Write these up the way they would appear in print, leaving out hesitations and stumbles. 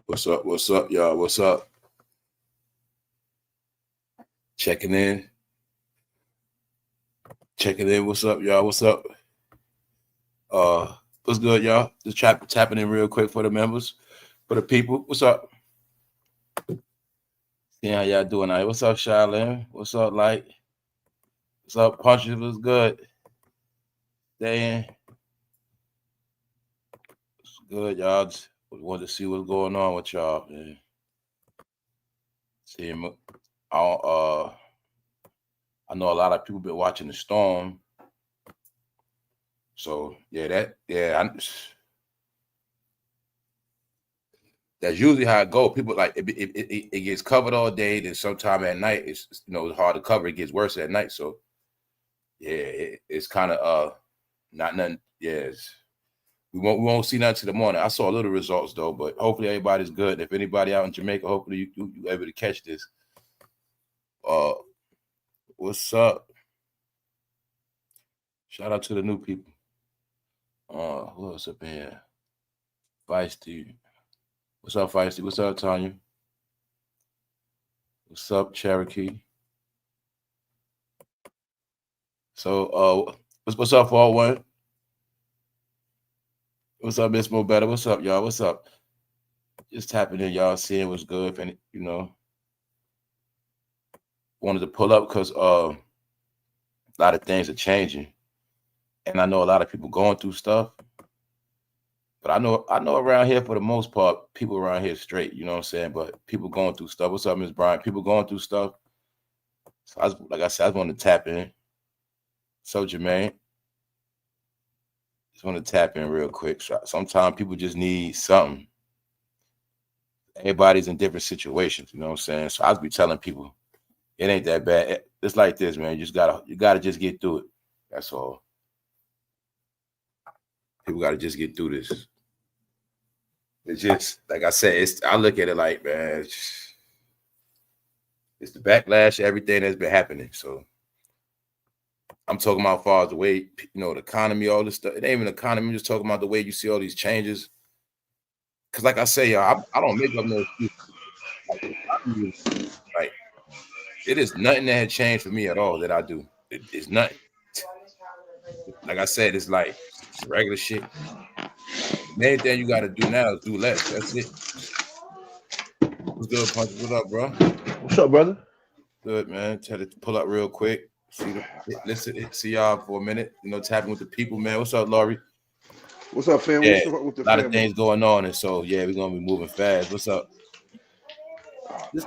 What's up? What's up, y'all? What's up? Checking in. Checking in. What's up, y'all? What's up? What's good, y'all? Just tapping in real quick for the members, for the people. What's up? See how y'all doing out here. What's up, Charlene? What's up, Light? What's up, Punches? What's good? Stay in. What's good, y'all? Just wanted to see what's going on with y'all, man. See, I know a lot of people been watching the storm. So that's usually how it goes. People like it gets covered all day. Then sometime at night, it's it's hard to cover. It gets worse at night. So it's kind of not nothing. Yes, we won't see nothing till the morning. I saw a little results though, but hopefully everybody's good. If anybody out in Jamaica, hopefully you able to catch this. What's up? Shout out to the new people. Who else up here? Feisty. What's up, Feisty? What's up, Tanya? What's up, Cherokee? So, what's up, 401? What's up, Miss Mo Better? What's up, y'all? What's up? Just tapping in, y'all, seeing what's good. And wanted to pull up because a lot of things are changing, and I know a lot of people going through stuff. But I know around here, for the most part, people around here straight, you know what I'm saying? But people going through stuff. What's up, Miss Bryant? People going through stuff. So like I said, I just want to tap in. So, Jermaine, just want to tap in real quick. So, sometimes people just need something. Everybody's in different situations, you know what I'm saying? So I'll be telling people, it ain't that bad. It's like this, man. You gotta just get through it. That's all. People gotta just get through this. It's just like I said. I look at it like, man, it's the backlash of everything that's been happening. So I'm talking about as far as the way the economy, all this stuff. It ain't even the economy. I'm just talking about the way you see all these changes. Because, like I say, y'all, I don't make up no excuse. Like, it is nothing that had changed for me at all that I do. It's nothing. Like I said, it's like regular shit. The main thing you got to do now is do less. That's it. What's good, Punch? What's up, bro? What's up, brother? Good, man. Try to pull up real quick. See y'all for a minute. Tapping with the people, man. What's up, Laurie? What's up, fam? Yeah, What's up with the a lot family? of things going on, and so we're gonna be moving fast. What's up?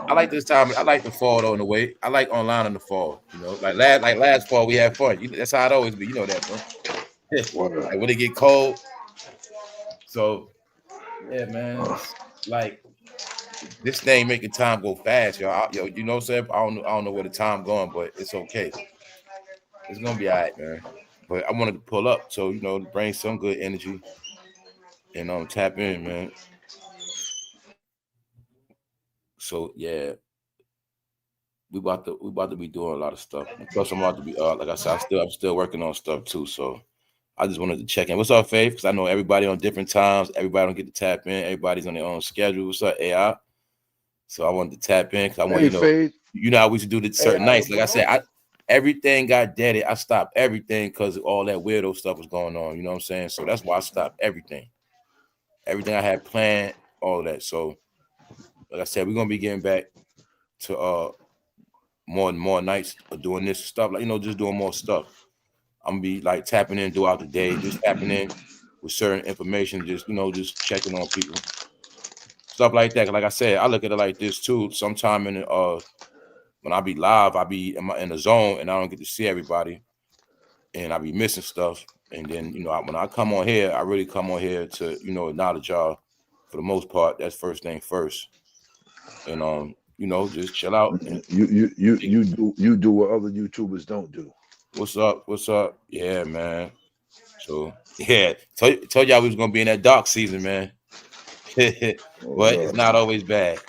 I like this time. I like the fall though in a way. I like online in the fall. Like last fall we had fun. That's how it always be. You know that, bro. Like when it get cold. So yeah, man. Like this thing making time go fast, y'all. You know what I'm saying? I don't know where the time going, but it's okay. It's gonna be all right, man. But I wanted to pull up, so to bring some good energy and tap in, man. So yeah, we about to be doing a lot of stuff. Plus, I'm about to be like I said, I'm still working on stuff too. So I just wanted to check in. What's up, Faith? Because I know everybody on different times. Everybody don't get to tap in. Everybody's on their own schedule. What's up, AI? So I wanted to tap in because I want Faith. How we used to do the certain nights. Like I said, everything got deaded. I stopped everything because all that weirdo stuff was going on. You know what I'm saying? So that's why I stopped everything. Everything I had planned, all of that. So like I said, we're gonna be getting back to more nights of doing this stuff, like just doing more stuff. I'm gonna be like tapping in throughout the day, just tapping in with certain information, just checking on people, stuff like that. Like I said, I look at it like this too. Sometime when I be live, I be in the zone and I don't get to see everybody, and I be missing stuff. And then when I come on here, I really come on here to acknowledge y'all. For the most part, that's first thing first, and just chill out. And you do what other YouTubers don't do. What's up? What's up? Yeah, man. So yeah, told y'all we was gonna be in that dark season, man. But it's not always bad.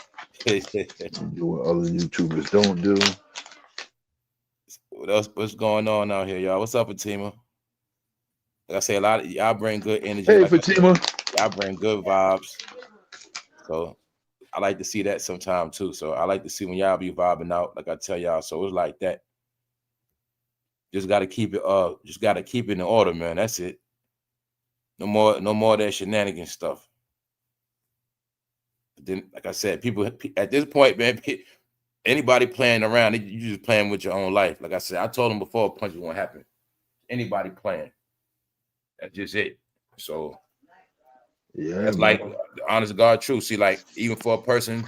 You do what other YouTubers don't do. What else? What's going on out here, y'all? What's up, Fatima? Like I say, a lot of y'all bring good energy. Hey, like Fatima. Y'all bring good vibes. So I like to see that sometime too. So I like to see when y'all be vibing out, like I tell y'all. So it's like that. Just gotta keep it just gotta keep it in order, man. That's it. No more of that shenanigans stuff. But then, like I said, people at this point, man, anybody playing around, you just playing with your own life. Like I said, I told them before punches won't happen. Anybody playing, that's just it. So Yeah, that's man. like honest to God truth. See, like even for a person,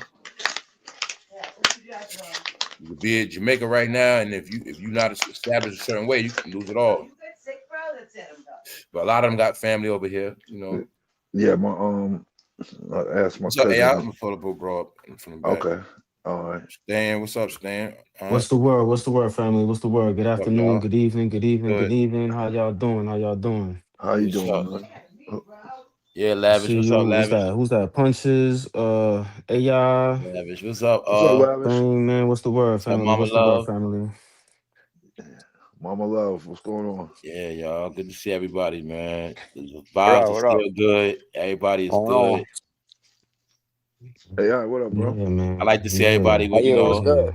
you could be in Jamaica right now, and if you not established a certain way, you can lose it all. But a lot of them got family over here, you know. Yeah, my I asked my What's up, AI? I'm cousin. gonna pull the bro up from the back. Okay, all right. Stan, what's up, Stan? All right, What's the word? What's the word, family? What's the word? Good what's up, afternoon, y'all? good evening, good evening, good Good. evening. How y'all doing? How y'all doing? How you What's doing, up? man? Oh, Yeah, I Lavish. see What's up, you. Lavish? Who's that? Punches, AI Lavish. What's up? what's up, Lavish? thing, man. What's the word, What's up, family? Mama What's the word, Love? family? Mama Love, what's going on? Yeah, y'all. Good to see everybody, man. The What vibes up? are What up? still good. Everybody is Going on? good. Hey, all right, what up, bro? Yeah, I man. like to see Yeah, everybody Oh with, yeah, what's good? yeah.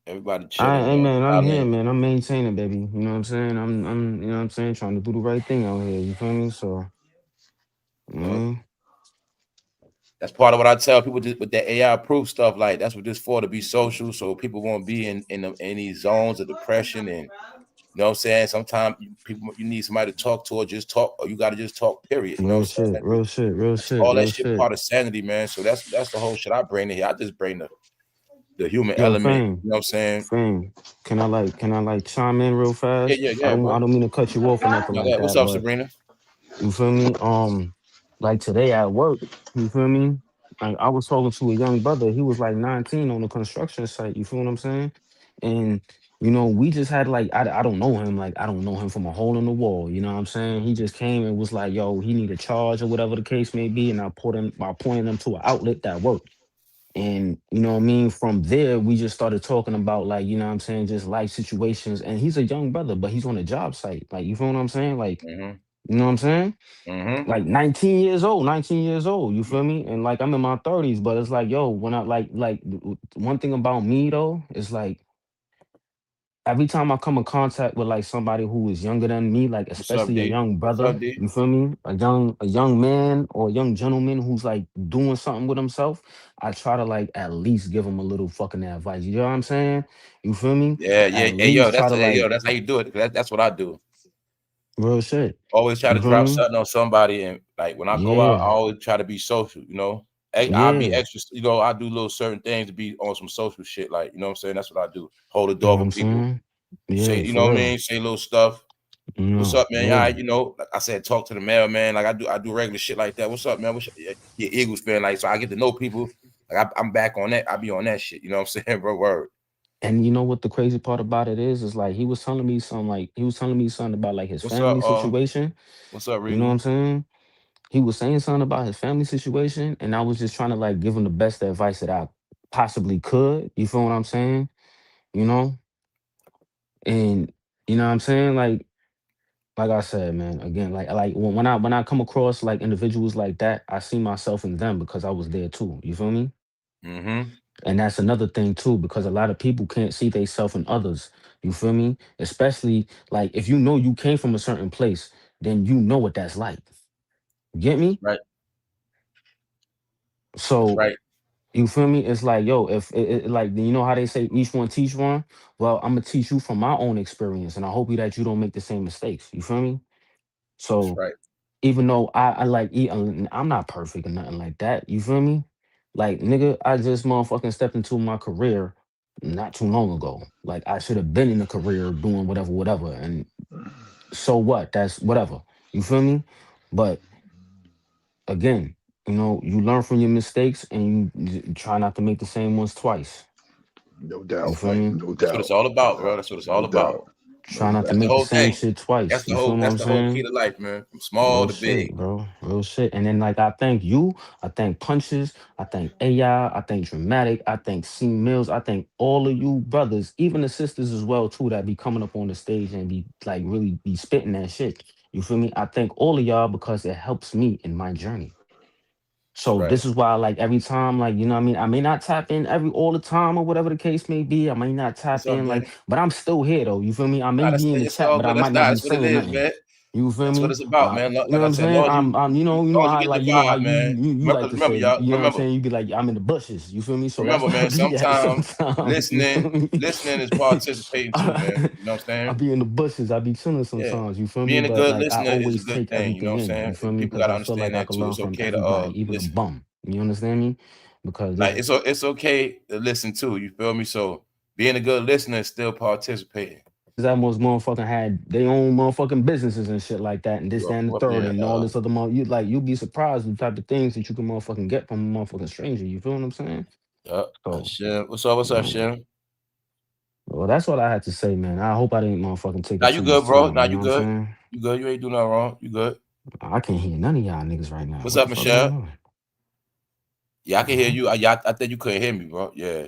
everybody chilling, Hey, man. man. I I'm here, mean, man. I'm maintaining, baby. You know what I'm saying? you know what I'm saying, trying to do the right thing out here. You feel me? So, you know, mm, that's part of what I tell people with that AI proof stuff. Like that's what this for, to be social, so people won't be in these zones of depression. And you know what I'm saying. Sometimes you need somebody to talk to, or just talk, or you got to just talk. Period. You know real what I'm shit, saying. real shit, real That's shit, all that real shit shit. part of sanity, man. So that's the whole shit I bring in here. I just bring the human Yo, element. fame. You know what I'm saying. Fame, can I like chime in real Yeah, fast? yeah, I yeah, don't I bro. don't mean to cut you off or nothing No, like what's that, up, but Sabrina? you feel me? Like today at work, you feel me? Like I was talking to a young brother. He was like 19 on the construction site. You feel what I'm saying? And we just had like I don't know him. Like I don't know him from a hole in the wall. You know what I'm saying? He just came and was like, "Yo, he need a charge or whatever the case may be," and I pointed him to an outlet that worked. And you know what I mean? From there, we just started talking about like, you know what I'm saying, just life situations. And he's a young brother, but he's on a job site. Like, you feel what I'm saying? Like, Mm-hmm. you know what I'm saying? Mm-hmm. Like 19 years old, 19 years old. You feel me? And like I'm in my 30s, but it's like, yo, when I one thing about me though, is like every time I come in contact with like somebody who is younger than me, like What's up, especially a D? young What's brother, up, D? you feel me? A young man or a young gentleman who's like doing something with himself, I try to like at least give him a little fucking advice. You know what I'm saying? You feel me? Yeah, yeah. At Hey, yo, least try to like that's how you do it. That's what I do. real shit. Always try You to feel drop me? something on somebody, and like when I go out, I Yeah. always try to be social. You know, I'll be Yeah. extra. You know, I do little certain things to be on some social shit. Like you know what I'm saying. That's what I do. Hold the You know door what for I'm people. saying? Say, Yeah, you know for what I real. mean. Say little stuff. What's up, man? All Yeah. right, you know, like I said, talk to the mailman. Like I do regular shit like that. What's up, man? Your Eagles fan? Like, so I get to know people. Like I'm back on that. I be on that shit. You know what I'm saying, bro? Word. And you know what the crazy part about it is like he was telling me something about like his What's up? family situation. What's up, You know what Regal? I'm saying? He was saying something about his family situation, and I was just trying to like give him the best advice that I possibly could. You feel what I'm saying? You know, and you know what I'm saying? Like I said, man. Again, like when I come across like individuals like that, I see myself in them because I was there too. You feel me? Mm-hmm. And that's another thing too, because a lot of people can't see themselves in others. You feel me? Especially like if you know you came from a certain place, then you know what that's like. You get That's me? right. That's So right. you feel me? It's like, yo, if like you know how they say each one teach one. Well, I'm gonna teach you from my own experience, and I hope you that you don't make the same mistakes. You feel me? That's So right. even though I like I'm not perfect or nothing like that. You feel me? Like nigga, I just motherfucking stepped into my career not too long ago. Like I should have been in a career doing whatever, whatever. And so what? That's whatever. You feel me? But again, you learn from your mistakes and you try not to make the same ones twice. No You doubt, That's feel right. me? no That's what doubt, it's all no about, bro. doubt, That's what it's all no about. doubt, no Try not to That's the make facts. the whole same thing. shit twice. You feel what That's I'm the whole key saying? to life, man. From Real small to shit, big. bro. Real shit. And then like I thank you, I thank Punches, I thank AI, I thank Dramatic, I thank C Mills, I thank all of you brothers, even the sisters as well too, that be coming up on the stage and be like really be spitting that shit. You feel me? I thank all of y'all because it helps me in my journey. So this is why, like, every time, like, you know what I mean? I may not tap in all the time or whatever the case may be. I may not tap What's up, in, man? like, but I'm still here though. You feel me? I may be in the It's chat, all but I good. might not be That's what it saying is, nothing. man. You feel That's what me? it's about, man. You know Like what I I'm said, saying? Lord, You know you how, get the like, you know how vibe, man. you like to Remember, say, y'all. you know what I'm saying? You be like, I'm in the bushes. You feel me? So that's Remember, why I man. be at Sometimes sometimes. You feel listening me? is participating too, man. You know what I'm I saying? be in the bushes. I be chilling Yeah. sometimes. You feel me? Being a But good like, I listener is a always good take thing. You know everything what I'm in. saying? You feel And me? people Because gotta I feel understand like I that can too. learn It's from okay to everybody, even a listen. bum. You understand me? Because Like it's okay to listen too. You feel me? So being a good listener is still participating. that most motherfucking had their own motherfucking businesses and shit like that, and this, that, and the third, and all this other you'll be surprised the type of things that you can motherfucking get from a motherfucking stranger. You feel what I'm saying? So, Shem. What's up? What's up, Shem? Well, that's what I had to say, man. I hope I didn't motherfucking take Now up you too good, much bro. time. Now You you know what I'm good. saying? You good. You ain't do nothing wrong. You good. I can't hear none of y'all niggas right now. What's What up, the fuck going Michelle? on? Yeah, I can hear you. I think you couldn't hear me, bro. Yeah.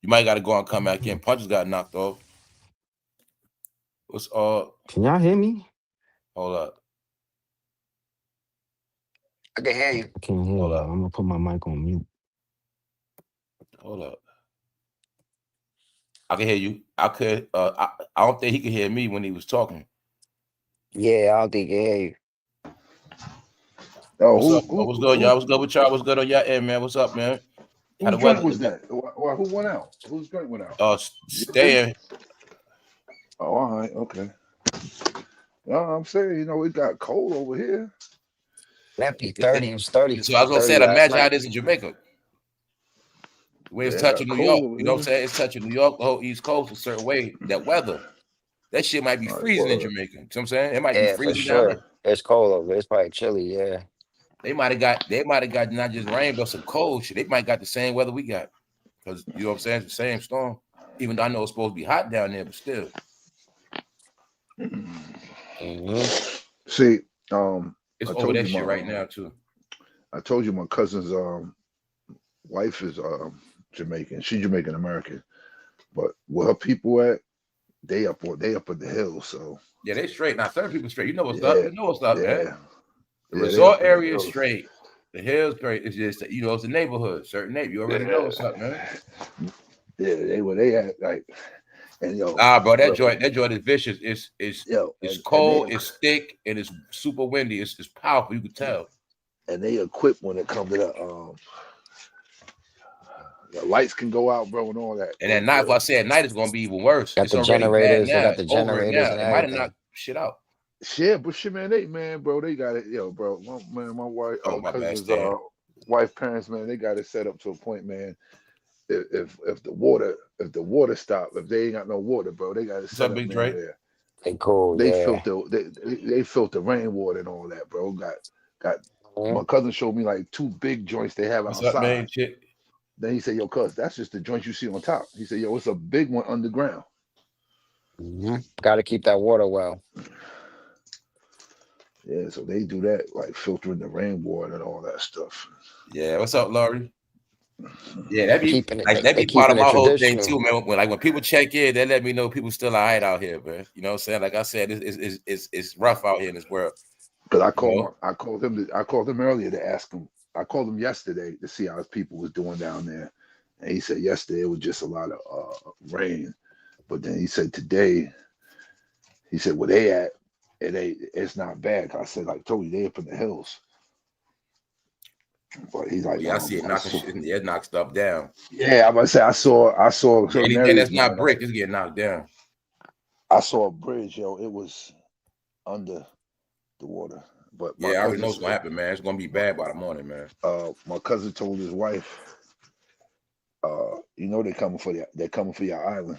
You might got to go and come back in. Punches got knocked off. What's Can y'all hear me? Hold up. I can hear you. I can't hear Hold y'all. up. I'm gonna put my mic on mute. Hold up. I can hear you. I could. I don't think he could hear me when he was talking. Yeah, I don't think I can hear you. Oh, What's up? What's good, y'all? What's good with y'all? What's good on y'all end, man? What's up, man? How the whose weather? joint was that? Well, who went out? Whose joint went out? Staying. Oh, all right, okay. No, I'm saying, you know, it got cold over here. That be 30. It was 30. So I was gonna 30 say, last imagine how night. it is in Jamaica. When it's Yeah, touching New York, cold over you know what I'm here. saying? It's touching New York, the whole East Coast, a certain way. That weather, that shit might be All right, freezing in word. Jamaica. You know what I'm saying? It might be Yeah, for freezing down there. sure. It's cold over there. It's probably chilly, yeah. They might have got not just rain, but some cold shit. They might got the same weather we got. Because you know what I'm saying? It's the same storm. Even though I know it's supposed to be hot down there, but still. Mm-hmm. See, It's I over told that you shit right now too. I told you my cousin's wife is Jamaican. She's Jamaican American, but where her people at, they up in the hills. So yeah, they straight. Now 30 people straight. You know what's yeah, up. You know what's up, man. The they resort up in the area is hills. straight. The hills great. It's just it's a neighborhood, certain neighborhood. You already know what's up, man. Yeah, they at like, and yo, Bro, that joint is vicious. It's cold, it's thick, and it's super windy. It's powerful. You can tell. And they equipped when it comes to the lights can go out, bro, and all that. And at night, if I say at night, it's gonna be even worse. Got It's the already bad generators. They now. got It's the over it generators now. and It might have everything. knocked shit out. Yeah, but shit, man, bro, they got it, bro. My wife, My bad, cousin's Stan. wife parents, man, they got it set up to a point, man. If the water stop, if they ain't got no water, bro, they got it set up, Big man. Dre? There. They cool, They yeah. filter rainwater and all that, bro. Got my cousin showed me like 2 big joints they have What's outside. up, man? Shit. Then he said, yo, cuz, that's just the joint you see on top. He said, yo, it's a big one underground. Got to keep that water well. Yeah, so they do that, like filtering the rainwater and all that stuff. Yeah, what's up, Laurie? Yeah, that be Keeping part of my whole thing traditional. too, man. When people check in, they let me know people still all right out here, man. You know what I'm saying? Like I said, it's rough out here in this world. Because I called him earlier to ask him. I called him yesterday to see how his people was doing down there, and he said yesterday it was just a lot of rain, but then he said today, he said where they at, it's not bad. I said, like, told you they up in the hills, but he's like, I see it it knocks stuff down. Yeah, I'm gonna say I saw anything areas, that's not brick is getting knocked down. I saw a bridge, yo. It was under the water. But I already know what's gonna happen, man. It's gonna be bad by the morning, man. My cousin told his wife, you know they're coming for your island.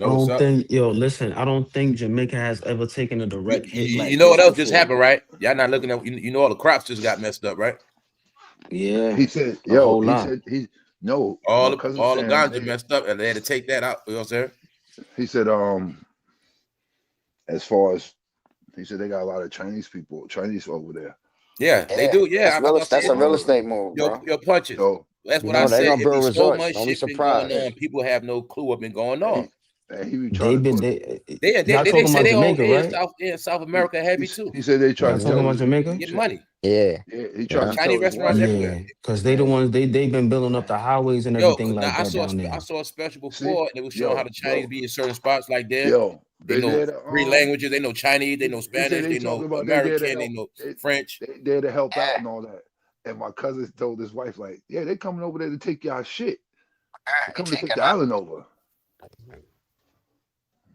Listen, I don't think Jamaica has ever taken a direct hit. You know what else just happened, right? Y'all not looking at you know all the crops just got messed up, right? Yeah. He said, all the ganja messed up and they had to take that out. You know what I'm saying? He said, as far as he said, they got a lot of Chinese over there. Yeah, they do. Yeah, that's a real estate move, bro. Your punches. That's what I said. They're gonna build so resorts. much Don't be shit been going surprised. on. People have no clue what been going on. And he be trying They to been put. y'all They talking say about they all Jamaica, right? in South America heavy too. He said they Y'all tried to talking tell about his wife. Jamaica? Getting money. Yeah. Yeah, he tried Yeah. to tell Chinese his restaurants wife. everywhere. Yeah, because they the ones they been building up the highways and Yo, everything now like that down there. I saw a special See, before, and it was showing how yo, the Chinese bro, be in certain spots like there. yo, They they know there to 3 languages. They know Chinese. They know he said Spanish. they They talking know about they there to American. They help. know French. They there to help out Yeah. and all that. And my cousin told his wife, like, yeah, they coming over there to take y'all shit. They They coming to take taking the up. island over.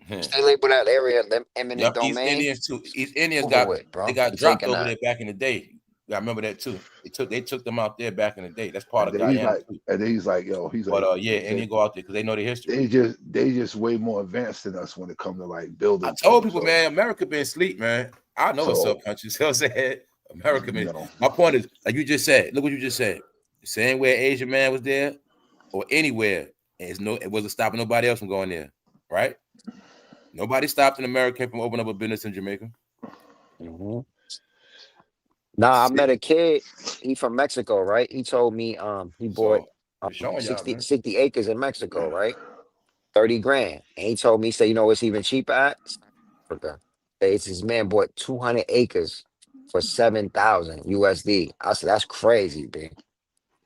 They label that area them eminent Yep, East domain. Indians too. East Indians Over got with, bro. got They dropped taking over that. there back in the day. I remember that too. They took them out there back in the day. That's part And of then he's Guyana like, too. yo, he's But like, yeah, Indian go out there because they know the history. they just way more advanced than us when it comes to like building I told stuff. people, So, man, America been asleep, man. I know what's up, so country. So I said, America been. no, My point is, like you just said. Look what you just said. Saying where Asian man was there or anywhere, and it wasn't stopping nobody else from going there, right? Nobody stopped an American from opening up a business in Jamaica. Mhm. Nah, I met a kid. He from Mexico, right? He told me he bought So it's showing y'all, 60, man. 60 acres in Mexico, right? 30 grand. And he told me, he said, you know, it's even cheaper at Africa. It's his man bought 200 acres for 7,000 USD. I said, that's crazy, B.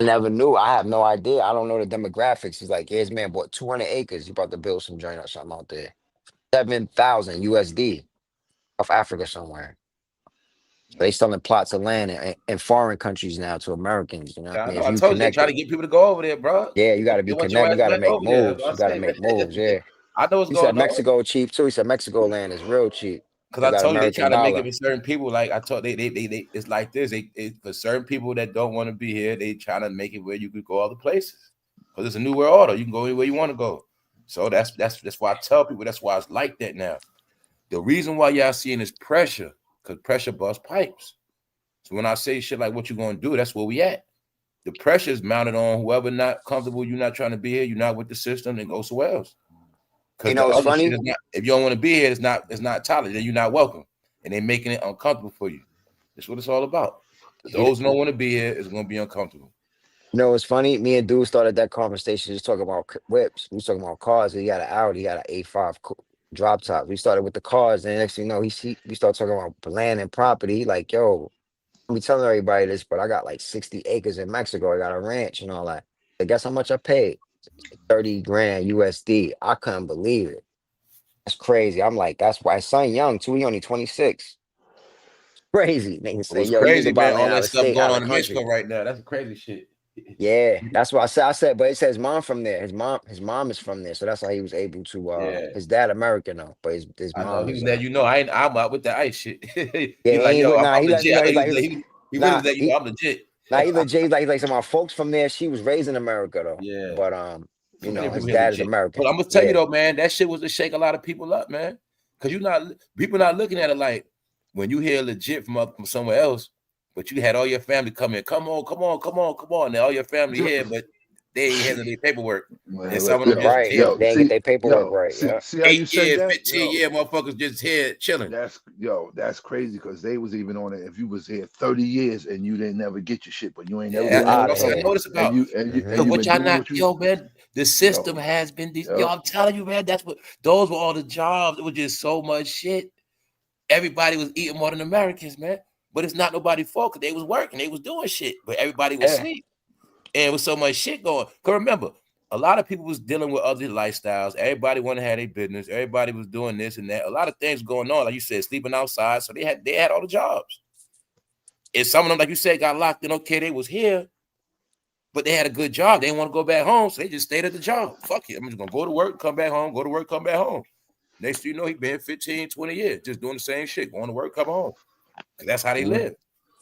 I never knew. I have no idea. I don't know the demographics. He's like, yeah, his man bought 200 acres. He about to build some joint or something out there. 7,000 USD off Africa somewhere. They selling plots of land in foreign countries now to Americans. You know what Yeah, I I mean? know. If I you told you they try to connected, get people to go over there, bro. yeah, you got to They be want your connected. You ass got to back make over there. That's moves. what You I got to say, make man. moves. Yeah. I know what's He said going on. Mexico cheap too. He said Mexico land is real cheap. Because They I got told you they American try to make it dollar. for certain people. Like I told they it's like this. For certain people that don't want to be here, they try to make it where you could go other places. Because it's a new world order. You can go anywhere you want to go. So that's why I tell people that's why it's like that now. The reason why y'all seeing this pressure, because pressure busts pipes. So when I say shit like what you gonna do, that's where we at. The pressure is mounted on whoever not comfortable, you're not trying to be here, you're not with the system, then go somewhere else. You Because the know, it's other shit funny. is not, if you don't want to be here, it's not tolerant, then you're not welcome. And they're making it uncomfortable for you. That's what it's all about. You Those who don't want to be here is gonna be uncomfortable. know, it's funny. Me and dude started that conversation just talking about whips. We was talking about cars. He got an Audi, he got an A5 drop top. We started with the cars, and next thing you know, we started talking about land and property. He like, yo, I'm telling everybody this, but I got like 60 acres in Mexico. I got a ranch and all that. I guess how much I paid? 30 grand USD. I couldn't believe it. That's crazy. I'm like, that's why son young too. He only 26. Crazy. Nigga It say, was yo, you need to crazy, buy man. land All out that of stuff state, going out of on in Mexico country. right now. That's crazy shit. Yeah, that's what I said, but it says mom from there. His mom is from there, so that's how he was able to. Yeah. His dad American though, but his I know mom he is was there. I'm out with the ice shit. yeah, He he like, ain't yo, with nah. I'm He let me legit. know. I know He's like he really nah. was like, yo, I'm legit. He legit. He's like some of my folks from there. She was raised in America though, Yeah. but So many his people here dad is legit. American. But I'm gonna tell you Yeah, though, man, that shit was to shake a lot of people up, man. Cause people not looking at it like when you hear legit from somewhere else, but you had all your family come in, come on. Now all your family here, but they ain't handling their paperwork. And man, some of them just right. here yo, They ain't get see, their paperwork right. Yeah, see how you 8 said years, that, 15 years, motherfuckers just here chilling. That's crazy because they was even on it. If you was here 30 years and you didn't never get your shit, but you ain't never Yeah, you been that's there what out I'm of saying. I nothing, know here. this about. and Cause you what been y'all doing not, what you, yo, man, the system yo, has been yo, yo, I'm telling you, man, those were all the jobs. It was just so much shit. Everybody was eating more than Americans, man. But it's not nobody's fault because they was working, they was doing shit, but everybody was Yeah, asleep. And with so much shit going. Cause remember, a lot of people was dealing with other lifestyles. Everybody wanted to have their business. Everybody was doing this and that. A lot of things going on, like you said, sleeping outside. So they had all the jobs. And some of them, like you said, got locked in. Okay, they was here, but they had a good job. They didn't want to go back home, so they just stayed at the job. Fuck it. I'm just gonna go to work, come back home, go to work, come back home. Next thing you know, he been 15, 20 years, just doing the same shit, going to work, come home. Cause that's how they mhm. live.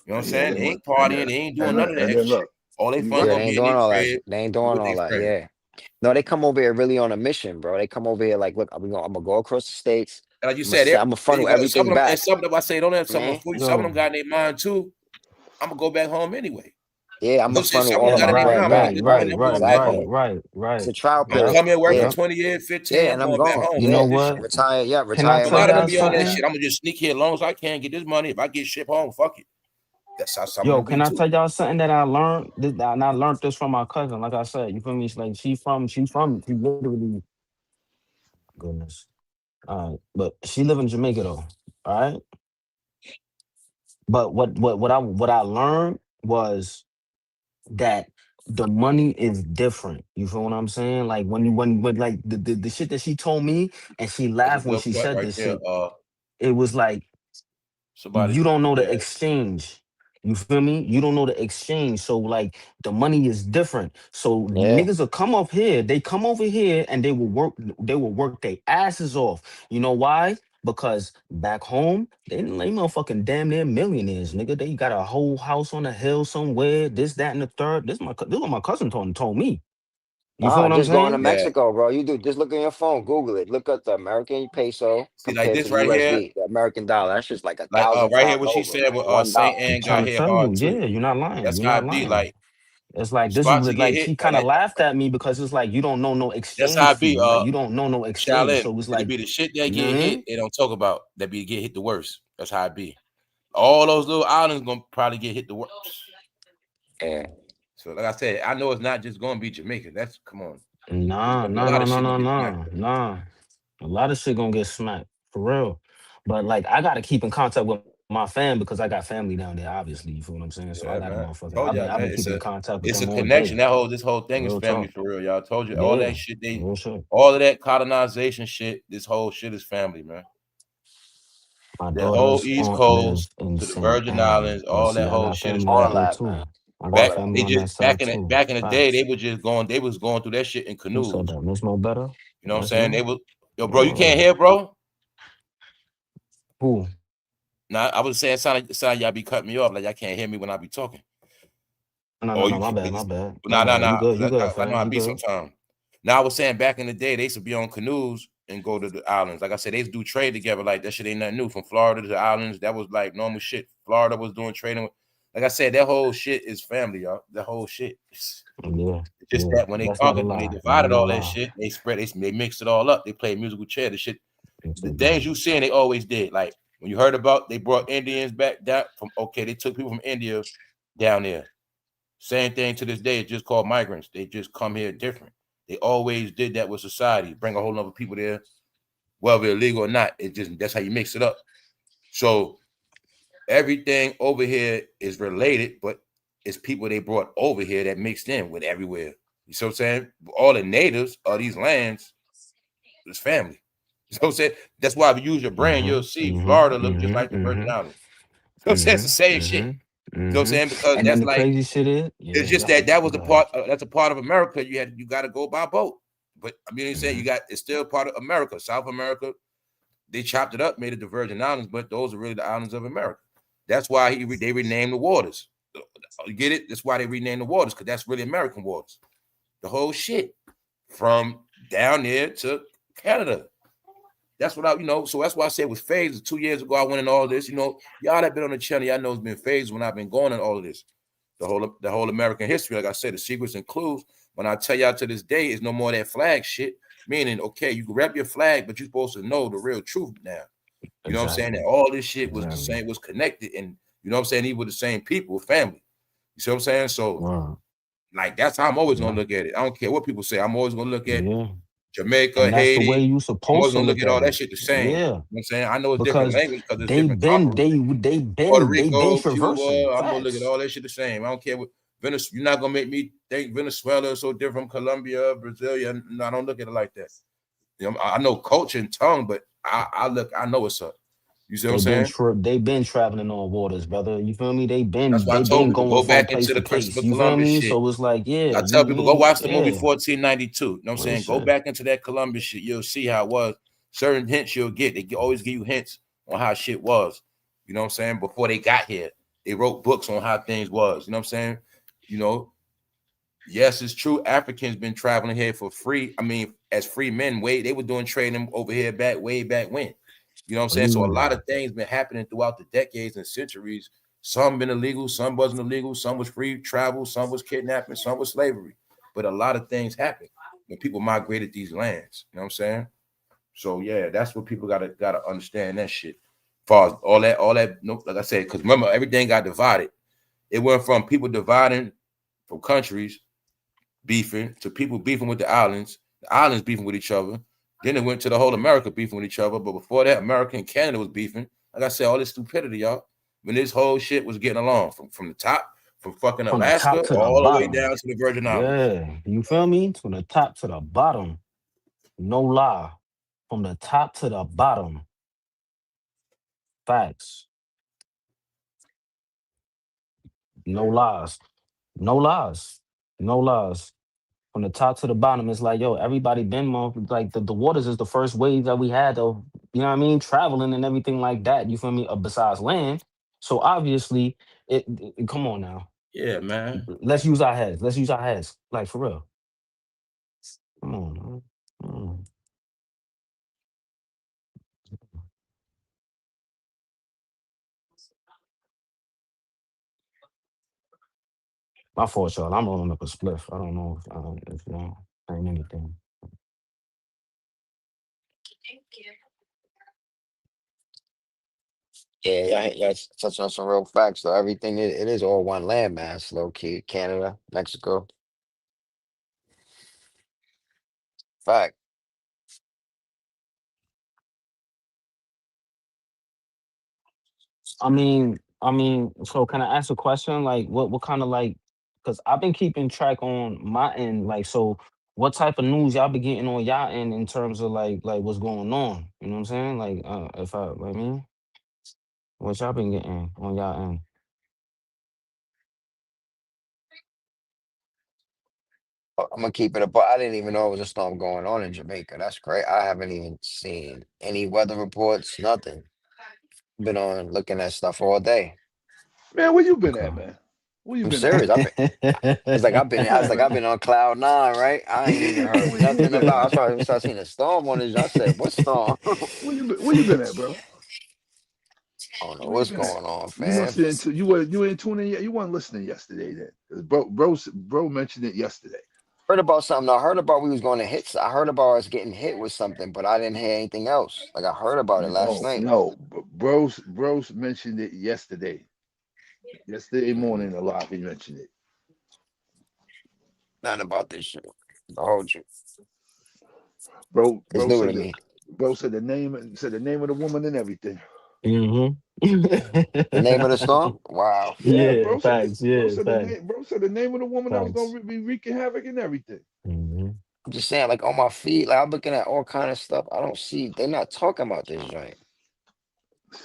You know what I'm Yeah, saying? they They went, ain't partying, they ain't doing none of that and extra then shit. look, All they you fun yeah. right, gonna They be ain't in doing their all that. crib They ain't doing with all their that. friends. Yeah. No, they come over here really on a mission, bro. They come over here like, look, I'm gonna go across the states. And like you I'm said, gonna funnel some everything of them, and back, some of them I say don't have some of man. them food, some of them Yo, got in their mind too. I'm gonna go back home anyway. Yeah, I'm gonna Those shit, funnel some of all them of my got in their right, bread mind, I'm gonna back, get right, this right? money, right, I'm going right, back right, Exactly. home. right, It's a right. trial I'm gonna Yep, period. come here work for Yeah, yep. 20 years, 15, yeah, I'm and I'm going back gone. home. You Finish know Yeah, this shit. what? retire. Yeah, Can I retire A tell lot of early. them y'all be on that something? shit. I'm gonna just sneak here as long as I can get this money. If I get shipped home, fuck it. That's how some of Yo, them be can I too. tell y'all something that I learned? And I learned this from my cousin. Like I said, you feel me? It's like she literally Goodness. But she live in Jamaica though. All right. But what I learned was that the money is different. You feel what I'm saying? Like when like the shit that she told me, and she That's a laughed when good she point said right this there. shit. It was like, Somebody, you don't know the yeah, exchange. You feel me? You don't know the exchange. So like the money is different. So Yeah. niggas will come up here, they come over here and they will work their asses off. You know why? Because back home, they motherfucking damn near millionaires, nigga. They got a whole house on a hill somewhere, this, that, and the third. This what my cousin told me. You feel Ah, what I'm just going to saying? yeah. Mexico, bro. You do just look on your phone, Google it. Look up the American peso See, like compared this to the right here, USD, the American dollar. That's just like a like thousand right here, times what she over, said man. with $1. Saint I'm Anne got trying to hit tell hard you, too. yeah, you're not lying. That's You're how not it be. lying. Like It's like the this is spots you what, get like, hit, she kind of like laughed at me because it's like you don't know no that's exchange how it be. fee. Like you don't know no exchange. Shaolin, So it's it'll like, be the shit that get hit man, they don't talk about that be get hit the worst. That's how it be. All those little islands gonna probably get hit the worst. Yeah. So like I said, I know it's not just gonna be Jamaica. That's come on. It's nah, gonna be a nah, lot nah, of nah, shit gonna nah, get smacked. nah, nah. A lot of shit gonna get smacked for real. But like, I gotta keep in contact with my fam because I got family down there. Obviously, you feel what I'm saying. So I got a Yeah, man. motherfucking. Told y'all, I've been man. keeping in contact with It's them a all connection. day. This whole thing is Real family talk. for real. Y'all told you all that Yeah, shit. real shit. All of that colonization shit. This whole shit is family, man. My The whole daughter's East aunt live Coast in to the St. Virgin Anne, Islands, and all see, that I whole got shit is family out All family. there that, too. man. I got All Back that. family on that side too. back in the day, Facts. they was going through that shit in Who said canoes. that? Miss No Better? You know what I'm Miss saying? They No? was yo, bro. You can't Oh, hear, bro. who? Now I was saying, sound y'all be cutting me off like y'all can't hear me when I be talking. No, no, Or no. you My can bad. My bad. My nah, nah, bad. You nah. good? You good, I know fam? I You be good? sometimes. Now I was saying back in the day, they used to be on canoes and go to the islands. Like I said, they used to do trade together. Like that shit ain't nothing new. From Florida to the islands, that was like normal shit. Florida was doing trading. Like I said, that whole shit is family, y'all. The whole shit. It's Yeah, just yeah. that when they That's not a conquered, when they lie. That's divided not a all that lie. shit, they mixed it all up. They played musical chair. The shit, Yes, the they things did. you seeing, they always did. Like when you heard about, they brought Indians back down from. Okay, they took people from India down there. Same thing to this day. It's just called migrants. They just come here different. They always did that with society. Bring a whole lot of people there, whether illegal or not. It just that's how you mix it up. So everything over here is related, but it's people they brought over here that mixed in with everywhere. You see what I'm saying? All the natives of these lands is family. You know what I'm saying? That's why if you use your brain, Mm-hmm. you'll see Mm-hmm. Florida look just like the Mm-hmm. Virgin Mm-hmm. Islands. You know what I'm saying? It's the same shit. Mm-hmm. You know what I'm Mm-hmm. saying? Because And then that's the like crazy shit is, it's yeah, go just that ahead. that was Go the ahead. part. That's a part of America. You got to go by boat. But I mean, you saying Mm-hmm. you got it's still part of America. South America, they chopped it up, made it the Virgin Islands, but those are really the islands of America. That's why they renamed the waters. You get it? That's why they renamed the waters because that's really American waters. The whole shit from down there to Canada. That's what so that's why I said it was phases. 2 years ago, I went in all this. Y'all that been on the channel, y'all know it's been phases when I've been going in all of this. The whole American history, like I said, the secrets and clues. When I tell y'all to this day, is no more that flag shit. Meaning, okay, you can rep your flag, but you're supposed to know the real truth now. You know what I'm saying? That Exactly. all this shit was the Exactly. same, was connected, and you know what I'm saying? Even with the same people, family. You see what I'm saying? So, Wow. like, that's how I'm always gonna Yeah. look at it. I don't care what people say. I'm always gonna look at Yeah. Jamaica, And that's the way Haiti. you I'm supposed always to gonna look look at all at that it. shit the same. You know Yeah. what I'm saying? I know it's different Because language because it's different Puerto they been Rico, traversing. Cuba, I'm gonna look at Facts. all that shit the same. I don't care what Venezuela. You're not gonna make me think Venezuela is so different from Colombia, Brazil. No, I don't look at it like that. I know culture and tongue, but I know what's up. You see what I'm saying? They been traveling on waters, brother. You feel me? That's why I They told been people going go from back place into to the place. Christopher You feel Columbus me? shit. So it's like, yeah, I tell people go watch the movie yeah, 1492. You know what I'm real saying? Go shit. back into that Columbus shit. You'll see how it was. Certain hints you'll get. They always give you hints on how shit was. You know what I'm saying? Before they got here, they wrote books on how things was. You know what I'm saying? You know, yes, it's true. Africans been traveling here for free. I mean, as free men, they were doing trading over here way back when. You know what I'm saying? So a lot of things been happening throughout the decades and centuries. Some been illegal, some wasn't illegal, some was free travel, some was kidnapping, some was slavery. But a lot of things happened when people migrated these lands. You know what I'm saying? So yeah, that's what people gotta understand that shit. As far as all that, like I said, because remember everything got divided. It went from people dividing from countries beefing to people beefing with the islands beefing with each other, Then it went to the whole America beefing with each other. But before that, America and Canada was beefing. Like I said, all this stupidity, y'all. When this whole shit was getting along from the top, from fucking From the Alaska top to the all the way bottom. down to the Virgin Islands. Yeah, you feel me? From the top to the bottom. No lie. From the top to the bottom. Facts. No lies. No lies. No lies. From the top to the bottom, it's like, yo, everybody been more like the waters is the first wave that we had of, you know what I mean, traveling and everything like that. You feel me? Besides land. So obviously, come on now. Yeah, man. Let's use our heads. Let's use our heads. Like for real. Come on, man. Mm. My fault, y'all. I'm rolling up a spliff. I don't know if y'all saying anything. Yeah, y'all touching on some real facts though. Everything it is all one landmass, low key. Canada, Mexico. Fact. So can I ask a question? Like, what kind of like? Because I've been keeping track on my end. Like, so what type of news y'all be getting on y'all end in terms of like what's going on? You know what I'm saying? Like, if I, like me, what y'all been getting on y'all end? I'm gonna keep it up. But I didn't even know it was a storm going on in Jamaica. That's great. I haven't even seen any weather reports, nothing. Been on looking at stuff all day. Man, where you been Okay. at, man? Where you I'm been at? serious. Come I was on, like, I've man. been on cloud nine, right? I ain't even heard Where you nothing been about. at? I started seeing a storm on this. I said, what storm? I Where you been at, bro? don't know Where you what's been at? going on, You must fam. have into you ain't tuning yet. You weren't listening yesterday then. 'Cause bro mentioned it yesterday. Heard about something. I heard about we was going to hit. I heard about us getting hit with something, but I didn't hear anything else. Like I heard about it last No, night. no. Bros mentioned it yesterday. Yesterday morning a lot he mentioned it. Nothing about this shit. The whole truth. Bro It's bro new said to the me. bro said the name of the woman and everything. Mm-hmm. The name of the storm? Wow. Yeah, Yeah, facts. Yeah, facts. bro said the name of the woman that was Facts. gonna be wreaking havoc and everything. Mm-hmm. I'm just saying, like on my feed, like I'm looking at all kind of stuff. I don't see they're not talking about this joint.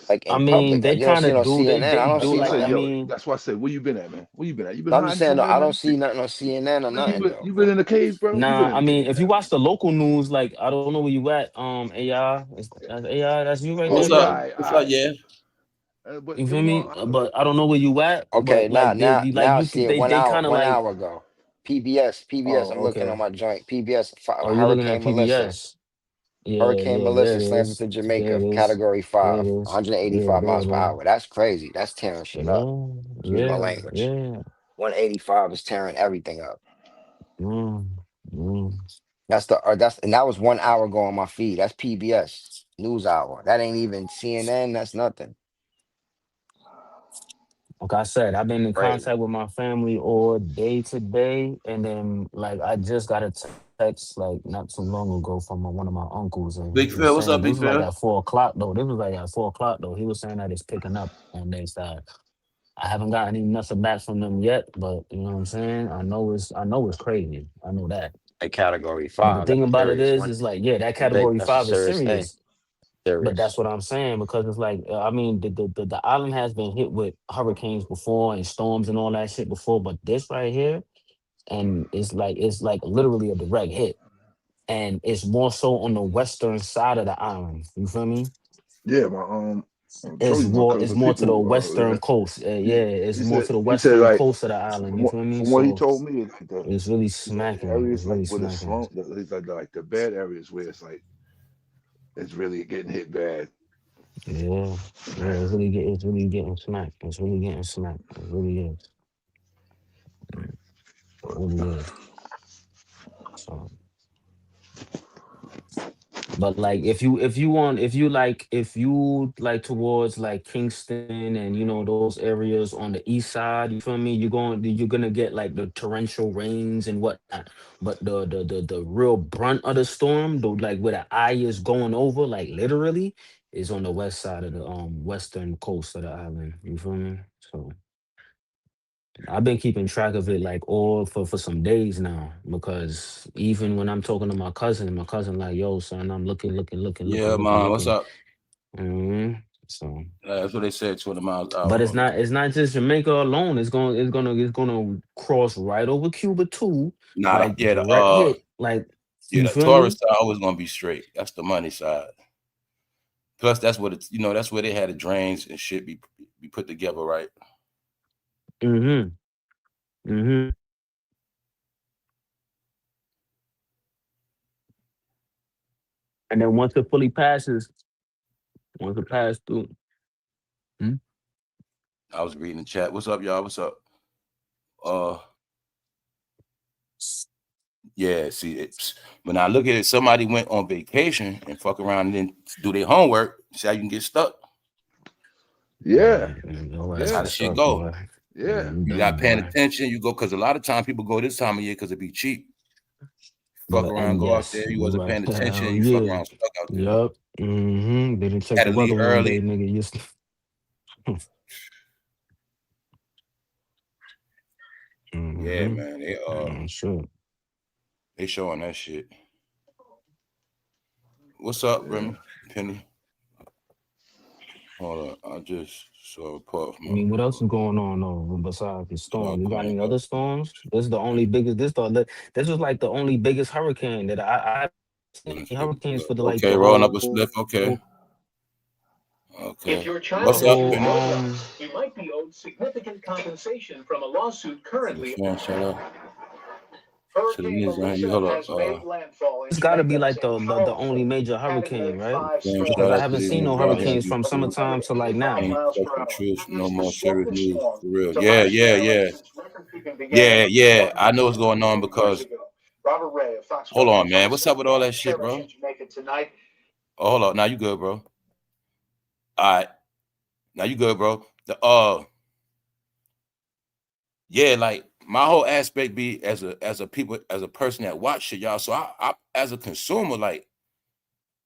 Like I in mean, public. Like they you don't kind see it of on do. They CNN. I they don't That's do. why see I Like, said, I nothing. yo, mean, that's why I said, where you been at, man? Where you been at? You been No, I'm just hiding saying, no, somewhere, I don't man? see nothing on CNN or nothing though. You been in the cave, bro? You been nah. in I the mean, cave, if you man. watch the local news, like I don't know where you at. AI, that's AI. That's you right Oh there, What's yeah, up? bro. What's up? Yeah. but You you feel me? want But I don't know where you at. Okay, But like they like now I you see could it they kind of one like. hour ago. PBS. I'm Oh, looking on okay. my joint. PBS. Oh, you looking at Hurricane Melissa. PBS? Yeah, Hurricane yeah. There Melissa it slams is. into There it Jamaica, is. Category There it 5, is. Yeah, 185 there miles it per is. hour. That's crazy. That's tearing shit up. Yeah, Excuse my yeah, language. yeah. 185 is tearing everything up. Mm, mm. And that was 1 hour ago on my feed. That's PBS News Hour. That ain't even CNN. That's nothing. Like I said, I've been in Crazy. contact with my family all day today, and then like I just got a text like not too long ago from one of my uncles, and he Big was Phil, what's saying up, this Big was like Phil? at 4 o'clock though. This was like at 4 o'clock though. He was saying that it's picking up on their side. I haven't gotten any nothing back from them yet, but you know what I'm saying. I know it's crazy. I know that. A Category But the 5. thing That's about it serious one. is like yeah, that Big. category That's a five is serious thing. serious. But that's Serious. what I'm saying because it's like I mean the island has been hit with hurricanes before and storms and all that shit before, but this right here and it's like literally a direct hit, and it's more so on the western side of the island. You feel me? yeah, my I told you my It's cousin more to the people. western coast. He, Yeah, it's he more said to the he said western like coast of the island. You feel me? from what he So told me, like it's really he's like the smacking. It's areas like really where the smacking. slump, he's like the bad areas where it's really getting hit bad. Yeah, yeah. It's really getting smacked. It's really getting smacked. It really is. It really is. So But like if you like towards like Kingston and those areas on the east side, you feel me? You're gonna get like the torrential rains and whatnot. But the real brunt of the storm, the like where the eye is going over, like literally, is on the west side of the western coast of the island. You feel me? So I've been keeping track of it like all for some days now because even when I'm talking to my cousin like, yo, son, I'm Yeah, man. What's looking. up? hmm So, That's what they said, 20 miles an but hour on the coast. it's not just Jamaica alone. It's gonna cross right over Cuba too, Nah, like direct hit. Like you the feel tourist me? side always gonna be straight. That's the money side. Plus, that's what it's that's where they had the drains and shit be put together, right? hmm hmm And then once it fully passes, once it passes through. Hmm? I was reading the chat. What's up, y'all? What's up? Uh, yeah. See, when I look at it, somebody went on vacation and fuck around and then do their homework. See how you can get stuck. Yeah, That's how yeah, the shit go. yeah. You got paying attention. You go because a lot of time people go this time of year because it be cheap. Fuck around, And go out yes, there. You you're wasn't right. paying attention. Hell You fuck yeah. around stuck out there. Yup. Didn't check Had the to leave weather one day, early. nigga. Just Yeah, man. sure. They showing that shit. What's up, Remy? Penny? Hold on. I just saw a puff. I mean, what else is going on over besides the Start storm? You got coming any up. other storms? This is the only biggest. This was like the only biggest hurricane that I seen hurricanes for the like Okay, rolling up a spliff. Okay. Okay. If your the child What's up, is your whole Penny? no-go, you might be owed significant compensation from a lawsuit currently. Shut up. Hurricane You Melissa hold up. has made landfall in it's got to be Jamaica's like the only powerful, major having hurricane, made right? 5 Shout Because I storms out to haven't the seen no environment. hurricanes You from summertime to like 185 now. ain't miles fuck per the hour, truth. No produced the more serious strongest news. storm For real. to Yeah, last the yeah, island yeah. since record keeping Yeah, began yeah. I know what's going on 122 years because ago. Robert Ray of Fox hold 11 on, man. joins What's us up with all from that shit, Cherish bro? in Jamaica tonight. Oh, hold on. Now you good, bro. All right. Now you good, bro. Yeah, like my whole aspect be as a person that watch shit, y'all. So I as a consumer, like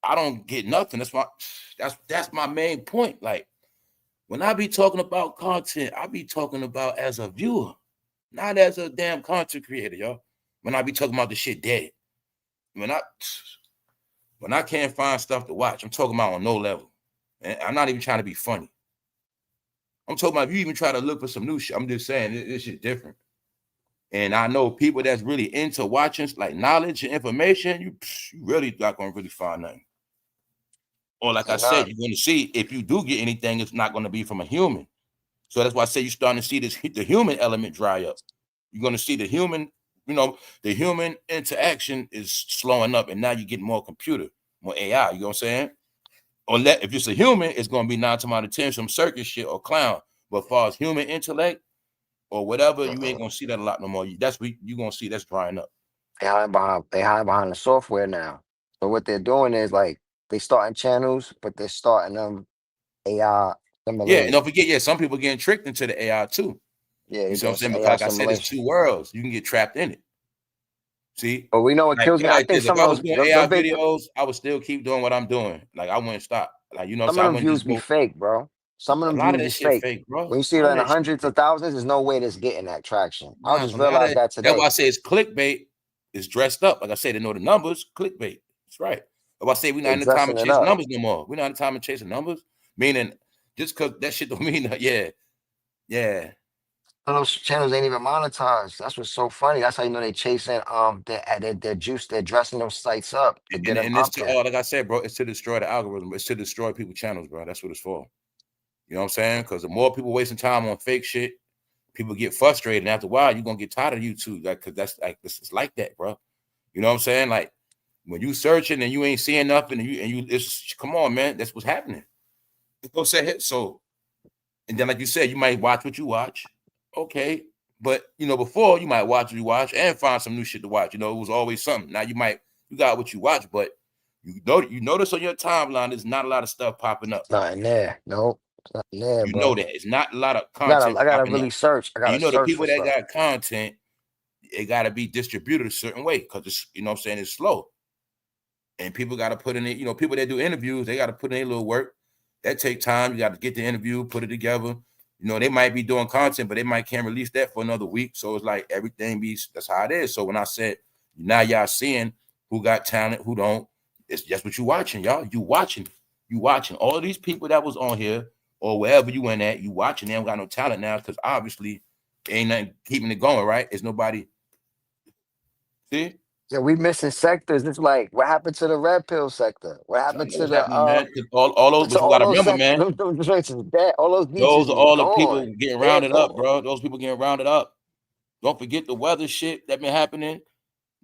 I don't get nothing. That's my main point. Like when I be talking about content, I be talking about as a viewer, not as a damn content creator, y'all. When I be talking about the shit dead. When I can't find stuff to watch, I'm talking about on no level. And I'm not even trying to be funny. I'm talking about if you even try to look for some new shit, I'm just saying this shit different. And I know people that's really into watching like knowledge and information, you really not gonna really find nothing. Or like I You're said, not. you're gonna see if you do get anything, it's not gonna be from a human. So that's why I say you're starting to see the human element dry up. You're gonna see the human interaction is slowing up, and now you get more computer, more AI. You know what I'm saying? Or if it's a human, it's gonna be 9 times out of 10 some circus shit or clown. But as far as human intellect or whatever, you ain't gonna see that a lot no more. That's what you're gonna see that's drying up. They hide behind the software now. So what they're doing is like they starting channels, but they're starting them AI Yeah, and simulated. don't forget, some people getting tricked into the AI too. Yeah, You they're see what doing I'm saying? Because AI like I said, it's simulation. two worlds. You can get trapped in it. See? But we know what Like kills put me. it I like think this. If some I of was those doing AI them big videos, I would still keep doing what I'm doing. Like I wouldn't stop. Like, some so of I them wouldn't views just be go. fake, bro. Some of A them lot of views that is shit fake. fake, bro. When you see A it lot in of the that shit hundreds of fake. thousands, there's no way that's getting that traction. I Nah, just a lot realized of that that's why I today. say it's clickbait. It's dressed up. Like I said, they know the numbers, clickbait. That's right. But I say we're not They in the time of dressing it chasing up. numbers no more. We're not in the time of chasing numbers. Meaning just because that shit don't mean that, yeah. And those channels ain't even monetized. That's what's so funny. That's how you know they chasing their juice. They're dressing those sites up to get them And it's up to there. like I said, bro, it's to destroy the algorithm. It's to destroy people's channels, bro. That's what it's for. You know what I'm saying? Because the more people wasting time on fake shit, people get frustrated. And after a while, you're gonna get tired of YouTube. Like, cause that's like it's like that, bro. You know what I'm saying? Like when you searching and you ain't seeing nothing, and you it's come on, man. That's what's happening. Go say it. So, and then like you said, you might watch what you watch. Okay. But before you might watch what you watch and find some new shit to watch. It was always something. Now you got what you watch, but You notice on your timeline, there's not a lot of stuff popping up. Not in there. Nope. It's not in there, You bro. know that it's not a lot of content. I gotta popping really up. search. I And gotta you know the search people for that stuff. got content, it got to be distributed a certain way because it's, you know what I'm saying, it's slow. And people got to put in it, you know, people that do interviews, they got to put in a little work. That take time. You got to get the interview, put it together. You know, they might be doing content, but they might can't release that for another week. So it's like everything that's how it is. So when I said now y'all seeing who got talent, who don't, it's just what you watching, y'all. You watching all of these people that was on here or wherever you went at. You watching, they don't got no talent now because obviously ain't nothing keeping it going, right? It's nobody. See? Yeah, we missing sectors. It's like, what happened to the red pill sector? What happened to the man. All those, but you gotta remember, man. Those joints is dead. All those Those beaches are is all the gone. people getting rounded up, bro. Those people getting rounded up. Don't forget the weather shit that been happening.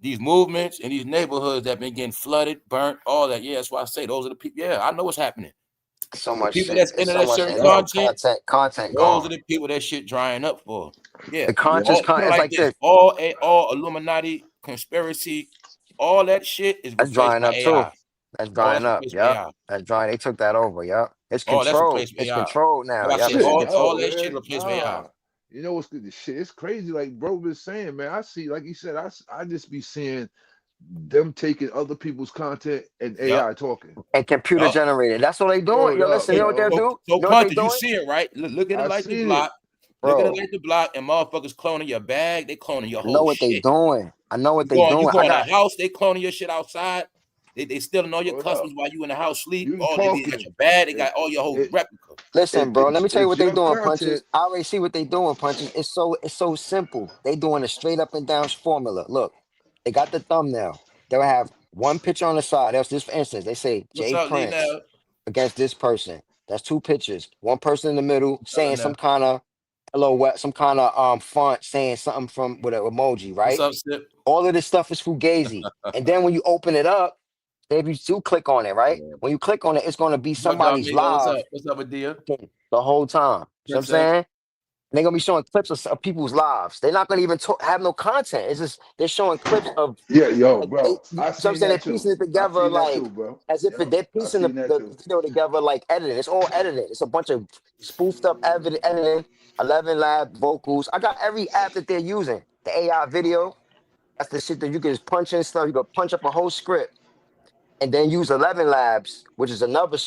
These movements in these neighborhoods that been getting flooded, burnt, all that. Yeah, that's why I say those are the people. Yeah, I know what's happening. So much people shit. that's It's into so that much certain content those gone. are the people that shit drying up for. Yeah, The conscious put it like this. All Illuminati conspiracy, all that shit is That's replaced drying by up AI. too. That's drying up. Yep. That's drying. They took that over. Yep. It's That's controlled. replaced by It's AI. controlled now. Like I Yep. said, all that man. shit replaced by AI. You know what's good? The shit. It's crazy. Like bro was saying, man. I see, like he said, I just be seeing them taking other people's content and AI talking and computer generated. That's what they doing. Yo, listen, you know what they'll do? So you know what they Punches, doing? you see it, right? Look at it like the seen block. Bro. Look at it like the block, and motherfuckers cloning your bag. They cloning your I know whole what shit. they doing. I know what they You doing. go in a house, they cloning your shit outside. They stealing all your customers while you in the house sleep. You All they got your bag. They got all your whole replica. Listen, bro, let me tell you what they doing, content. Punches. I already see what they doing, Punches. It's so simple. They doing a straight up and down formula. Look, they got the thumbnail. They'll have one picture on the side. That's just for instance. They say What's Jay up, Lee, Prince now? against this person. That's two pictures. One person in the middle saying some kind of some kind of font saying something from with an emoji, right? What's up, Sip? All of this stuff is fugazi. And then when you open it up, if you do click on it, right? When you click on it, it's going to be somebody's live What's up, Adia? the whole time. You know what I'm saying? And they're going to be showing clips of people's lives. They're not going to even have no content. It's just they're showing clips of bro. I seen that too. They're piecing it together like bro. as if they're piecing the video together like editing. It's all edited. It's a bunch of spoofed up editing, 11 lab vocals. I got every app that they're using. The AI video. That's the shit that you can just punch in stuff. You can punch up a whole script and then use 11 Labs, which is another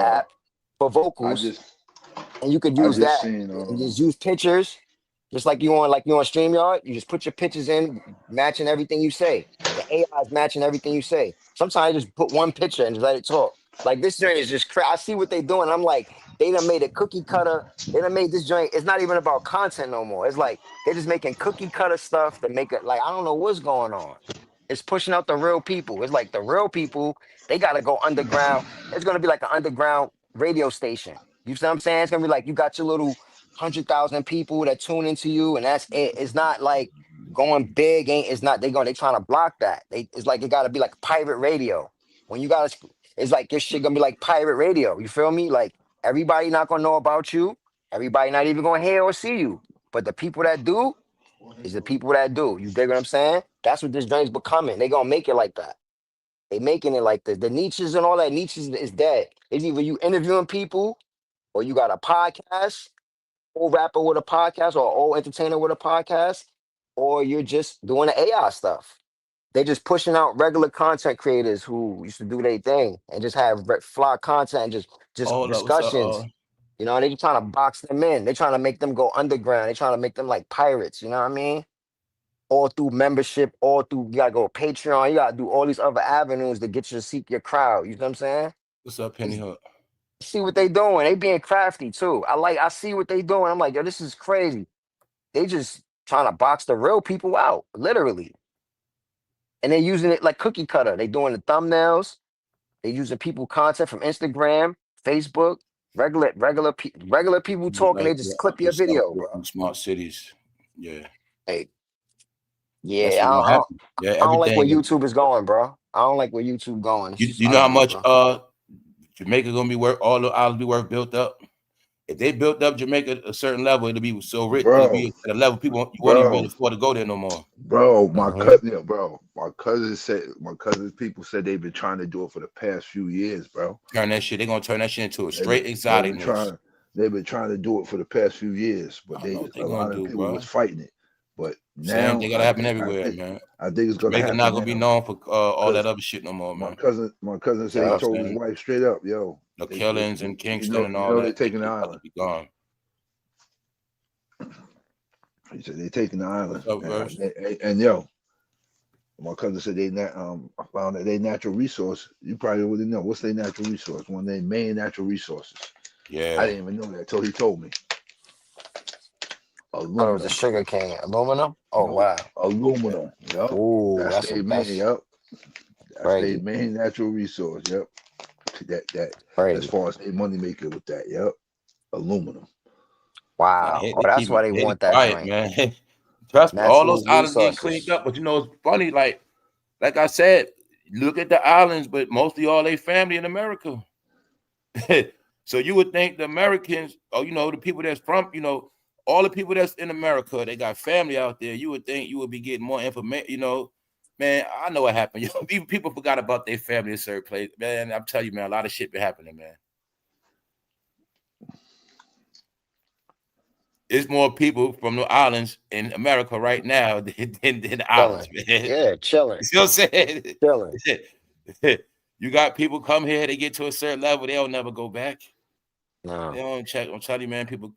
app for vocals. And you could use that and just use pictures, just like you on StreamYard. You just put your pictures in, matching everything you say. The AI is matching everything you say. Sometimes you just put one picture and just let it talk. Like this joint is just I see what they doing. I'm like, they done made a cookie cutter. They done made this joint. It's not even about content no more. It's like they're just making cookie cutter stuff to make it like I don't know what's going on. It's pushing out the real people. It's like the real people, they gotta go underground. It's gonna be like an underground radio station. You see what I'm saying? It's gonna be like you got your little 100,000 people that tune into you, and that's it. It's not like going big. It's not. They trying to block that. It's like it gotta be like pirate radio. When you gotta, it's like your shit gonna be like pirate radio. You feel me? Like everybody not gonna know about you. Everybody not even gonna hear or see you. But the people that do is the people that do. You dig what I'm saying? That's what this drink's becoming. They gonna make it like that. They making it like this. The niches and all that niches is dead. It's either you interviewing people or you got a podcast, old rapper with a podcast or old entertainer with a podcast, or you're just doing the AI stuff. They just pushing out regular content creators who used to do their thing and just have fly content and just discussions. You know, they just trying to box them in. They trying to make them go underground. They trying to make them like pirates. You know what I mean? All through membership, all through you gotta go Patreon. You gotta do all these other avenues to get you to seek your crowd. You know what I'm saying? What's up, Penny Hook? See what they doing. They being crafty too. I see what they doing. I'm like, yo, this is crazy. They just trying to box the real people out, literally. And they're using it like cookie cutter. They doing the thumbnails. They using people content from Instagram, Facebook, regular people talking. They just clip your video, bro. Smart cities, yeah. Hey, yeah, I don't like where YouTube is going, bro. I don't like where YouTube going. You know how much Jamaica gonna be worth? All the islands be worth built up. If they built up Jamaica a certain level, it'll be so rich. It'll bro, be at a level people you won't even be bro, able to afford to go there no more. bro. My Mhm. cousin, yeah, bro. My cousin's people said they've been trying to do it for the past few years, bro. Turn that shit. They're gonna turn that shit into a They've straight been, they've been exoticness. trying, they've been trying to do it for the past few years, but I don't know what a they're lot gonna of do, people bro. was fighting it. But Same now thing gotta happen everywhere, man. I think it's gonna Jamaica not happen gonna be now. known for all that Because other shit no more, man. my cousin said You know he what I'm told his saying? wife straight up, yo, The killings in Kingston and all they're that taking the shit about to island. be gone. He said they're taking the island, What's up, Verse? and yo, my cousin said I found that they natural resource. You probably already know what's their natural resource. One of their main natural resources. Yeah. I didn't even know that until he told me. Oh, it was Aluminum. the sugar cane. Aluminum? Oh, No, wow. aluminum. Yep. Ooh, That's their main. Yep. That's their crazy. main natural resource. Yep. That Crazy. as far as their money maker with that. Yep. Aluminum. Wow. Oh, that's why they want that quiet, joint. man. Trust me, all those Natural islands getting cleaned resources. up. But you know, it's funny, like I said, look at the islands, but mostly all their family in America. So you would think the Americans, or you know, the people that's from, you know, all the people that's in America, they got family out there. You would think you would be getting more information, you know. Man, I know what happened. Even people forgot about their family in certain place. Man, I'm telling you, man, a lot of shit been happening, man. It's more people from the islands in America right now than the islands, man. Yeah, chilling. You see what I'm saying? Chilling. You got people come here, they get to a certain level, they'll never go back. No. They don't check. I'm telling you, man, people.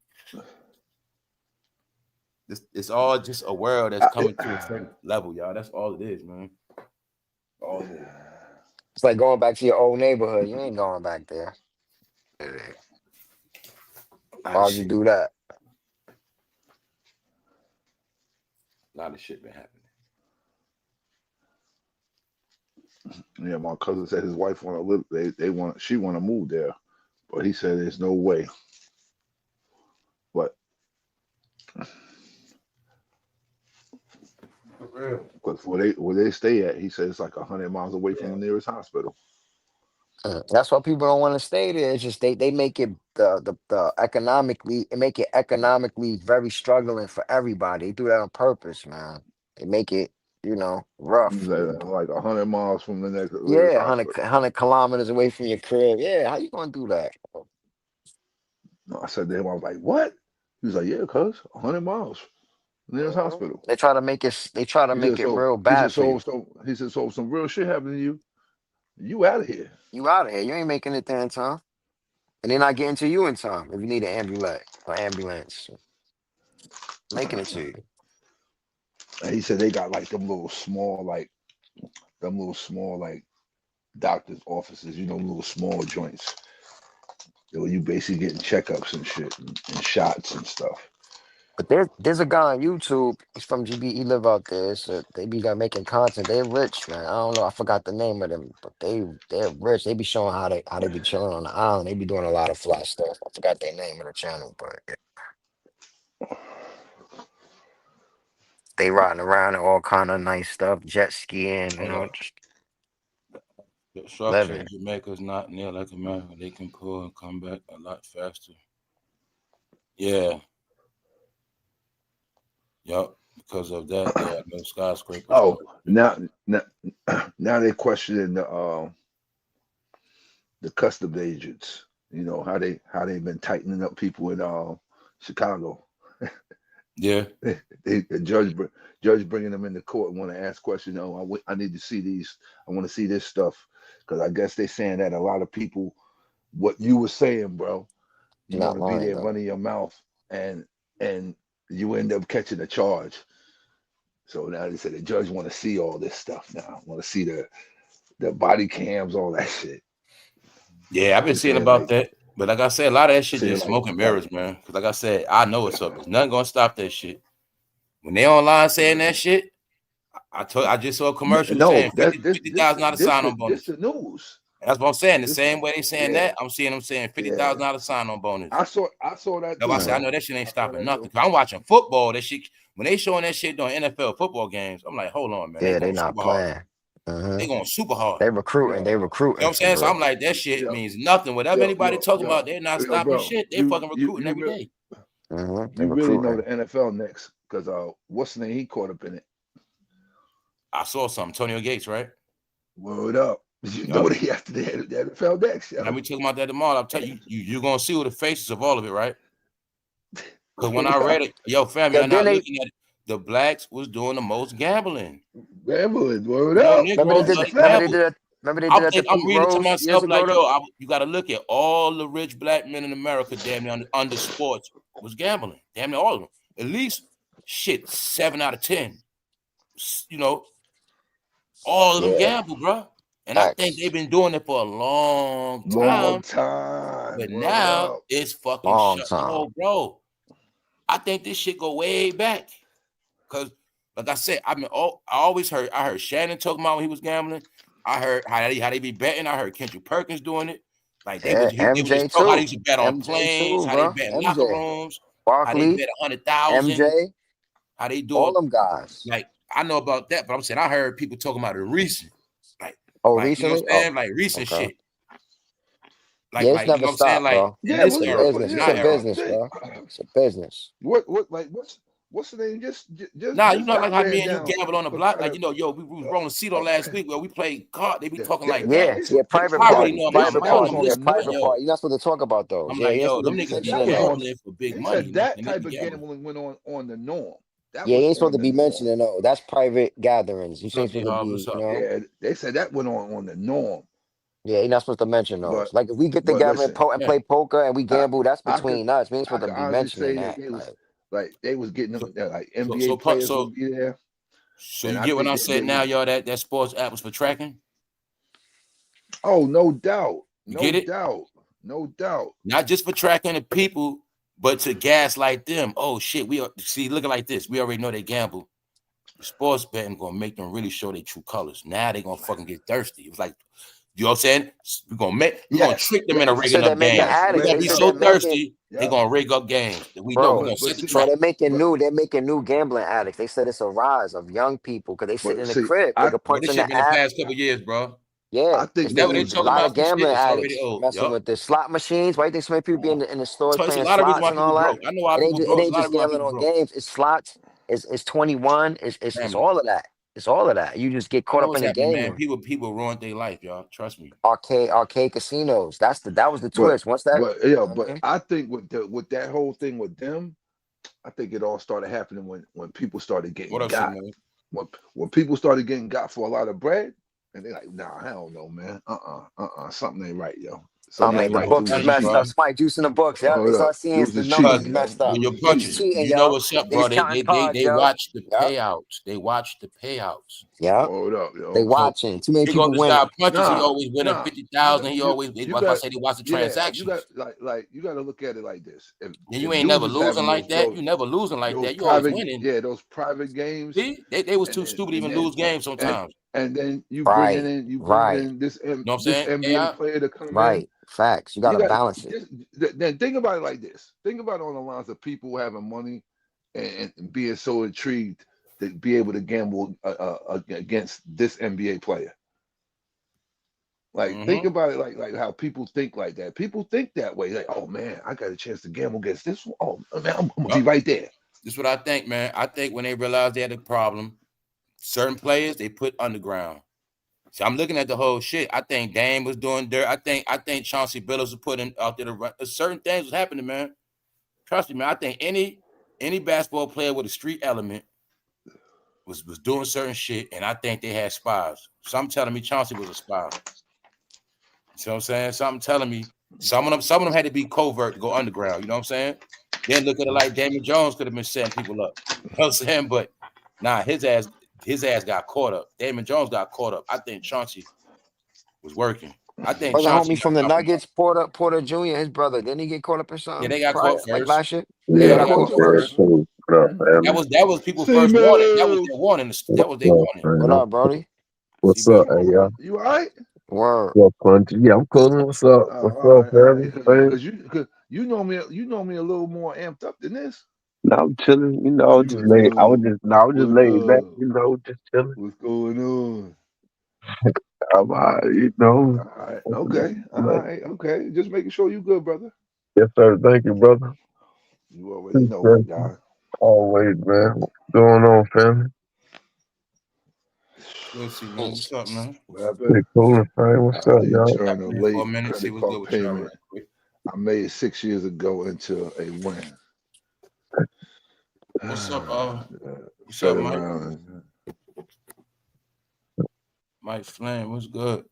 It's all just a world that's coming to a certain level, y'all. That's all it is, man. All it is. It's like going back to your old neighborhood. You ain't going back there. Why would you do that? A lot of shit been happening. Yeah, my cousin said his wife want to live. She want to move there, but he said there's no way. But because where they stay at, he said it's like 100 miles away from the nearest hospital. That's why people don't want to stay there. It's just they make it the economically very struggling for everybody. They do that on purpose, man. They make it, rough. He's like 100 miles from the nearest Yeah, hospital. 100 kilometers away from your crib. Yeah, how you gonna do that? No, I said to him, I was like, what? He was like, yeah, cuz 100 miles nearest hospital. They try to make it. They try to make it real He bad said, for you. he said, so if some real shit happened to you, you out of here. You out of here. You ain't making it there in time, and they're not getting to you in time. If you need an ambulance, making it to you. And he said they got like them little small doctor's offices, little small joints. Where you basically getting checkups and shit and shots and stuff. But there's a guy on YouTube. He's from GB. He live out there. So they be making content. They're rich, man. I don't know. I forgot the name of them, but they're rich. They be showing how they be chilling on the island. They be doing a lot of fly stuff. I forgot their name of the channel, but yeah. They riding around and all kind of nice stuff, jet skiing, just The structure in Jamaica is not near like America. They can pull and come back a lot faster. Yeah. Yup. Because of that, there are no skyscrapers. Oh, now they're questioning the customs agents. How they been tightening up people in Chicago. Yeah. The judge bringing them into court and want to ask questions. I need to see these. I want to see this stuff because I guess they're saying that a lot of people, what you were saying, bro, you want to be there running your mouth and you end up catching a charge. So now they said the judge want to see all this stuff now. Want to see the body cams, all that shit. Yeah, I've been seeing about that. But like I said, a lot of that shit just smoke and mirrors, man. Because like I said, I know what's up. There's nothing gonna stop that shit. When they online saying that shit, I just saw a commercial saying $50,000 sign-on bonus. This the news. That's what I'm saying. The same way they saying that, I'm seeing them saying $50,000 sign-on bonus. I saw that. I said, I know that shit ain't stopping nothing. Cause I'm watching football. That shit when they showing that shit during NFL football games, I'm like, hold on, man. Yeah, they not playing. They going super hard. They recruiting. Yo, They You know recruiting what I'm for saying? So real. I'm like, that shit yo, means nothing. Whatever anybody talking about, they're not stopping bro. shit. They fucking recruiting You every day. They you really know recruiting. the NFL next because what's the name? He caught up in it. I saw something. Antonio Gates, right? Word up. You know they after the NFL next, yo. Now we talking about that tomorrow. I'll tell you, you're gonna see what the faces of all of it, right? Because when I Word read up. it, yo, family, Yeah, I'm then not they looking at it. The blacks was doing the most gambling. Gambling, word You know, up. remember they Negroes did. love to Remember they gamble. did that. Remember they did that to I'm Pete reading to Rose years myself ago like, though. yo, you got to look at all the rich black men in America, damn near under sports was gambling. Damn near all of them. At least, shit, 7 out of 10. You know, all of them gamble, bro. And I think they've been doing it for a long Long time. time. But Word now up. it's fucking Long shut. time. Oh, bro. I think this shit go way back. Cause like I said, I heard Shannon talking about when he was gambling. I heard how they be betting. I heard Kendrick Perkins doing it. Like they was MJ just talking how they too. used to bet on MJ planes, too, how they bro. bet in locker MJ, rooms, how they Barkley, bet 100,000, MJ, how they do all it. them guys. Like I know about that, but I'm saying I heard people talking about it recent. Like you know Recently? what I'm saying? Like recent okay. shit. Like It's you know never what I'm saying? stopped, Like bro. in Yeah, this It's a era, business. in It's our a era. business, bro. It's a business. What's the name? Just Nah, you know, like got how ran me and you down gambled on the for block. kind Like, of you know, yo, we was rolling Cedo last week where we played card. They be talking like that. Yeah, private I already party. know they I'm said Private that out was on party. on Yeah, this, but private yo, party. You're not supposed to talk about those. I'm Yeah, like, you're not yo, supposed to them be niggas be that mentioning was on. those. gambling for big They money said and they, that and they type be of gambling. gambling went on the norm. That Yeah, was you ain't supposed on to the be norm. mentioning those. That's private gatherings. You What's ain't up, supposed to D-Hog? What's be, up? Yeah, they said that went on the norm. yeah, you're not supposed to mention But those. Like if we get but together listen, and Yeah. play poker and we I gamble, that's I could between us. We ain't supposed to be honestly mentioning say that that. they was getting So, them like so, NBA so, pu- players so, would be there, so and you I get what think I they said now, was. y'all, that sports app was for tracking? Oh, no doubt, You get it? no doubt. Not just for tracking the people, but to gaslight them. Oh, shit, we are, see, looking like this. We already know they gamble. The sports betting gonna make them really show their true colors. Now they gonna fucking get thirsty. It's like, you know what I'm saying? We're gonna trick them into They rigging said they're up making games. They're addicts. gonna They be said so they're making, thirsty, they're Yeah, gonna rig up games. We know we're bro. gonna set but the see, Bro, trap. they're making new gambling addicts. They said it's a rise of young people because they sit but in the see, crib. They I could Bro, punch this in shit the been the app. past couple years, bro. Yeah, I think they Whenever they it's was a talk lot about of some shit, gambling it's already addicts old. messing Yup. with the slot machines. Why you think so many people be in the stores So it's a playing lot of reasons slots why and people all that? broke. I know why people It broke. It's a ain't lot just of reasons why gambling people on broke. games. It's slots. It's 21. It's Family. all of that. It's all of that. You just get I caught know up in what's the happening, man. gaming. People ruined their life, y'all. Trust me. Arcade casinos. That was the but twist. Once that, but I think with that whole thing with them, I think it all started happening when people started What getting up, shit, got. man? When people started getting got for a lot of bread, and they're like, nah, I don't know, man. Something ain't right, yo. I Something That's mean, ain't the the right. whole books Dudes is is punches, messed bro. up. cheating. Somebody juicing the books. Yep, they Hold up. start seeing Dudes the is numbers Cause is cheating, messed yo. up. when you're He's punching, cheating, you know yo. what's up, He's bro. counting cards, They yo. watch the Yep, payouts. They watch the payouts. yep. Hold up, They yo. So watching. Too many here goes people this guy winning. punches. He Nah, always winning nah. You 50,000. got He you always you that's why I got say they watch the you got transactions. you got to look at it like this. Then you If ain't dudes never is losing having like that. You never losing like that. You always winning. those private games, See, they was and too then stupid to and even then lose games and sometimes. and then Right, you bringing right, in You know what I'm this saying? NBA AI. player to come in. right. Facts. You You gotta got balance it. just then think about it like this. Think about it on the lines of people having money and being so intrigued to be able to gamble against this NBA player. Like think Mm-hmm. about it like how people think like that. People think that way. Like, oh man, I got a chance to gamble against this one. Oh man, I'm gonna be Yep. right there. This is what I think, man. I think when they realized they had a problem, certain players they put underground. So I'm looking at the whole shit. I think Dame was doing dirt. I think Chauncey Billups was putting out there to run. Certain things was happening, man. Trust me, man. I think any basketball player with a street element was doing certain shit, and I think they had spies. Some telling me Chauncey was a spy. You know what I'm saying? Something telling me some of them had to be covert to go underground. You know what I'm saying? Then look at it like Damon Jones could have been setting people up. You know what I'm saying? But nah, his ass got caught up. Damon Jones got caught up. I think Chauncey was working. I think Wasn't Chauncey homie got from the compromised. Nuggets, Porter Jr., his brother. Didn't he get caught up in Yeah, something they got prior, caught like first. last year? Yeah, They they Yeah, got got caught caught yeah, first. first. cool. What up, family? That was people's See first warning. That was their man, warning. That was their What's up, warning. What man? up, Brody? What's CB. up, hey, y'all? you all right? Word. What's up, Punch? Yeah, I'm cool. What's up? What's All up, right, all family? right. Man? Cause you know me a little more amped up than this. No, I'm chilling. You know, You just already laid. I was know just, no, I was just what's laid back. up, You know, just chilling. what's going on. You know. All right. Okay. All right. Okay. Just making sure you good, brother. Yes, sir. Thank you, brother. You already know, my Appreciate you. guy. Always, man. What's going on, family? Good see, man. What's up, man? What happened? Pretty cool and fine. What's up, y'all? Eternal Man, for a late minute, see credit what's good card with y'all real payment. quick. I made 6 years ago into a win. What's up, what's Fed up, Mike? around. Mike Flame, what's good?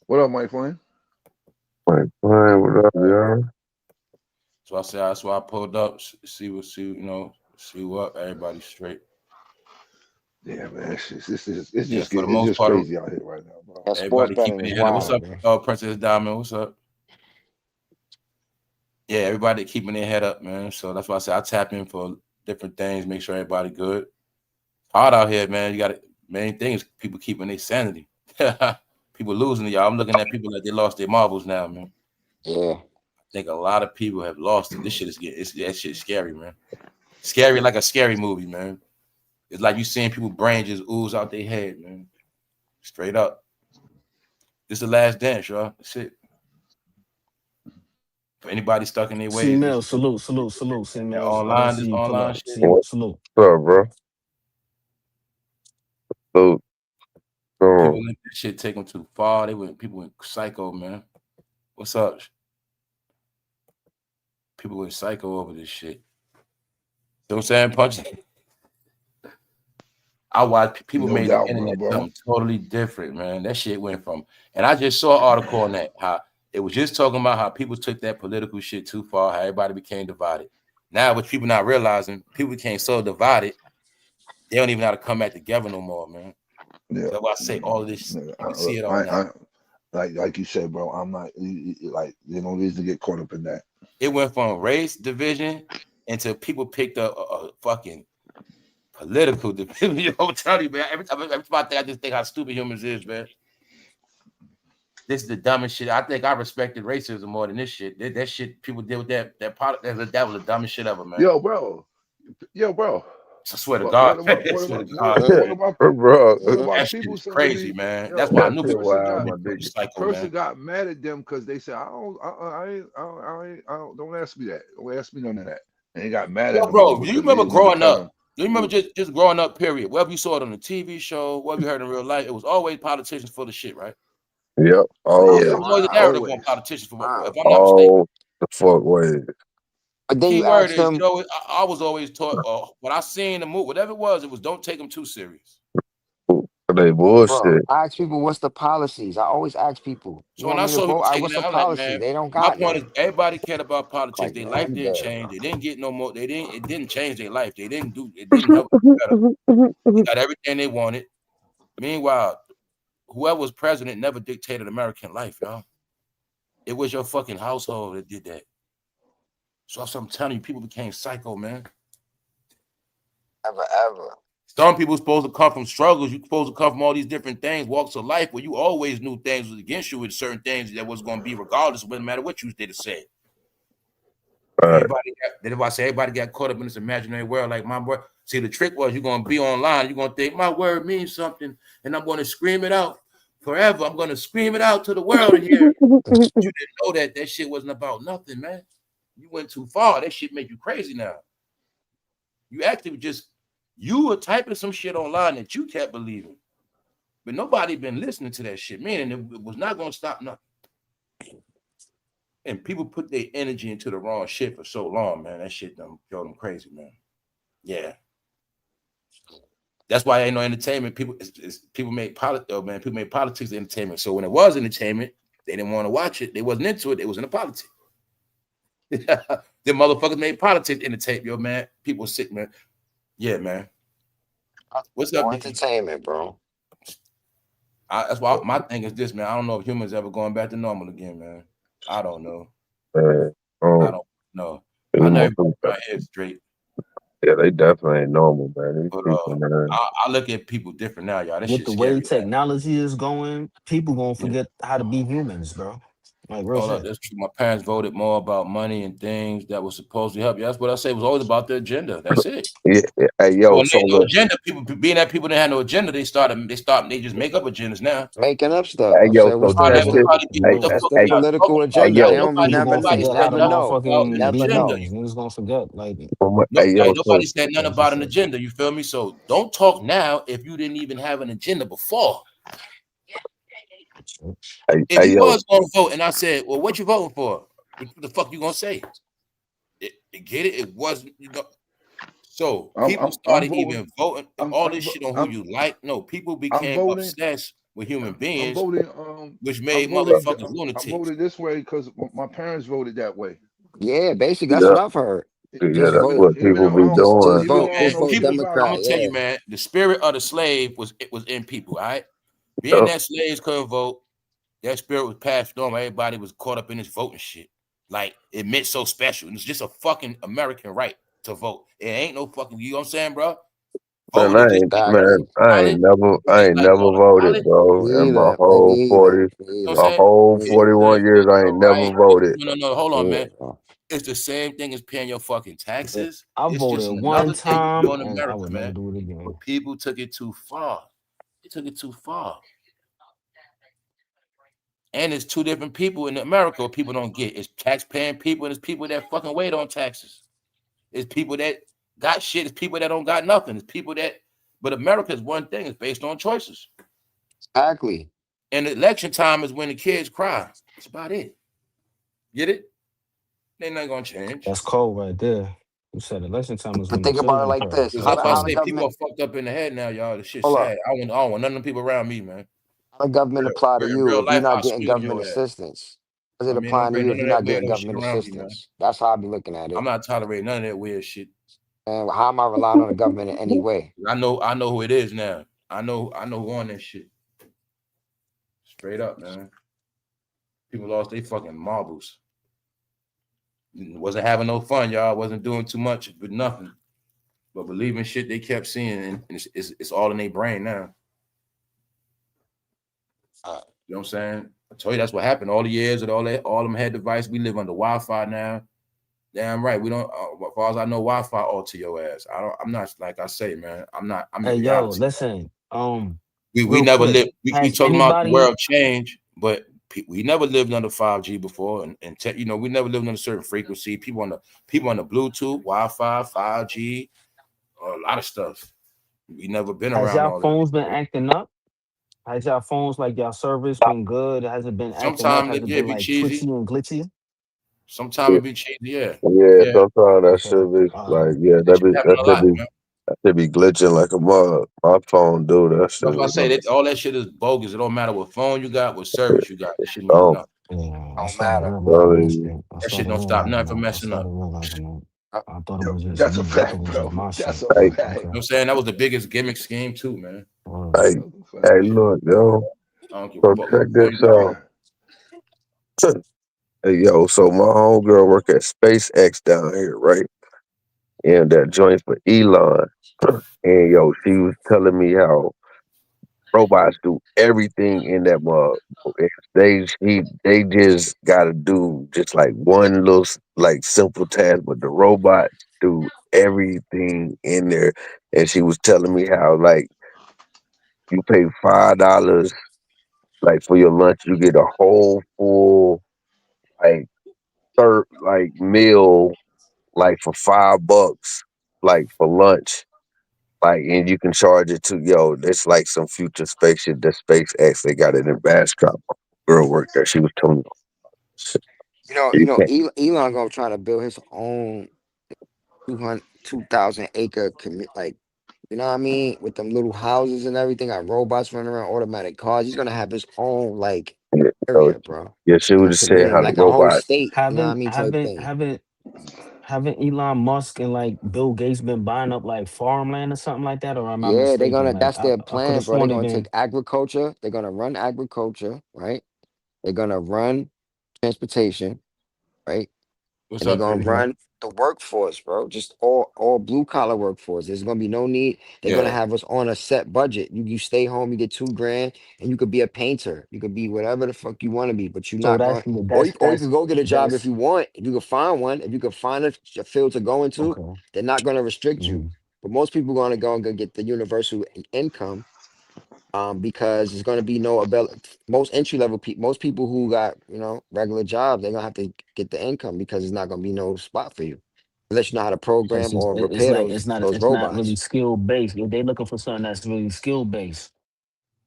What up, Mike Flame? Mike Flame, what up, y'all? So I said that's why I pulled up, see what everybody's straight. Yeah, man, it's just for the most just part, crazy out here right now, bro. That sports everybody betting keeping is their head up. What's wild, up, man. Princess Diamond? What's up? Yeah, everybody keeping their head up, man. So that's why I said I tap in for different things, make sure everybody good. Hard out here, man. You got to main thing is people keeping their sanity. People losing to y'all. I'm looking at people like they lost their marbles now, man. Yeah. I think a lot of people have lost it. This shit is that shit's scary, man. Scary like a scary movie, man. It's like you seeing people brain just ooze out their head, man. Straight up. This is the last dance, y'all. That's it. For anybody stuck in their ways, C-Mel, salute. C-Mel, I didn't online, see this you pull online up. shit. Salute. What's up, bro? So, People let this shit take them too far. People went psycho, man. What's up? People went psycho over this shit. You know what I'm saying? Punch. I watched people made the internet something totally different, man. That shit went from, and I just saw an article on that, how it was just talking about how people took that political shit too far, how everybody became divided. Now, what people not realizing, people became so divided, they don't even know how to come back together no more, man. Yeah. That's why I say all of this, you can see it all now. Like you said, bro, I'm not like no reason to get caught up in that. It went from race division until people picked up a fucking political division. You know, I'm telling you, man. Every time I just think how stupid humans is, man. This is the dumbest shit. I think I respected racism more than this shit. That shit people did with that product. That was the dumbest shit ever, man. Yo, bro. I swear to God. What about people saying crazy, man? That's why I knew people person got mad at them because they said, don't ask me that. Don't ask me none of that. And they got mad at them. Bro, do you remember growing up? Do you remember just growing up, period? Whether you saw it on the TV show, whether you heard in real life, it was always politicians full of shit, right? Yep. Oh, yeah. Always a narrative on politicians, if I'm not mistaken. The fuck way. But then Key you word ask is, them, you know, I was always taught, what I seen the movie, whatever it was don't take them too serious. They bullshit. Bro, I ask people, what's the policies? I always ask people. So when I saw people taking that, I'm like, man, they don't my got point is everybody cared about politics. Like, their man, life didn't change. They didn't get no more. It didn't change their life. It didn't help them better. They got everything they wanted. Meanwhile, whoever was president never dictated American life, y'all. It was your fucking household that did that. So I'm telling you, people became psycho, man. Ever. Some people supposed to come from struggles. You're supposed to come from all these different things, walks of life, where you always knew things was against you with certain things that was going to be regardless. It doesn't matter what you did or say. Everybody got caught up in this imaginary world like my boy. See, the trick was you're going to be online. You're going to think my word means something, and I'm going to scream it out forever. I'm going to scream it out to the world to hear. You didn't know that shit wasn't about nothing, man. You went too far. That shit make you crazy now. You actually you were typing some shit online that you kept believing, but nobody been listening to that shit, meaning it was not going to stop nothing. And people put their energy into the wrong shit for so long, man. That shit drove them crazy, man. Yeah. That's why ain't no entertainment. People make politics entertainment. So when it was entertainment, they didn't want to watch it. They wasn't into it. It was in the politics. The motherfuckers made politics entertainment, yo, man. People sick, man. Yeah, man. What's up, entertainment, bro? That's why my thing is this, man. I don't know if humans ever going back to normal again, man. I don't know. I don't know. I know everybody right here straight. Yeah, they definitely ain't normal, man. But I look at people different now, y'all. That With shit's the scary, way technology is going, people gonna forget how to be humans, bro. Like real Hold up, shit. that's true. My parents voted more about money and things that was supposed to help you. That's what I say. It was always about the agenda. That's it. Yeah, hey, So yo, when so they no look, agenda, people being that people didn't have no agenda, they just make up agendas now. Making up stuff. hey, I yo, said, so what's All the that check what's would the this. probably be Hey, what the You what's fuck the we hey, gotta talk political about. hey, agenda? Like yo, people nobody gonna said forget Never how nothing the know. about motherfucking an Never beginning agenda. know. was. Niggas gonna forget. Like No, hey, yo, like so nobody said nothing that's just about an shit. agenda. You feel me? So don't talk now if you didn't even have an agenda before. If hey, you yo, was gonna vote and I said, well, what you voting for? What the fuck you gonna say? Get it? It wasn't, So people I'm started voting. even voting all this shit on who you like. No, people I'm became voting. obsessed with human I'm beings, voting. which I'm made voting. motherfuckers I'm lunatics. voting this way because my parents voted that way. Yeah, basically that's yeah, what I've heard. yeah, Just that's vote. what people be Just doing. Even though vote. I don't Man, Just know vote shit people, about I'm them. Democrat. gonna tell Yeah. you, man, the spirit of the slave was in people, all right? Being that slaves couldn't vote, that spirit was passed on. Everybody was caught up in this voting shit. Like it meant so special. And it's just a fucking American right to vote. It ain't no fucking, you know what I'm saying, bro? Man, Voting is just like going Exactly. to college. I Just ain't like never going to voted, college. bro. Me In my either. Me whole either. 40, Me You know what I'm my either. saying? whole Me either. 41 years, I ain't never voted. No. Hold on, Yeah. man. It's the same thing as paying your fucking taxes. I It's just voted one another thing you do time in and I America, would never man. do it again. But people took it too far. They took it too far. And it's two different people in America what people don't get. It's tax-paying people and it's people that fucking wait on taxes. It's people that got shit. It's people that don't got nothing. It's people that, but America is one thing. It's based on choices. Exactly. And election time is when the kids cry. That's about it. Get it? They're not gonna change. That's cold right there. You said election time is But when the think about it children like cry. this: Because That's that's why I how the cold. say people government are fucked up in the head now, y'all. This shit's hold up, sad. I don't want none of them people around me, man. how the government apply to In you real if you're life, not I'll getting swing on government your ass. assistance? How's I it mean, don't applying to bring you if none of you're that not getting weirdo shit government around me, man. assistance? That's how I be looking at I'm it. not tolerating none of that weird shit. And how am I relying on the government in any way? I know who it is now. I know who on that shit. Straight up, man. People lost their fucking marbles. Wasn't having no fun, y'all. Wasn't doing too much with nothing. But believing shit they kept seeing, and it's all in their brain now. You know what I'm saying? I told you that's what happened. All the years and all them had device. We live under Wi-Fi now. Damn right. We don't. As far as I know, Wi-Fi alter your ass. I'm not like I say, man. I'm in Hey yo, reality. listen. We Real never quick. lived. We Has talking about the anybody world change, but we never lived under 5G before, you know we never lived on a certain frequency. People on the Bluetooth, Wi-Fi, 5G, a lot of stuff. We never been has around y'all all that phones been before. acting up? Has y'all phones like y'all service been good? Has it been acting up? Sometimes Has it it yeah, been be like cheesy. twitchy and glitchy? Sometimes it be cheesy. Yeah, Yeah, yeah. sometimes that Okay. should be All right. like, yeah, That shit happen a lot, man. that should be glitching like a mug. My phone do that shit. That's why I say that all that shit is bogus. It don't matter what phone you got, what service you got. That shit means Oh, nothing. Yeah, I Don't started matter. realizing that really, shit. I That shit started don't stop nothing realizing from that. I messing up. started realizing that. I thought it Yo, was just that's a me. I thought fact, it was just bro. my That's shit. a hey, But fact. You know what okay. I'm saying? That was the biggest gimmick scheme too, man. hey, That's a hey, fact. look, yo. I don't give a So fuck check what phone this you got. out. Hey, yo, so my homegirl work at SpaceX down here, right? And that joint for Elon. And yo, she was telling me how robots do everything in that mug. They just gotta do just like one little like simple task, but the robots do everything in there. And she was telling me how like you pay $5 like for your lunch, you get a whole full like third like meal like for $5 like for lunch. Like, and you can charge it to it's like some future spaceship that SpaceX they got it in Bastrop. Girl worked there. She was telling me, shit, you can't. Elon gonna try to build his own 2,000 acre like, you know what I mean, with them little houses and everything, got robots running around, automatic cars. He's gonna have his own like Yeah, so, area, bro. yeah, she Like was a just saying community, how the like a whole robot. state. You know what I Haven't mean, type haven't thing. haven't haven't Elon Musk and like Bill Gates been buying up like farmland or something like that? Or am I Yeah, they're mistaken? gonna. Like That's their I could plan, have bro. They're sworn they gonna take been. agriculture. They're gonna run agriculture, right? They're gonna run transportation, right? What's And they're up, gonna Pretty? Mhm. run the workforce, bro. Just all blue collar workforce. There's gonna be no need. They're gonna Yeah, have us on a set budget. You stay home, you get 2 grand, and you could be a painter. You could be whatever the fuck you want to be, but you're So not going. Or you could go get a job if that's you want. If you could find one, if you could find a field to go into, okay. they're not gonna restrict you. Mm. But most people gonna go and go get the universal income, because there's going to be no ability. Most entry level people, most people who got regular jobs, they're gonna have to get the income because there's not going to be no spot for you unless you know how to Because program or it's repair like those it's not really robots. skill based. If they looking for something that's really skill based,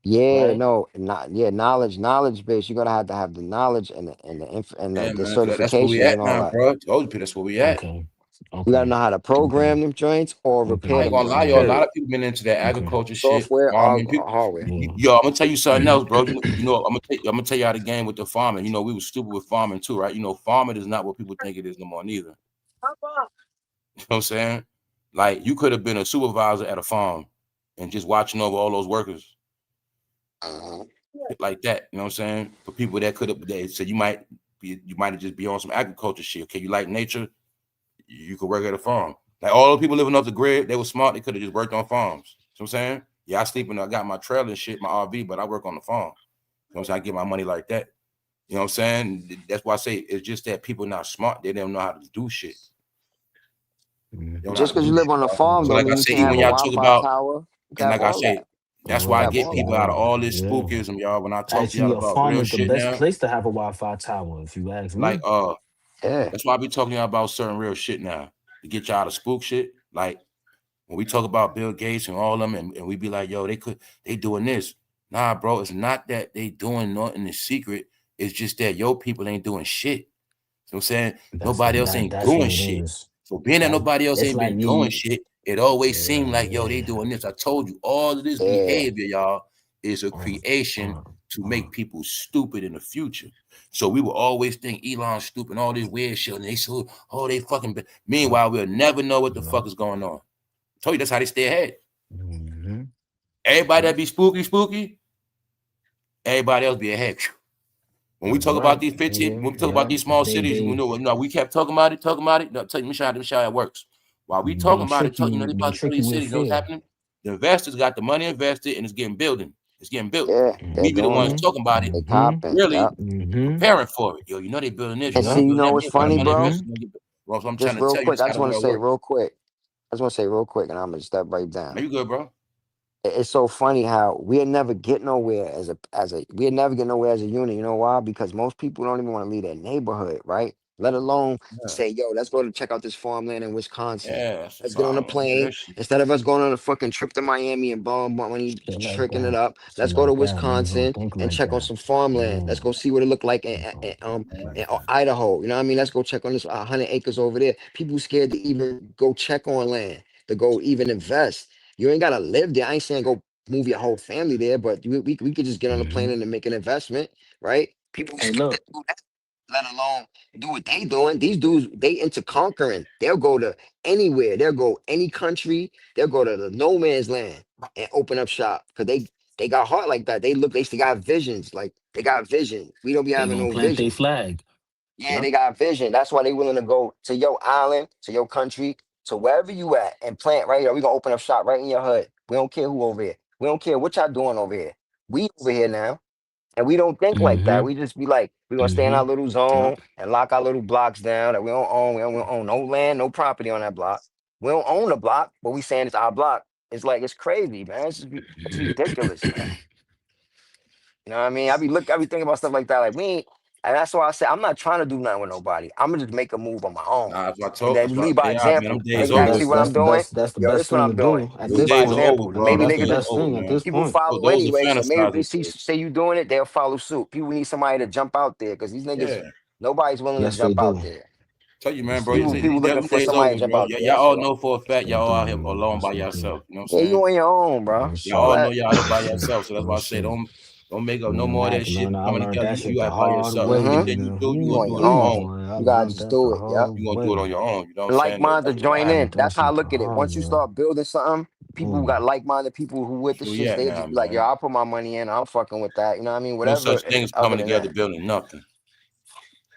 Yeah, right? no, not yeah, knowledge base. You're gonna have to have the knowledge and yeah, the man. That's where we certifications at and all now, that. bro. Told you that's where we at. Okay, You gotta okay, know how to okay, program them joints or okay, repair I ain't them gonna lie, joints. yo. A yeah, lot Period. of people been into that okay, agriculture shit, Software farming. or hardware. yeah. Yo, I'm gonna tell you something else, bro. I'm gonna tell you how the game with the farming. We was stupid with farming too, right? Farming is not what people think it is no more, neither. You know what I'm saying? Like you could have been a supervisor at a farm and just watching over all those workers, Uh, shit like that. You know what I'm saying? For people that could have, they said you might have just be on some agriculture shit. Okay, you like nature, you could work at a farm. Like all the people living off the grid, they were smart. They could have just worked on farms. You know what I'm saying? Yeah, I got my trailer and shit, my RV, but I work on the farm. You know what I'm saying? I get my money like that. You know what I'm saying? That's why I say it's just that people not smart. They don't know how to do shit. They don't know how just to because you do live shit, on a bro. farm So don't like I mean you say, can even have when a y'all talk Wi-Fi about, tower. You can and have like I all say, that. that's You why can I have get all people that. out of Yeah, all this yeah. spookism, y'all. When I talk to y'all Actually, a about farm real is the shit best now, place to have a Wi-Fi tower, if you ask like me. Yeah. that's why I be talking to y'all about certain real shit now to get y'all to spook shit. Like when we talk about Bill Gates and all of them, and we be like, yo, they doing this. Nah, bro, it's not that they doing nothing in secret. It's just that your people ain't doing shit. So I'm saying nobody else ain't That's doing what it shit. is. So being that Like nobody else it's ain't like been doing you, shit, it always seemed like, yo, they yeah, doing this. I told you, all of this Yeah. behavior, y'all, is a uh, creation uh, to uh, make people stupid in the future. So we will always think Elon's stupid and all this weird shit. And they say, oh, they fucking. uh, Meanwhile, we'll never know what the yeah. fuck is going on. I told you that's how they stay ahead. Mm-hmm. Everybody that be spooky, everybody else be ahead. When we That's talk about right, these 15, nigga. when we talk about Yeah, these small they cities, they we kept talking about it. No, tell you, let me show you how it works. While we talking about it, they they about to tell trick you these with cities, you know what's fear. happening? The investors got the money invested and it's getting building. It's getting built. Yeah. They're We be the doing ones it. Mm-hmm. talking about it, They Mm-hmm. copping. really Yep. Mm-hmm. preparing for it. Yo, they building this, And they see, Yep. you building know that. what's We ain't got the funny, money bro? invested. Mm-hmm. Well, so I'm trying Just to real tell you, quick. this I how just the want to world say works. real quick. I just want to say real quick, and I'm gonna step right Are down. you good, bro? It's so funny how we'll never get nowhere we'll never get nowhere as a unit. You know why? Because most people don't even want to leave their neighborhood, right? Let alone Yeah, say, yo, let's go to check out this farmland in Wisconsin. yeah, that's a Let's get on a problem. I hear plane. that shit. Instead of us going on a fucking trip to Miami and bum money Shit like tricking it that. up, Shit let's go to like that. Niggas don't Wisconsin think and like check on that. some farmland. Yeah. Let's go see what it look like Niggas don't think in like that. Idaho. You know what I mean? Let's go check on this 100 acres over there. People scared to even go check on land, to go even invest. You ain't gotta live there. I ain't saying go move your whole family there, but we could just get on a Mm-hmm. plane and make an investment, right? People Hey, scared to look. do that, let alone do what they doing. These dudes, they into conquering. They'll go to anywhere. They'll go any country. They'll go to the no man's land and open up shop because they got heart like that. They still got visions. Like they got vision. We don't be They having gonna no plant their vision. flag. Yeah, Yep. they got vision. That's why they willing to go to your island, to your country, to wherever you at and plant right here. We gonna open up shop right in your hood. We don't care who over here. We don't care what y'all doing over here. We over here now. And we don't think like that. Mm-hmm. We just be like, we're gonna stay in Mm-hmm. our little zone Yep. and lock our little blocks down that we don't own. We don't own no land, no property on that block. We don't own the block, but we saying it's our block. It's like it's crazy, man. It's ridiculous, man. You know what I mean? I be thinking about stuff like that. Like we ain't, and that's why I say I'm not trying to do nothing with nobody. I'm gonna just make a move on my own. Nah, And then that's just what I lead by say. Yeah, man, them example. days That's Niggas the over ask with, me best. what bro. I'm doing. That's the Yo, best this what thing to I'm doing. do at Those Lead this by days are point. over, example. And bro. maybe That's the Them days niggas are best over, thing at man. this people point. follow Those are anyway. So maybe fantasizing they shit. say you doing it, they'll follow suit. People need somebody to jump out there because these niggas, Yeah. nobody's willing to Yes, they jump out do. there. Tell you, man, Yes, bro, they do. People looking them for days somebody over, to jump bro. out there. Y'all That's all all. know for a Yes, fact they y'all all do, here man. alone Yes, by they do. yourself. You know what I'm Yeah, you saying? on your own, bro. Yes, Y'all All sir. all know that. y'all here by Yes, sir. yourself. So that's why I Yes, say sir. don't make up no Man, more of I that can shit learn. I coming learned together. that You shit the out by hard yourself. way, Mm-hmm. Everything you nigga. do, You you gonna on do your on your Yeah, own. own. boy. I You gotta learned just that the do it. Yep. hard You gonna do it on way. your own. You know what I'm saying? Like-minded That's what join Learned in. happened. that That's how I shit the look at it. hard Once you way. start building something, people who Mm. got like-minded people who with That's the where we shits, at they now, just be like, yo, man. I'll put my money in. I'm fucking with that. You know what I mean? No Whatever such thing as other coming than together that. building nothing.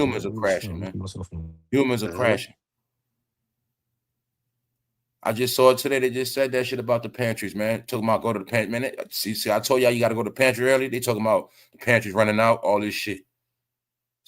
Humans are crashing, man. Humans are crashing. I just saw it today. They just said that shit about the pantries, man. Talking about go to the pantry. Man, see, I told y'all you got to go to the pantry early. They talking about the pantries running out, all this shit.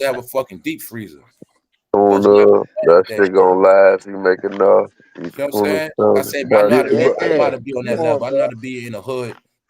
to have a fucking deep freezer. Soon that shit gonna last. You make enough. You know what I'm saying? I say, bro, I know how to be on Yeah, that come level. on, I know how bro. to be in the hood.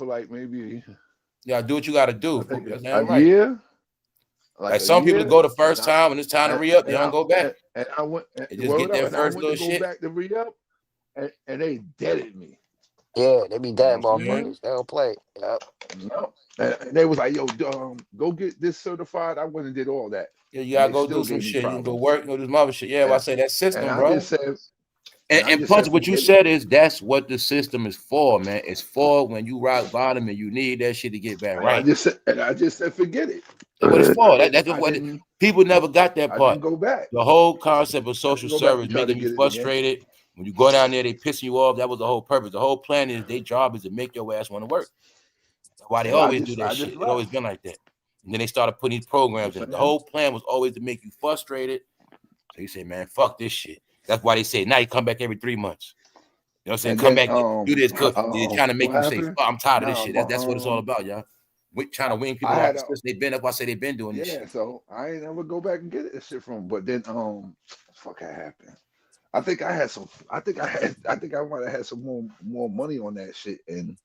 for like maybe You gotta do what you gotta do. I think That's a damn right. year. Like A some people year, go the and first time when it's time to re-up, they don't go back. and I went They just get their and I first went to little go shit. back to re-up, and they deaded me. Yeah, they be You know dead, what I'm saying? motherfuckers. They don't play. Yep. No. And they was like, yo, go get this certified. I went and did all that. Yeah, you And gotta they go still do some gave me shit. You can go problems. work, go do some other shit. Yeah, And I say that and system, I bro. just said, I And just said plus, what you forget it. said is that's what the system is for, man. It's for when you rock bottom and you need that shit to get back And I right. just said forget it. That's what it's for. That's I what didn't people never got that I part. didn't go back. The whole concept of I social didn't go back service and try to making you get it again. frustrated. When you go down there, they pissing you off. That was the whole purpose. The whole plan is their job is to make your ass want to work. That's why they And always do that I shit. just It's always left. been like that. And then they started putting these programs in. The whole plan was always to make you frustrated. So you say, man, fuck this shit. That's why they say now you come back every 3 months. You know what I'm saying? And Come then back, do this. They're trying to make what you say, happened? fuck, I'm tired of this No, shit. but That's what it's all about, y'all. We trying to wing people I off had the a system. That's why I say they've been doing this shit. so I ain't never go back and get this shit from. But then fuck that happened. I think I had some. I think I might have had some more money on that shit, and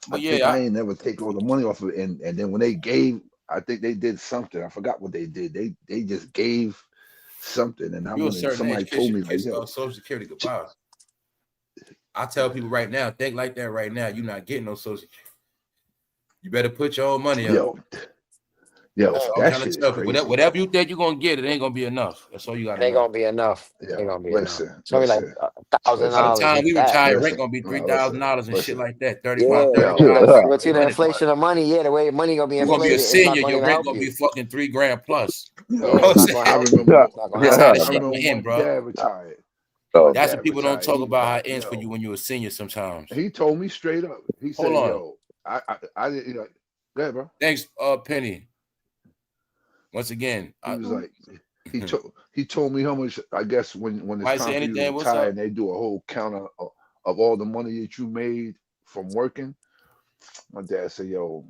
But I think yeah, I ain't never take all the money off of it. And then when they gave, I think they did something. I forgot what they did. They just gave something, and I you a went and certain somebody age, kiss told me like, yo, Social Security goodbye. I tell people right now, think like that right now. You're not getting no Social Security. You better put your own money up. Yo, That's all I'm that trying to shit is tell people. crazy. Whatever you think you're gonna get, it ain't gonna be enough. That's all you gotta It ain't know. gonna be enough. It ain't Yo, gonna be enough. listen, It's gonna be like listen, By the $1,000 time if we that. retire, rent listen, gonna be no, listen, $3,000 and shit listen. like that. 30, Yeah, 35, but see the 100. inflation of money. Yeah, the way money gonna be You're gonna be a inflated, it's not senior, gonna your even rent help gonna you. be fucking $3,000 plus. You know Yeah, what I'm it's not saying? gonna I help you. remember, It's not gonna That's help how you. the I shit remember be when hitting, my bro. dad retired. That's what people don't talk about how it ends for Yo, you when you're a senior sometimes. he told me straight up. He Hold said, on. "Yo, I didn't." Go ahead, bro. Thanks, Penny. Once again, He was like, he told me how much. I guess when it's might say time for you to anything. What's retire, up? and they do a whole count of all the money that you made from working. My dad said, "Yo,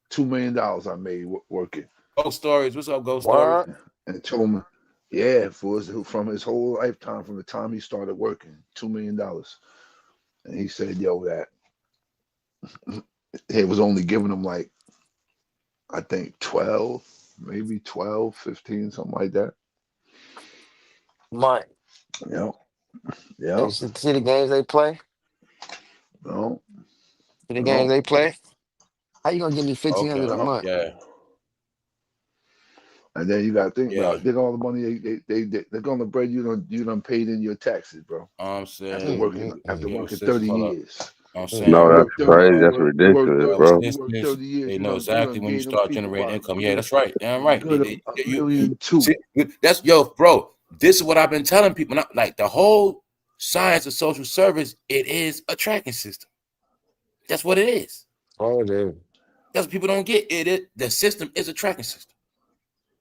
$2 million I made working." Ghost stories. What's up, Ghost stories? What? And told me, yeah, from his whole lifetime, from the time he started working, $2 million. And he said, yo, that it was only giving him like, I think 12, maybe 12, 15, something like that. Money. Yeah. You see the games they play? No. See the games they play? How you gonna give me Okay. $1,500 a month? Yeah. And then you got to think about it. Think all the money they're going to bread you done paid in your taxes, bro. I'm saying After working 30 years. I'm You saying No, that's work 30, crazy. you That's work, you work ridiculous, 30, bro. you work 30 years. they You know done exactly when you gained them start people generating about income. Yeah, that's right. Damn right. $1.2 million. That's bro. This is what I've been telling people. Like the whole science of social service, it is a tracking system. That's what it is. Oh, dude. That's what people don't get. The system is a tracking system.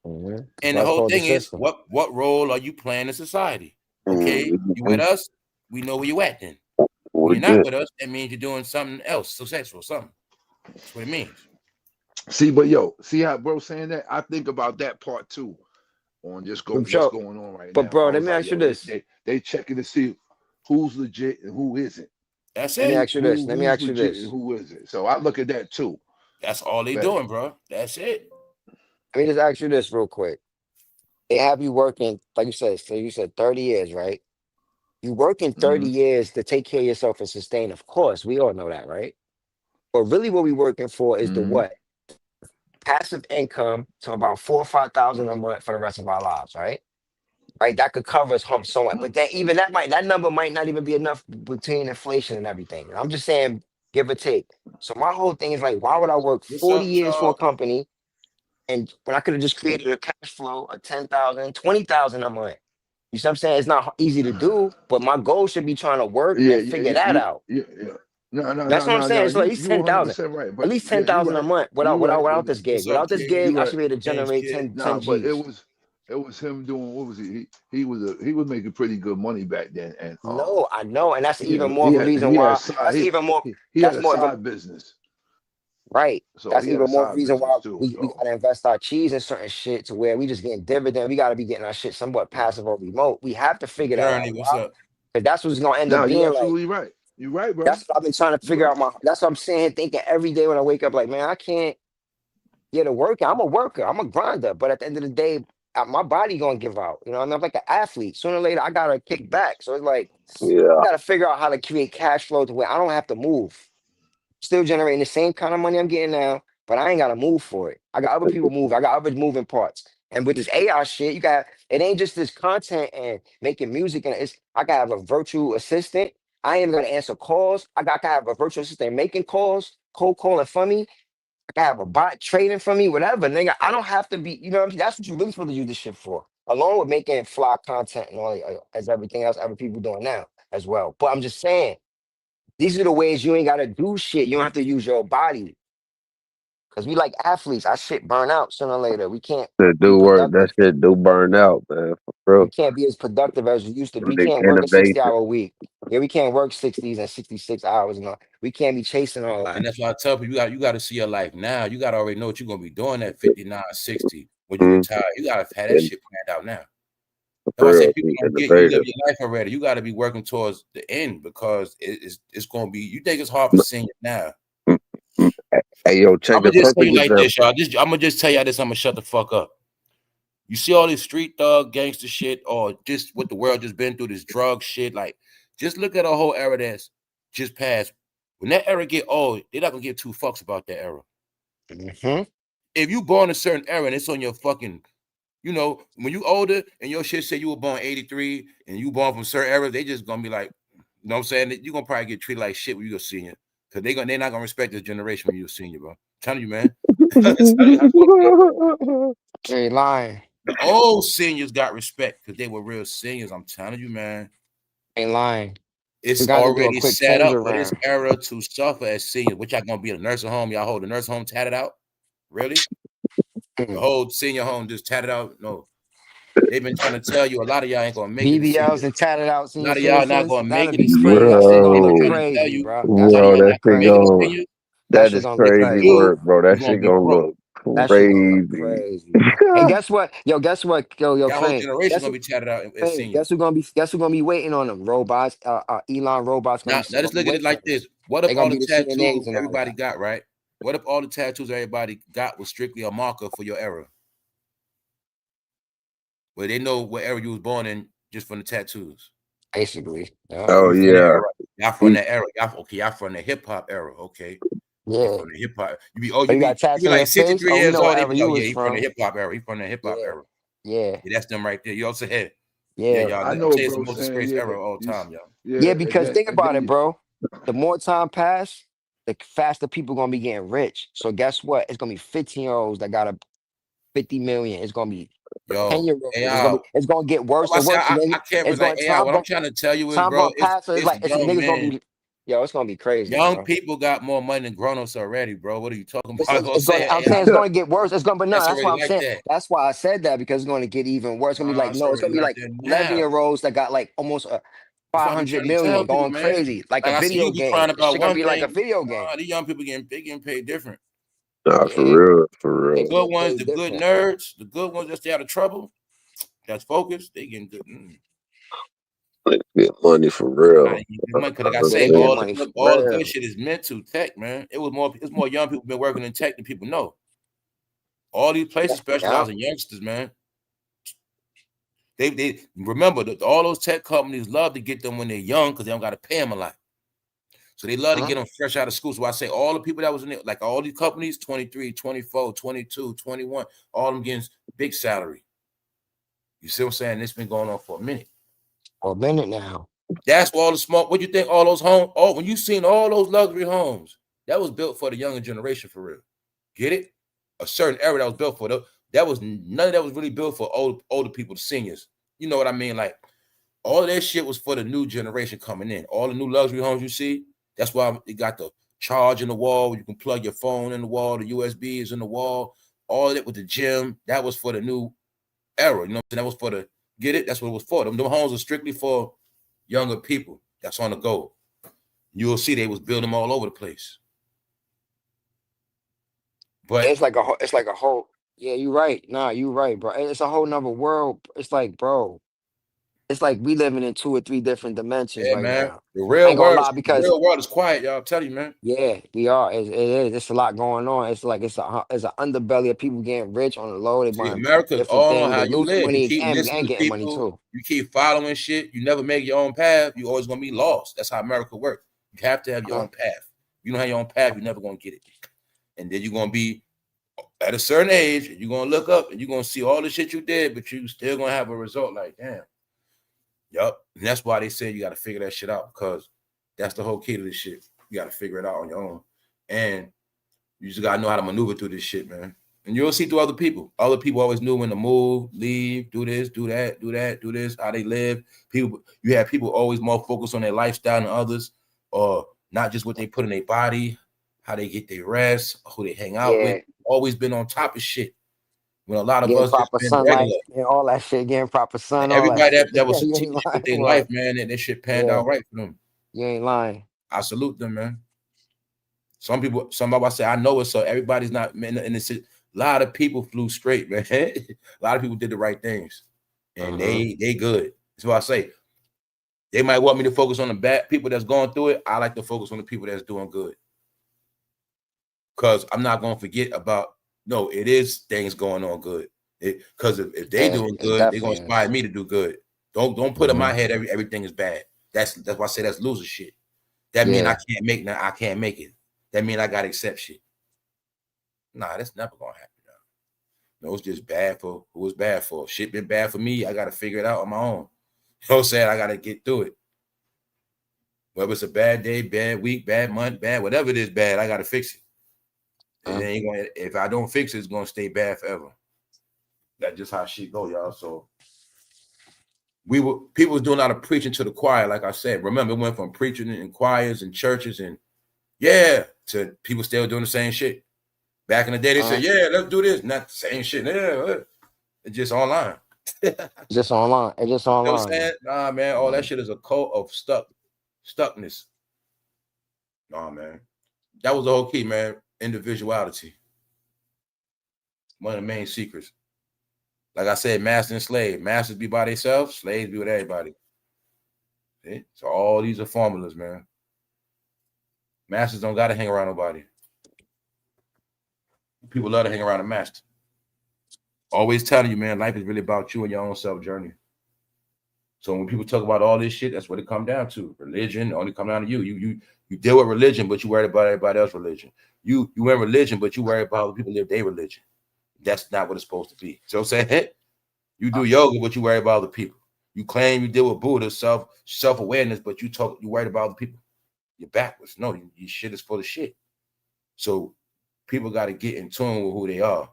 Mm-hmm. And the whole thing is, what role are you playing in society? Okay, you with us, we know where you at then. When you're not with us, that means you're doing something else, successful, something. That's what it means. See, but see how bro saying that? I think about that part too. On just what's going on right now. But bro, let me ask you this. They checking to see who's legit and who isn't. That's Let it. me ask you this. Let me ask you legit this. and who isn't. So I look at that too. That's all they doing, bro. That's it. Let me just ask you this real quick. They have you working, like you said, so you said 30 years, right? You working 30 years to take care of yourself and sustain. Of course, we all know that, right? But really what we working for is the what? Passive income to about 4,000 or 5,000 a month for the rest of our lives, right? Right? That could cover us somewhat. But then even that number might not even be enough between inflation and everything. I'm just saying, give or take. So my whole thing is like, why would I work 40 years for a company and when I could have just created a cash flow of 10,000, 20,000 a month? You see what I'm saying? It's not easy to do, but my goal should be trying to work and figure that out. No. That's what I'm saying. It's like at least You 10,000. 100% right. But At least 10,000 a month without this gig. Without this gig, I right. should be able to generate 10 but G's. it was him doing what was he was making pretty good money back then. And No, I know, and that's even more he of a had reason he had why. a side That's even more. he had That's a more of a side business. right. So That's he had a even more side reason why business too. we gotta invest our cheese in certain shit to where we just getting dividend. We gotta be getting our shit somewhat passive or remote. We have to figure that out. What's up? Because that's what's gonna end up No, you're being like. absolutely right. You're right, bro. That's what I've been trying to figure out. That's what I'm saying, thinking every day when I wake up, like, man, I can't get a worker. I'm a worker. I'm a grinder. But at the end of the day, my body gonna give out. You know, I'm like an athlete. Sooner or later, I gotta kick back. So it's like I gotta figure out how to create cash flow to where I don't have to move. Still generating the same kind of money I'm getting now, but I ain't gotta move for it. I got other people move. I got other moving parts. And with this AI shit, you got It ain't just this content and making music, and I gotta have a virtual assistant. I ain't gonna answer calls. I gotta have a virtual assistant making calls, cold calling for me. I gotta have a bot trading for me, whatever. Nigga, I don't have to be, you know what I mean? That's what you really supposed to use this shit for. Along with making fly content and all as everything else other people doing now as well. But I'm just saying, these are the ways you ain't gotta do shit. You don't have to use your body. Cause we like athletes. Our shit burn out sooner or later. We can't That be do work. That productive. shit do burn out, man. For We real. can't be as productive as we used to be. We They can't work a innovation. 60-hour week. Yeah, we can't work 60s and 66 hours and all. We can't be chasing all that. And that's why I tell people you got to see your life now. You got to already know what you're gonna be doing at 59, 60 when you retire. You got to have that shit planned out now. That's why I For say real, people be don't get you live innovative. your life already. You got to be working towards the end because it's gonna be. You think it's hard for seniors now? Mm, mm. Hey, yo, I'm check gonna the just tell you perfect like this, example. y'all. I'm gonna just tell y'all this. I'm gonna shut the fuck up. You see all this street thug gangster shit, or just what the world just been through, this drug shit. Like, just look at a whole era that's just passed. When that era get old, they're not gonna give two fucks about that era. If you born a certain era and it's on your fucking, you know, when you older and your shit say you were born 83 and you born from certain eras, they just gonna be like, you know what I'm saying? You're gonna probably get treated like shit when you're a senior. Cause they're not gonna respect this generation when you're a senior, bro. I'm telling you, man. I'm telling you how it's gonna be. They lying. The old seniors got respect because they were real seniors. I'm telling you, man. Ain't lying. We It's got to do a already quick set change up for this around. era to suffer as seniors. What y'all gonna be in a nursing home? Y'all hold the nursing home tatted out? Really? The whole senior home just tatted out? No. They've been trying to tell you a lot of y'all ain't gonna make it as BBLs seniors. and tatted out A senior lot of y'all not citizens. gonna make That'll it be as seniors. crazy. That shit They've gonna been look Bro, trying to tell crazy, you bro. a That lot shit of bro, gonna y'all that look not gonna shit make it as crazy. going, seniors. That that shit is gonna be crazy crazy. You work, bro. That gonna shit be gonna broke. look That shit gonna look crazy. crazy, bro. And guess what? Yo, guess what? Yo, Y'all whole Train. generation Guess gonna what? be tatted out as Train. seniors. Guess who gonna be waiting on them? Robots. Elon robots Now, gonna let's be look at it waiting on like them. this. What if They all gonna the be the tattoos CNAs and all everybody that. got, right? What if all the tattoos everybody got was strictly a marker for your era? Where they know what era you was born in just from the tattoos. Basically, yeah, Oh You from that yeah. era. Y'all from He, that era. Y'all from the hip hop era. Okay. You yeah. from the hip hop. Oh, you got You tats be on your like face. 63 Oh, we years know what old. They era be, you oh yeah, was he from the from. hip hop era. He from the hip hop Yeah, era. yeah, Yeah, that's them right there. You also said, yeah, yeah, y'all. I I'm know saying what it's the bro's most saying. disgraced Yeah, era of all time, y'all. yeah, yeah. Because think and about then it, bro. The more time pass, the faster people gonna be getting rich. So guess what? It's gonna be 15-year-olds that got a 50 million. It's gonna be Yo, 10-year-olds. AI. It's gonna get worse I and say worse. And then I can't it's like going AI. What I'm trying to tell you is, time bro, gonna pass. So it's it's like it's young niggas gonna men. be yo. It's gonna be crazy, Young bro. people got more money than grown-ups already, bro. What are you talking about? I'm It's going. saying I'm AI. saying it's going to get worse. It's going, but no, That's that's what already I'm like saying. that. That's why I said that because it's going to get even worse. It's going to be like It's no. It's already going to be like like that now. 11-year-olds that got like almost That's what I be 500 trying to tell million people, going man. crazy, like a Like I see video you be game. crying This about shit going to one be like a thing. video game. These young people getting paid different. nah, for Yeah, real, for they The real. good getting ones, paid the good different. nerds, the good ones that stay out of trouble, that's focused, they getting good. Like, get money for I real. didn't get money because, like I Yeah, say, they getting money for all the good real. shit is meant to tech, man. It's more young people been working in tech than people know. All these places Yeah. specialize in youngsters, man. They remember that all those tech companies love to get them when they're young because they don't got to pay them a lot. So they love to get them fresh out of school. So I say all the people that was in it, like all these companies, 23, 24, 22, 21, all of them getting big salary. You see what I'm saying? It's been going on for a minute. For a minute now. That's all the small. What do you think? All those homes, when you seen all those luxury homes, that was built for the younger generation for real. Get it? A certain era that was built for that was none of that was really built for older people, the seniors. You know what I mean? Like all of that shit was for the new generation coming in. All the new luxury homes you see, that's why they got the charge in the wall. You can plug your phone in the wall. The USB is in the wall. All of it with the gym. That was for the new era. You know what I'm saying? That was for the get it. That's what it was for. Them homes are strictly for younger people. That's on the go. You'll see they was building them all over the place. But It's like a whole. Yeah, you right. Nah, you right, bro. It's a whole nother world. It's like, bro. It's like we living in 2 or 3 different dimensions yeah, right man, now. the I real ain't gonna world, lie the because real world is quiet, y'all. I'm telling you, man. yeah, we are. It is. It's a lot going on. It's like it's an underbelly of people getting rich on the low. They See, buying America's different all on things. how They you losing live. You money keep listening and to getting money people. too. You keep following shit. You never make your own path. You always gonna be lost. That's how America works. You have to have your Uh-huh. own path. If you don't have your own path, you're never gonna get it. And then you're gonna be at a certain age, you're gonna look up and you're gonna see all the shit you did, but you still gonna have a result like, damn. Yup. And that's why they say you gotta figure that shit out, because that's the whole key to this shit. You gotta figure it out on your own. And you just gotta know how to maneuver through this shit, man. And you'll see through other people. Other people always knew when to move, leave, do this, do that, do that, do this, how they live. People, you have people always more focused on their lifestyle than others, or not just what they put in their body, how they get their rest, who they hang out with. Always been on top of shit. When a lot of getting us just proper been sunlight regular. and all that shit, getting proper sun, all that Everybody shit. that was You ain't strategic with their lying. life, man, and that shit panned out right for them. You ain't lying. I salute them, man. Some people, somebody say, I know it, so everybody's not in this. A lot of people flew straight, man. A lot of people did the right things, and they good. That's what I say. They might want me to focus on the bad people that's going through it. I like to focus on the people that's doing good, because I'm not going to forget about, no, it is things going on good. Because if they doing good, they're going to inspire me to do good. Don't put in my head everything is bad. That's why I say that's loser shit. That mean I can't make I can't make it. That mean I got to accept shit. Nah, that's never going to happen. No, it's just bad for who it's bad for. Shit been bad for me. I got to figure it out on my own. You know what I'm saying? I got to get through it. Whether it's a bad day, bad week, bad month, bad, whatever it is bad, I got to fix it. And then if I don't fix it, it's going to stay bad forever. That's just how shit go, y'all. So people was doing a lot of preaching to the choir, like I said. Remember, it went from preaching in choirs and churches and to people still doing the same shit. Back in the day, they said, let's do this. Not the same shit. Yeah, it's just online. Just online. It's just online. You know what I'm saying? Nah, man, all that shit is a cult of stuckness. Nah, man. That was the whole key, man. Individuality. One of the main secrets. Like I said, master and slave. Masters be by themselves, slaves be with everybody. See? So all these are formulas, man. Masters don't got to hang around nobody. People love to hang around a master. Always telling you, man, life is really about you and your own self journey. So when people talk about all this shit, that's what it comes down to. Religion only come down to you. You deal with religion, but you worry about everybody else's religion. You in religion, but you worry about how people live their religion. That's not what it's supposed to be. So I'm saying, you do yoga, but you worry about other people. You claim you deal with Buddha, self-awareness, but you worried about other people. You're backwards. No, you shit is full of shit. So people got to get in tune with who they are.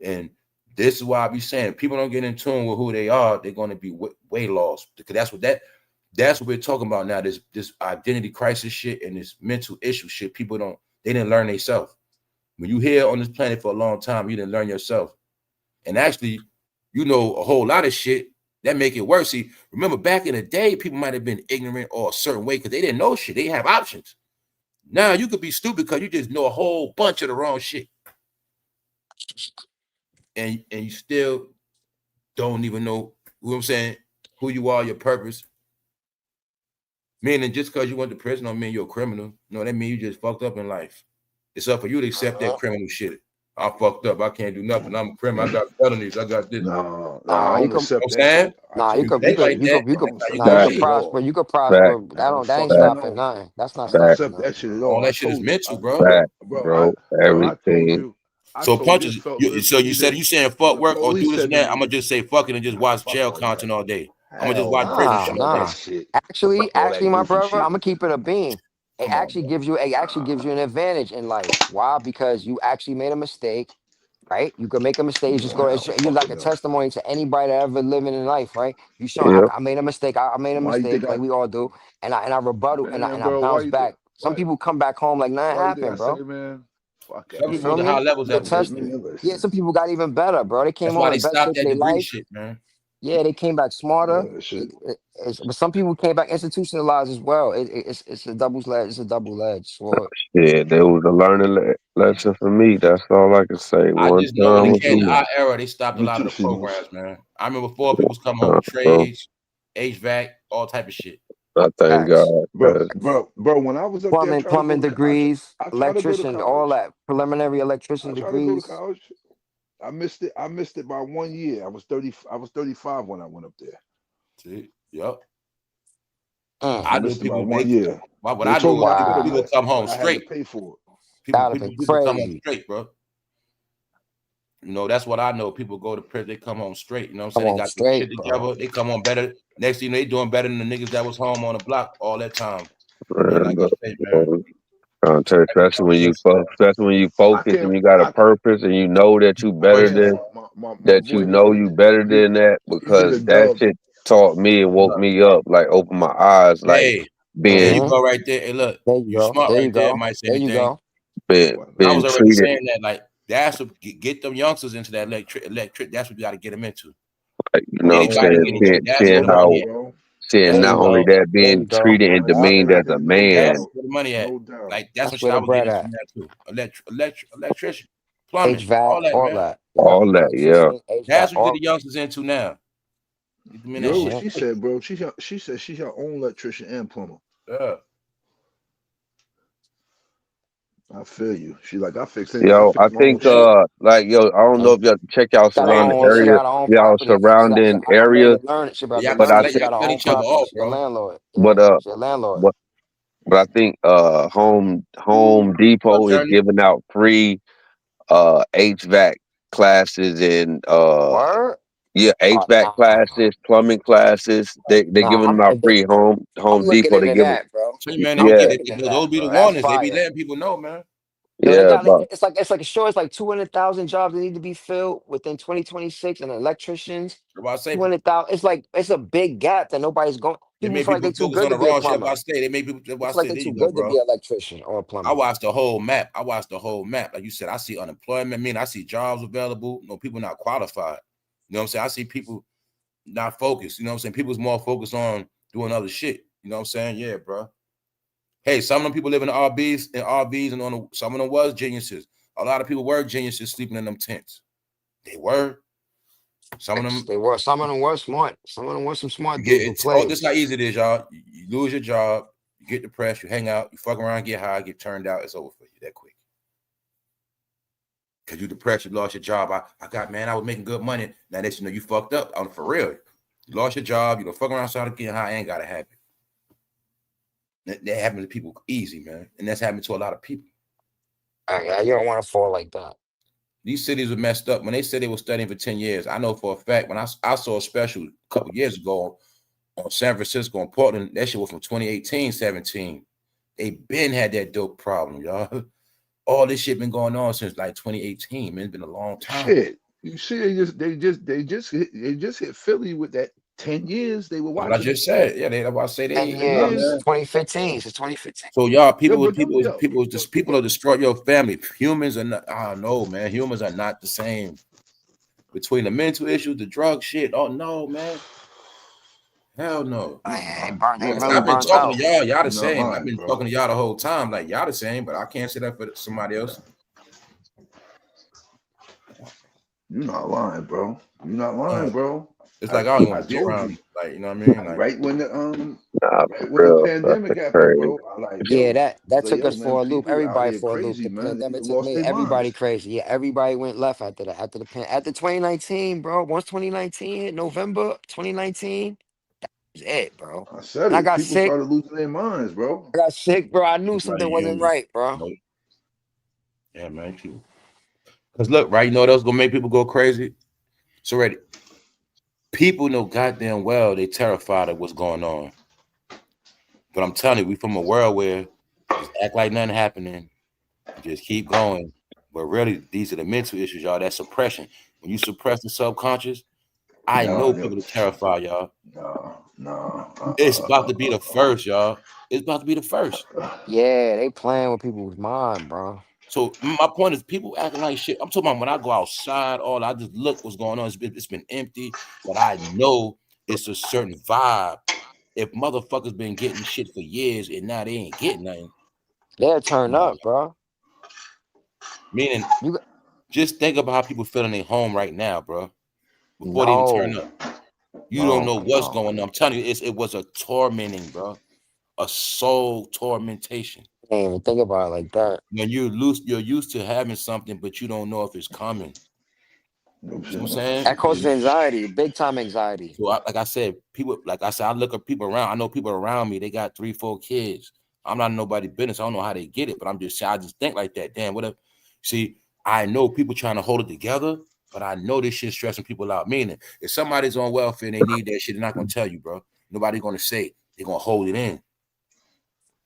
And this is why I be saying, people don't get in tune with who they are, they're going to be way lost. Because that's what we're talking about now. This identity crisis shit and this mental issue shit. People they didn't learn themselves. When you here on this planet for a long time, you didn't learn yourself. And actually, you know a whole lot of shit that make it worse. See, remember back in the day, people might have been ignorant or a certain way because they didn't know shit. They have options. Now you could be stupid because you just know a whole bunch of the wrong shit. And you still don't even know who I'm saying, who you are, your purpose. Meaning just because you went to prison don't mean you're a criminal. No, that means you just fucked up in life. It's up for you to accept that criminal shit. I fucked up. I can't do nothing. I'm a criminal. I got felonies. I got this. I don't accept that. You could prosper. You could prosper. That ain't stopping nothing. That's not stopping stopping that shit at all. All that shit is mental, bro. Bro, everything. So punches. So you saying fuck work or do this and that? I'm gonna just say fuck it and just watch jail content all day. I'm gonna just watch prison shit all day. Actually, my brother, I'm gonna keep it a bean. It actually gives you an advantage in life. Why? Because you actually made a mistake, right? You can make a mistake. You just go. You're like a testimony to anybody that ever living in life, right? You show I made a mistake. I made a mistake, like we all do, and I rebuttal and I bounce back. Some people come back home like nothing happened, bro. You feel me? High levels yeah, some people got even better, bro. They came home with the best shit in their life. Shit, man. Yeah, they came back smarter. But some people came back institutionalized as well. It's a double-edged sword. Yeah, there was a learning lesson for me. That's all I can say. I just know when it came to our era, they stopped a lot of the programs, man. I remember before people was coming home with trades, HVAC, all type of shit. I thank God, bro. When I was up there, plumbing degrees, electrician, all that preliminary electrician degrees. I missed it by 1 year. I was 35 when I went up there. See, yep. I missed it by 1 year. What I do is people come home straight. Pay for it. People come home straight, bro. You know, that's what I know. People go to prison, they come home straight. You know what I'm Come saying? They on, got their shit straight, bro. together. They come on better. Next thing they doing better than the niggas that was home on the block all that time. And like I say, man, Trying to tell you, especially when you I focus and can't. you got a purpose and you know that you better voice, than My that, you boy, know you better than that, he's in because the that dub. shit taught me and woke me up, like opened my eyes, like hey, there you being go right there. Hey, look, There you you go. smart There right you there. go. Might say There you anything. go. And I being was already treated saying that, like, that's what get them youngsters into that electric. That's what you got to get them into. like, you know what I'm Anybody saying, getting into it, that's where seeing the how, money No, at. bro. seeing There That's you not where the only money go. at. that, There being you go. treated and That's demeaned as a everything. No man. That's doubt. where the money at. No doubt. Like that's That's what shit where I the was getting bread into at. that too. Electrician, plumbing, HVAC, all that, all man. that. Yep. All that, yeah. Electrician, HVAC, That's what you get all the youngsters into now. Get them in You that heard what shit that. she quick. said, bro. She said she's her own electrician and plumber. Yeah. I feel you. She like I fix it. I Yo, I fix my own think shit. like, yo, I don't know if y'all check out Got her surrounding own. She area, got her own y'all property. surrounding I know areas, Layla learned. She about to Y'all but can learn I it. She think, y'all got her cut own each other property. off, She a bro. landlord. but Yeah, she a landlord. but I think Home What Depot is journey? giving out free HVAC classes and Word? yeah, Oh, HVAC nah. classes, plumbing classes. They Nah, giving them out free. I'm Home looking Depot, they into give them. that, bro. Tell you, man, they I'm get Yeah, it. looking into Those that, be the bro. That's warnings. They be fire. letting people know, man. Yo, they yeah, got but it's like a sure it's like 200,000 jobs that need to be filled within 2026, and electricians What I say, 200,000. It's a big gap that nobody's going. they People make feel like people they too focus good on to the be a wrong shit. What plumber. I say, they make people. What They I feel like say, they there too you go, good to be bro. an electrician or a I plumber. watched the whole map. I watched the whole map. Like you said, I see unemployment. I mean, I see jobs available. You know, people not qualified. You know what I'm saying? I see people not focused. You know what I'm saying? People's more focused on doing other shit. You know what I'm saying? Yeah, bro. Hey, some of them people live in RVs, and some of them was geniuses. A lot of people were geniuses sleeping in them tents. They were. Some of them They were some of them were smart. Some of them were some you smart get dudes who it's oh, played. this is how easy it is, y'all. You lose your job, you get depressed, you hang out, you fuck around, get high, get turned out, it's over for you that quick. Cause you depressed, you lost your job. I was making good money. Now that you know you fucked up on for real. You lost your job, you know, fuck around, started getting high, ain't gotta happen. That happens to people easy, man. And that's happening to a lot of people. You don't want to fall like that. These cities were messed up. When they said they were studying for 10 years, I know for a fact when I saw a special a couple years ago on San Francisco and Portland, that shit was from 2018, 17. They been had that dope problem, y'all. All this shit been going on since like 2018, man. It's been a long time. Shit. You see, they just hit Philly with that 10 years. They were That's what I watching it. just said. Yeah, that's why I say 10 they, 10 yeah, years, years. man. 2015. Since 2015. So y'all, Yeah, people, but people, yo, people, just people will destroy your family. Humans are not. I don't know, man. Humans are not the same. Between the mental issues, the drug shit. Oh no, man. Hell no. They you're not really I've been lying, burnt talking bro. to out. y'all the You're not same. I've lying, been bro. talking to y'all the whole time. Like y'all the same, but I can't say that for somebody else. You're not lying, bro. You're not Uh, lying, bro. it's I like I don't even I want to be told around. you Like you know what I mean? Like right when the nah, right for when the real, pandemic that's happened, crazy. bro. I like Yeah, yo, I was that like took yo, us man, for a loop. people out Everybody here for a loop. crazy, The man. They pandemic took lost me their everybody minds. crazy. Yeah, everybody went left after that. After 2019, bro. Once 2019 hit, November 2019, was it, bro. I said And I it. got People sick. started losing their minds, bro. I got sick, bro. I knew everybody something wasn't human. right, bro. Nope. Yeah, man. People. Cause look, right? You know what else gonna make people go crazy? So ready. People know goddamn well they terrified of what's going on. But I'm telling you, we from a world where just act like nothing happening, and just keep going. But really, these are the mental issues, y'all. That suppression. When you suppress the subconscious, I No, know no, people are terrified, y'all. no. It's about to be the first, y'all. It's about to be the first. Yeah, they playing with people's mind, bro. So my point is, people acting like shit. I'm talking about when I go outside, all I just look what's going on. It's been empty, but I know it's a certain vibe. If motherfuckers been getting shit for years and now they ain't getting nothing, They'll turn no. up, bro. Meaning, You just think about how people feel in their home right now, bro. Before they even turn no, up, you don't know what's no. going on. I'm telling you, it was a tormenting, bro, a soul tormentation. Can't even think about it like that. When you're used to having something, but you don't know if it's coming. You know what I'm See what I'm saying? saying? That causes anxiety, big time anxiety. So, like I said, people, like I said, I look at people around. I know people around me. They got 3, 4 kids. I'm not in nobody's business. I don't know how they get it, but I just think like that. Damn, what if? See, I know people trying to hold it together, but I know this shit's stressing people out. Meaning, if somebody's on welfare and they need that shit, they're not gonna tell you, bro. Nobody's gonna say it. They're gonna hold it in.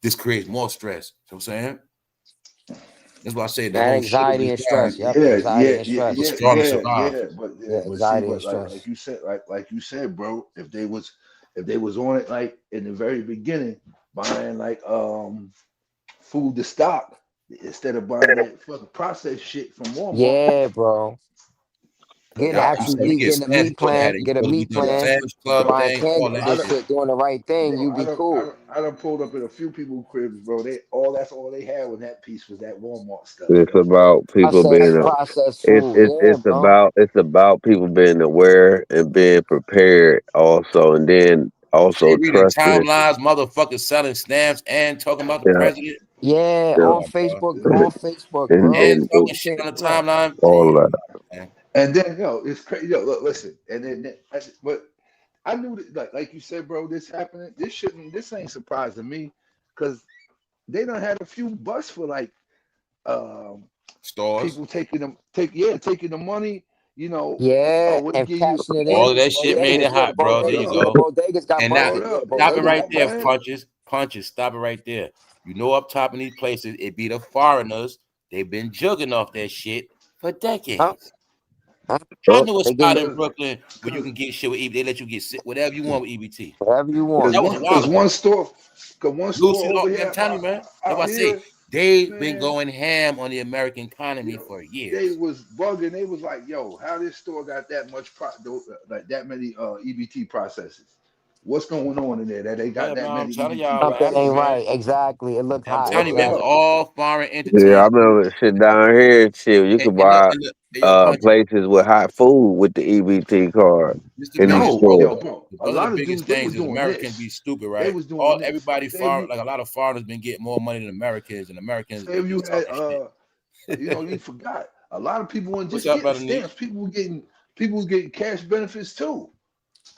This creates more stress. You know what I'm saying? That's why I say the That whole shit is anxiety and stress. designed Yep, Yeah, anxiety yeah, and yeah, for stress. yeah, strong to yeah, survive. Yeah, but see, anxiety and but stress. like you said, bro, if they was on it like in the very beginning, buying like food to stock instead of buying that fucking processed shit from Walmart. Yeah, bro. Getting Yeah, you actual said we meat, get getting a sandwich. meat plan, You get a supposed to be meat doing the plan, sandwich club buying thing, all candles that and shit. shit, doing the right thing, Bro, you be cool. I done pulled up in a few people cribs, bro. That's all they had with that piece was that Walmart stuff, It's yo. about people being Processed, processed it's food. it's Yeah, it's bro. about people being aware and being prepared also, and then also Shit, reading trusting. timelines, motherfuckers selling stamps and talking about the Yeah, president. Yeah, yeah, on Oh, bro. Facebook, Yeah. on Facebook, and bro. And and talking shit on the Right. timeline. all Man, that. man. And then yo, it's crazy. Yo, look, listen. And then but I knew that like you said, bro, this happening. This ain't surprising me because they done had a few busts for like um Stores. people taking the money, you know, Yeah, oh, we'll and give you cashing it All in. of that shit made it Bodegas, yeah, the hot, bro. There hold you bodegas, up, yeah, go. bodegas got And now, busted. hold Yeah, up, stop it hold bodegas right up, got there, busted. man. punches. Stop it right there. You know, up top in these places, it be the foreigners. They've been jugging off that shit for Huh? decades. Huh? I Oh, know a They spot getting in Cause, Brooklyn where you cause, can get shit with EBT. They let you get whatever you want with EBT. whatever you want. That was a while cause ago. one store Lucy over I'm here telling you, man. That's out why I say here, they've been man. going ham on the American economy Yo, for they years. was bugging. They was like, "Yo, how this store got that much like that many EBT processes? What's going on in there that they Yeah, got man. that I'm many telling EBT y'all what Something happened, ain't processes?" man. right. Exactly. It looked I'm hot. telling you, man, it was Word Exactly. up. all foreign yeah, I entities. remember shit down here. Shit, you could buy And your punch. places with hot food with the EBT card This is the in the biggest, No, bro. store. yo, bro. A One of the lot of biggest dudes they things was is doing Americans this. be stupid, They right? was doing All this. everybody far, like a lot of foreigners been getting more money than Americans, and Americans Say if be you had talking shit. you know, you forgot. A lot of people weren't What's just up, getting brother Nick? stamps. People were getting cash benefits too.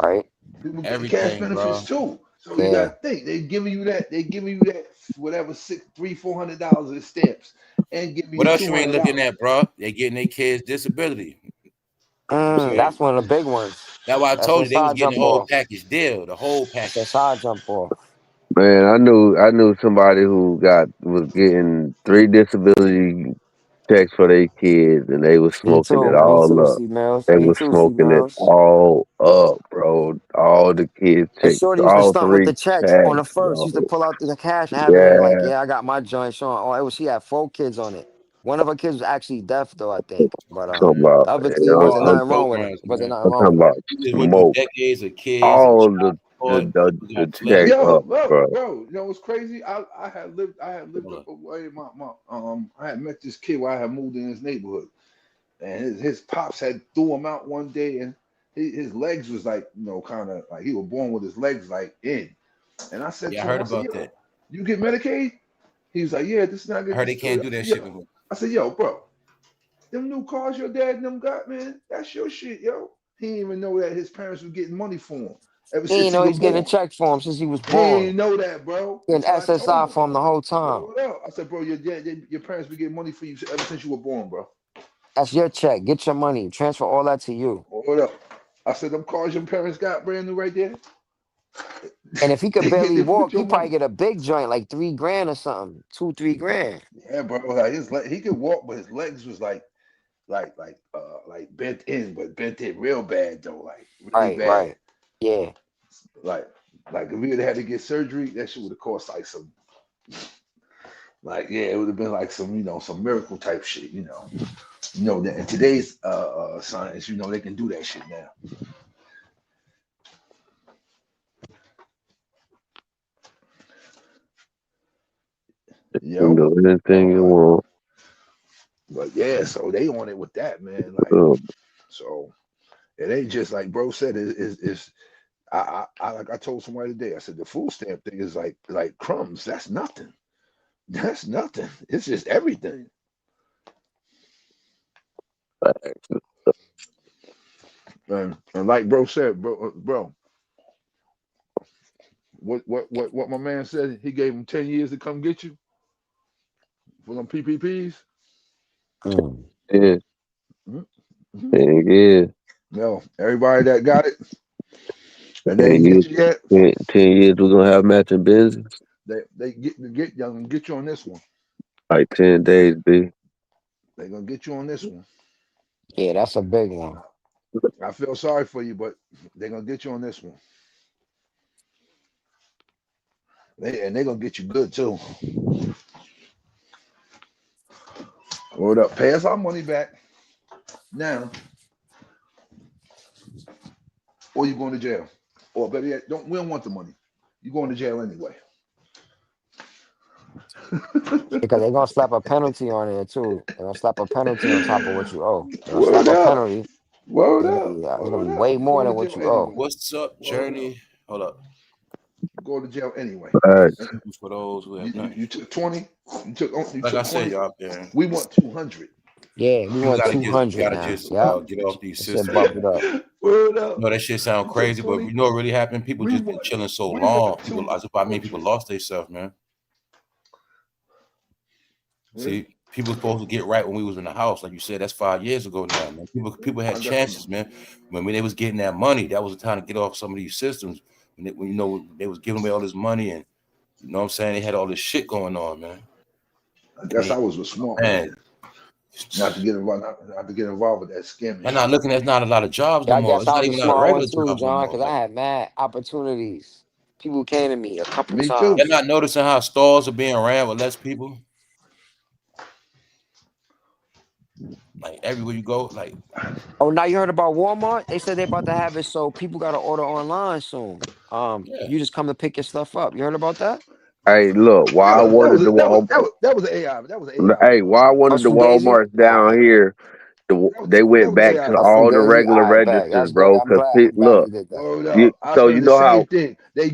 Right? People getting cash Everything, benefits bro. too. So you Yeah. gotta think they giving you that whatever $400 in stamps and giving What you else two you ain't hundred looking dollars. at, bro? They getting their kids disability. You know what I'm saying? That's one of the big ones. That's why I That's told their you they was side getting jump the whole off. package deal, the whole That's their package. side jump off. Man, I knew somebody who was getting 3 disability checks for their kids, and they was Me smoking it too. Me all too, up. C Mills. They Me was too, C smoking it Mills. all up, bro. All the kids And checks, Shorty used to all stunt with three the checks on packs, the first. She bro. used to pull out the cash and have it in like, Yeah, yeah, I got my joint showing. Oh, it was she had 4 kids on it. One of her kids was actually deaf though, I think. But talking about, the other you kid know, wasn't All other I'm, nothing wrong with her. programs, Wasn't man. nothing I'm wrong talking with her. about You just went through smoke decades of kids and all child support. You got the flip. check Yo, up, bro, bro. bro, you know what's crazy? I had lived up away my I had met this kid while I had moved in his neighborhood. And his pops had threw him out one day and his legs was like, you know, kind of like he was born with his legs like in. And I said Yeah, I to him, heard I said, about yo, that. you get Medicaid? He was like, yeah, this is not I good. heard they This can't good. do that shit no more. I said, yo, bro, them new cars your dad and them got, man, that's your shit, yo. He didn't even know that his parents were getting money for him ever He since didn't he know he was was getting a born. check for him since he was He born. didn't know that, bro, Getting until I told SSI him. for him the whole So time. what up? I said, bro, your parents been getting money for you ever since you were born, bro. That's your check. Get your money. Transfer all that to you. What up? I said, them cars your parents got brand new right there. And if he could They get barely it with walk, your he probably money. get a big joint, like 3 grand or something. 2, 3 grand. Yeah, bro. Like he could walk, but his legs was like bent in, but bent in real bad though, like really Right, bad. right. Yeah. Like like if we had had to get surgery, that shit would have cost like some like yeah, it would have been like some some miracle type shit, that in today's science, they can do that shit now. You can Yo, do anything you uh, want. but yeah, so they on it with that, man. Like Uh, so, it ain't just like bro said. It's like I told somebody today. I said the food stamp thing is like crumbs. That's nothing. That's nothing. It's just everything. And like bro said, bro, what my man said. He gave him 10 years to come get you for them PPPs. Mm. yeah, Mhm. Yeah, No, everybody that got it and they 10 ain't years, get you yet, 10 years we're gonna have matching business. they get y'all gonna get you on this one. Like 10 days, B. They gonna get you on this one. Yeah, that's a big one. I feel sorry for you, but they gonna get you on this one. They gonna get you good too. Hold up, pay us our money back now, or you going to jail. Or better yet, we don't want the money. You going to jail anyway. Because they're gonna slap a penalty on it too. They're gonna slap a penalty on top of what you owe. They're gonna slap Word a up. penalty. Word It's gonna up. be Word up. way You more going to than what jail you owe. anyway. What's up, Word up. Journey? Hold up. You going to jail anyway. Facts. For those who have nothing. You took 20. You took Like I 20. said, y'all, man, We want 200. Yeah, we people want gotta 200 now. just Yeah, get off these that shit systems, bumped man. up. Word up. No, that shit sound You took crazy, but 20. you know what really happened? People We just been want chilling so we long. want People, that's why I mean people 200. lost themselves, man. Yeah, See, people supposed to get right when we was in the house, like you said. That's 5 years ago now, man. People had I got some. chances, man. When they was getting that money, that was the time to get off some of these systems. When you know they was giving away all this money, and you know what I'm saying, they had all this shit going on, man. I guess I was a smart man Man, not to get involved, not to get involved with that scamming they're not shit. looking. There's not a lot of jobs Yeah, no I more. guess It's I not was a even a lot of smart one regular too, jobs no John, more. because I Like, had mad opportunities. People came to me a couple Me too. they're times. not noticing how stores are being ran with less people. Like everywhere you go, like Oh, now you heard about Walmart? They said they about to have it so people got to order online soon. yeah. You just come to pick your stuff up. You heard about that? Hey, look, why I wanted the That was an AI. That was an AI, Hey, bro. why I That's wanted the Fugazi? Walmarts All down right. here, they That went was back AI, to That's bro. all the Fugazi? All regular right, bet. registers, That's good. bro. I'm Cause glad. I'm glad he look, did that. Word you, up. I so said you the know how same thing. They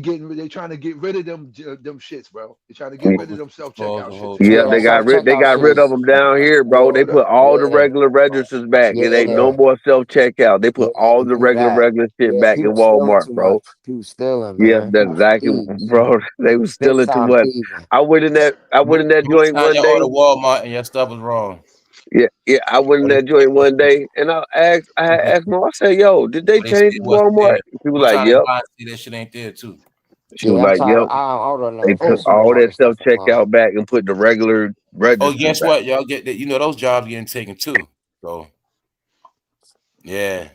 trying to get rid of them shits, bro. They trying to get rid of Open them self stores checkout the shits, whole bro. yeah, Yeah, time. that self they checkout got shit rid of is. them down here, bro. They Word put up. all the Yeah, regular registers back. It ain't no yeah, more self checkout. They put yeah. all Give the me that. regular shit Yeah, back in people stealing Walmart, too bro. much. People stealing, Yeah, man. that's People exactly, thieves. bro. They was Big stealing too time much. thieving. I went in that How many joint times one y'all day. order Walmart and your stuff is wrong? Yeah, I went in Or they that joint one day, and I had asked mom. I said, "Yo, did they or they say change it the wasn't Walmart?" there. She was like, Sometimes they "Yep." lie and say that shit ain't there too. She was Yeah, I'm like, tired. "Yep." I order They nothing from the took all that supermarket self stuff online. checkout back and put the regular Oh, registers guess back. what? Y'all get that. You know those jobs getting taken too. So yeah.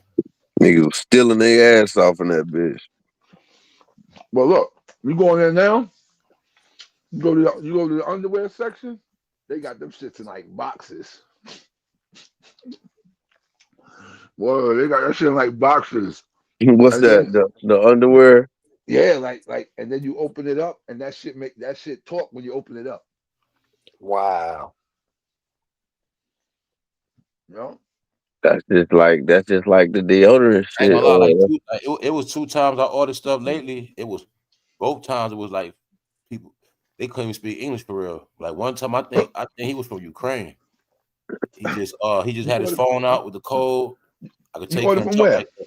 Niggas was stealing their ass off in that bitch. But look, you go in there now. You go to the underwear section. They got them shits in like boxes. Whoa, they got that shit in like boxes. What's And that? then The underwear? yeah, and then you open it up, and that shit talk when you open it up. Wow. You know. That's just like the deodorant I ain't shit. gonna lie, it was 2 times I ordered stuff lately. It was both times it was like people they couldn't even speak English for real. Like one time I think he was from Ukraine. He just You had his order phone out with the code. I could you take order him from talk where? like that.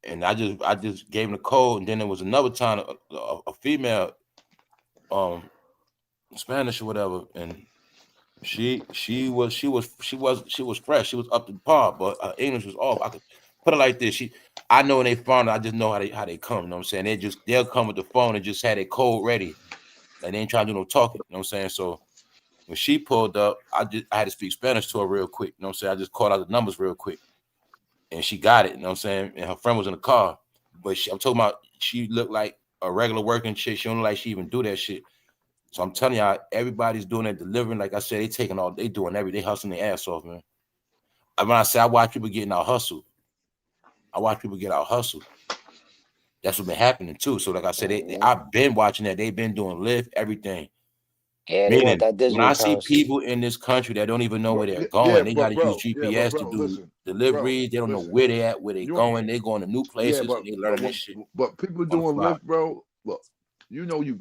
And I just gave him the code, and then there was another time a female Spanish or whatever, and she was fresh. She was up to par, but her English was off. I could put it like this. I know when they found her, I just know how they come. You know what I'm saying? They'll come with the phone and just had their code ready. Like they ain't trying to do no talking. You know what I'm saying? So when she pulled up, I had to speak Spanish to her real quick. You know what I'm saying? I just called out the numbers real quick. And she got it, you know what I'm saying? And her friend was in the car. But I'm talking about she looked like a regular working chick. She don't look like she even do that shit. So I'm telling y'all, everybody's doing that delivering. Like I said, they doing they hustling their ass off, man. When I say I watch people getting out hustled, I watch people get out hustled. That's what been happening too. So like I said, I've been watching that. They've been doing Lyft, everything. Yeah, they want Meaning, that when digital I see currency. people in this country that don't even know But where they're yeah, going, they got to use but GPS to bro, do listen, bro, deliveries. They don't know listen. where they at, where they You going. They going to new yeah, places and they learning this shit but people on the doing fly. Lyft, bro. Look, you know you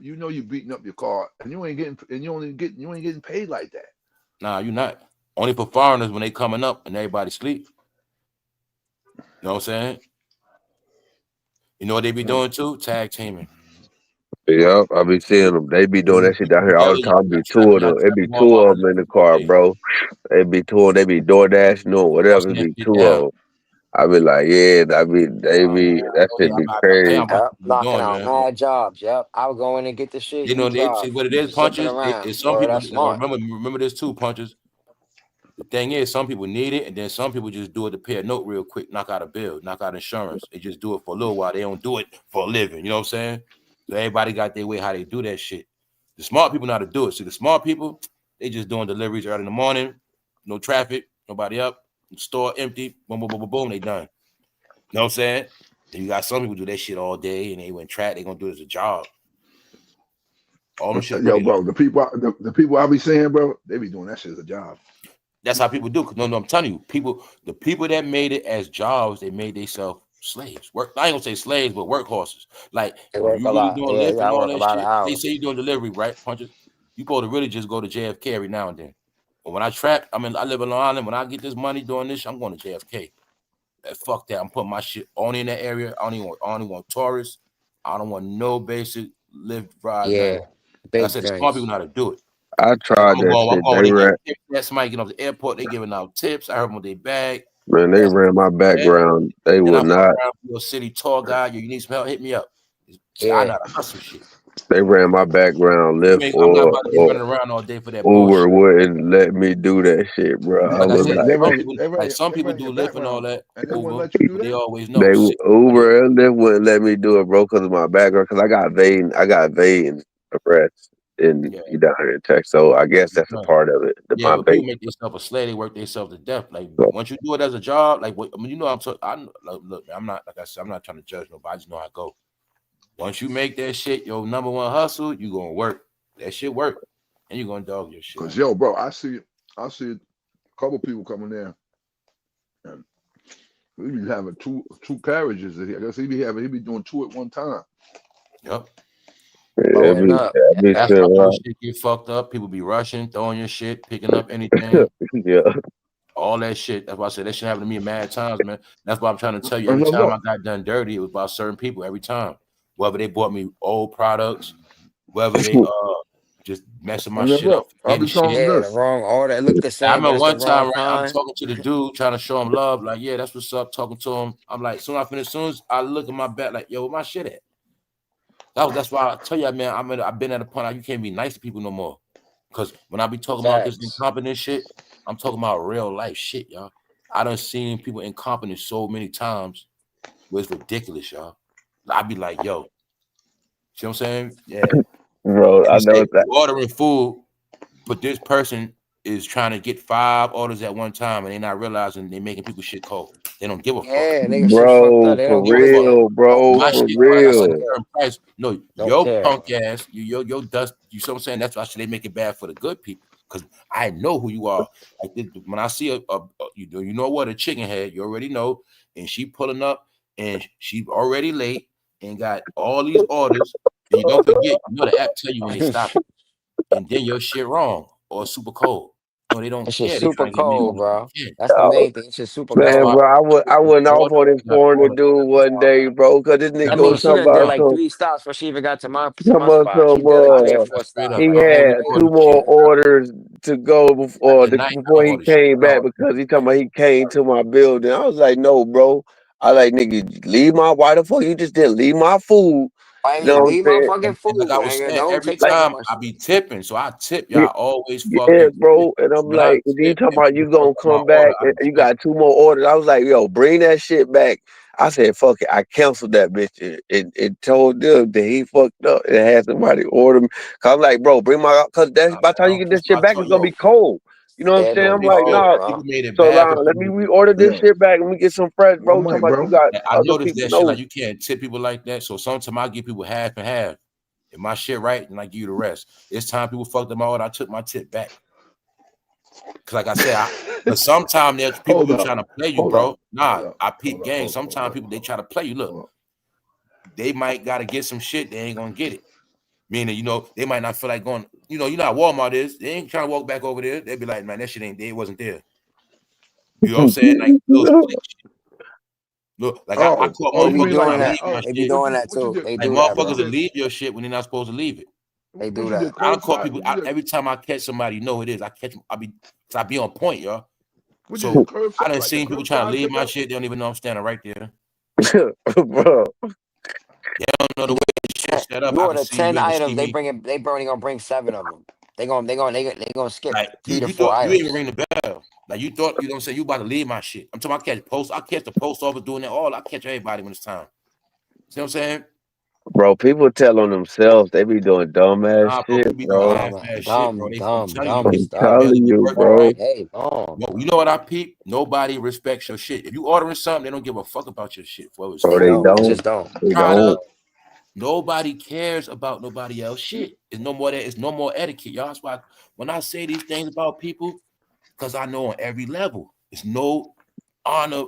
beating up your car, and you ain't getting paid like that. Nah, you not. Only for foreigners when they coming up and everybody sleep. You know what I'm saying? You know what they be Mm. doing too? Tag teaming. Yep, I be seeing them. They be doing that shit down here all the Together, time. Be y'all two of them. It trap be two Walmart of them in the car, day. bro. They be touring, they be DoorDash, doing whatever, busting it that be shit too down. old. I be like, yeah, they Man, be that oh shit yeah, be I tell you crazy. how much Yep, you knocking doing, out man. mad jobs. Yep, I'll go in and get the shit. You You know, they drive. see what it You is, just zipping punches. around. It's some Word, people. that's smart. Remember this too, punches. The thing is, some people need it, and then some people just do it to pay a note real quick, knock out a bill, knock out insurance. They just do it for a little while. They don't do it for a living. You know what I'm saying? So everybody got their way how they do that shit. The smart people know how to do it. See, the smart people, they just doing deliveries early in the morning, no traffic, nobody up, store empty, boom, boom, boom, boom, boom, they done. You know what I'm saying? Then you got some people do that shit all day, and they went track. They gonna do it as a job. All them shit Yo, really. bro, the people I be saying, bro, they be doing that shit as a job. That's how people do. No, I'm telling you, the people that made it as jobs, they made themselves slaves. Work. I ain't gonna say slaves, but workhorses. Like They if work you a really lot. doing Yeah, you lift and gotta all work a that lot of shit, they hours. say you doing delivery, right? Punches. You supposed to really just go to JFK every now and then. But when I trap, I live in Long Island. When I get this money doing this, I'm going to JFK. Fuck that. I'm putting my shit only in that area. I only want tourists. I don't want no basic lift ride, Yeah, nothing. Like I big said, smart people joints. know how to do it. I Like tried that I'm shit. going, They they ran getting tips. That somebody getting off the airport, they giving out tips. I heard them with their bag. man, they That's ran my man. background. They Then I would fuck not. around with your city tour guide. You need some help? Hit me up. See, I know Yeah, how to hustle shit. They ran my background. Lyft I'm not or about to be running around all day for that Uber bullshit. wouldn't let me do that shit, bro. I Like I was said, They like, ran some they people ran do your Lyft and all background, that and they wouldn't Uber, let you do but they that. always know they shit. Uber and Lyft wouldn't let me do it, bro, because of my background. Because I got vain arrests in Yeah, down here in Texas. So I guess that's a yeah, part of it. yeah. My But people vain. make themselves a slave. They work themselves to death. Like So once you do it as a job, like you know, look, man, I'm not like I said, I'm not trying to judge nobody. I just know how I go. Once you make that shit your number one hustle, you gonna work. That shit work, and you gonna dog your shit. Cause yo, bro, I see a couple people coming there, and we be having two carriages. I guess he be doing two at one time. Yep. yeah, loading up. I be That's how feeling people shit get fucked up. People be rushing, throwing your shit, picking up anything, yeah. all that shit. That's why I said that shit happened to me mad times, man. That's why I'm trying to tell you. And Every look, time I look, got done dirty, it was about certain people. Every time, whether they bought me old products, whether they just messing my and look, shit up, look. I'll forgetting be telling shit. them Yeah, the this. wrong order. It looked the I same, but remember it's the one wrong time, right? I'm kind. talking to the dude, trying to show him love. Like, yeah, that's what's up. Talking to him, I'm like, as soon as I look at my back, like, yo, where my shit at? That's why I tell you, man. I've been at a point you can't be nice to people no more. Cause when I be talking about this Facts. incompetent shit, I'm talking about real life shit, y'all. I done seen people incompetent so many times where it's ridiculous, y'all. I be like, yo, see what I'm saying? Yeah. Bro, And I you know say it's that. you ordering food, but this person is trying to get 5 orders at one time and they not realizing they making people shit cold. They don't give a fuck. Yeah, nigga, shit fucked up. Bro, They for don't give a Fuck. fuck. real, bro, My Don't for shit, like I said, a real. care. certain price. No, Don't your care. punk ass, your dust. You see what I'm saying? That's why they make it bad for the good people. Cause I know who you are. Like when I see you know what a chicken head. You already know, and she pulling up, and she already late, and got all these orders. And you don't forget, you know the app tell you when they stop it, and then your shit wrong or super cold. No, they don't That shit care. They super trying to get me cold, money. bro. They can. That's the Oh, main thing. Shit super So that's man, why cold. bro, I you went off order, on this you gotta foreigner order. dude one day, bro, because this nigga I I was know. mean, she talking done did about Yo, like 3 stops before she even got to my spot. She did like 3 or some, 4 straight stops, up. he I bro. always had order two Crazy. more shit. orders to go before At night, I before don't he order shit. came I back order because he talking about he came to my building. I was like, no, bro. I like nigga, why the fuck you just didn't leave my food? Why You you know what I'm leave my saying? fucking and like food, I was nigga? saying, Don't every take away Like, from time my I shit. be tipping, so I tip yeah, y'all always yeah, fucking tip. bro. And I'm When I like, and then you tip, talking if about you you fuck gonna up my come order, back I and be you tipping. got two more orders. I was like, yo, bring that shit back. I said, fuck it. I canceled that bitch and told them that he fucked up and had somebody order me. Cause I'm like, bro, bring my, cause that's by the I time you don't get put this shit my back, toe, it's gonna yo. be cold. You know what I'm Yeah, it's saying? gonna I'm be like, Real, cold, nah. bro. people made it So bad for now let people me who reorder this yo, shit back and we get some fresh, one bro. Talking mic, about you bro. got I other noticed people that shit. know. Like you can't tip people like that. So sometimes I give people half and half. If my shit right, and I give you the rest. It's time people fucked up my order. I took my tip back. Cause like I said, but sometimes there's people Hold be up, trying to play you, hold up, bro. hold Nah, up, I hold peep up, game. hold up, hold Sometimes up, people they try to play you. Look, hold up. they might gotta get some shit. They ain't gonna get it. Meaning, they might not feel like going. You know how Walmart is. They ain't trying to walk back over there. They'd be like, man, that shit ain't there. It wasn't there. You know what I'm saying? Like little slick shit. Look, like I Oh, caught oh, They you be mean motherfuckers like trying doing to that? that. leave my Oh, They be shit. doing that what you too. did? They Like do that, What you motherfuckers bro. will did? leave your shit when they're not supposed to leave it. They What do you did, that. I call curbside? people every time I catch somebody, you know who it is. I catch them. I be on point, y'all. What you So did, I curbside? done Like the seen people trying to curbside leave my pickup? shit. They don't even know I'm standing right there. Bro, They don't know the way the shit set up. You I can order see you 10 ain't gonna see items, me. they probably gonna bring 7 of them. They gonna skip Like 3 to you 4 thought you even items. ring the bell. Like you thought you know what I'm saying you about to leave my shit. I'm talking about I catch the post office doing that all. I catch everybody when it's time. See what I'm saying? bro, people tell on themselves they be doing dumbass Nah, bro, shit, people be doing bro. half-ass shit, bro. I'm telling you, Dumb it's I'm stuff. barely telling be you, working bro. right. Hey, boom. Well, you know what I peep? Nobody respects your shit. If you ordering something, they don't give a fuck about your shit. For it's They Bro, they food, don't. They don't. just don't. They don't. product. Nobody cares about nobody else shit. It's no more that. It's no more etiquette, y'all. That's why when I say these things about people, because I know on every level, it's no honor,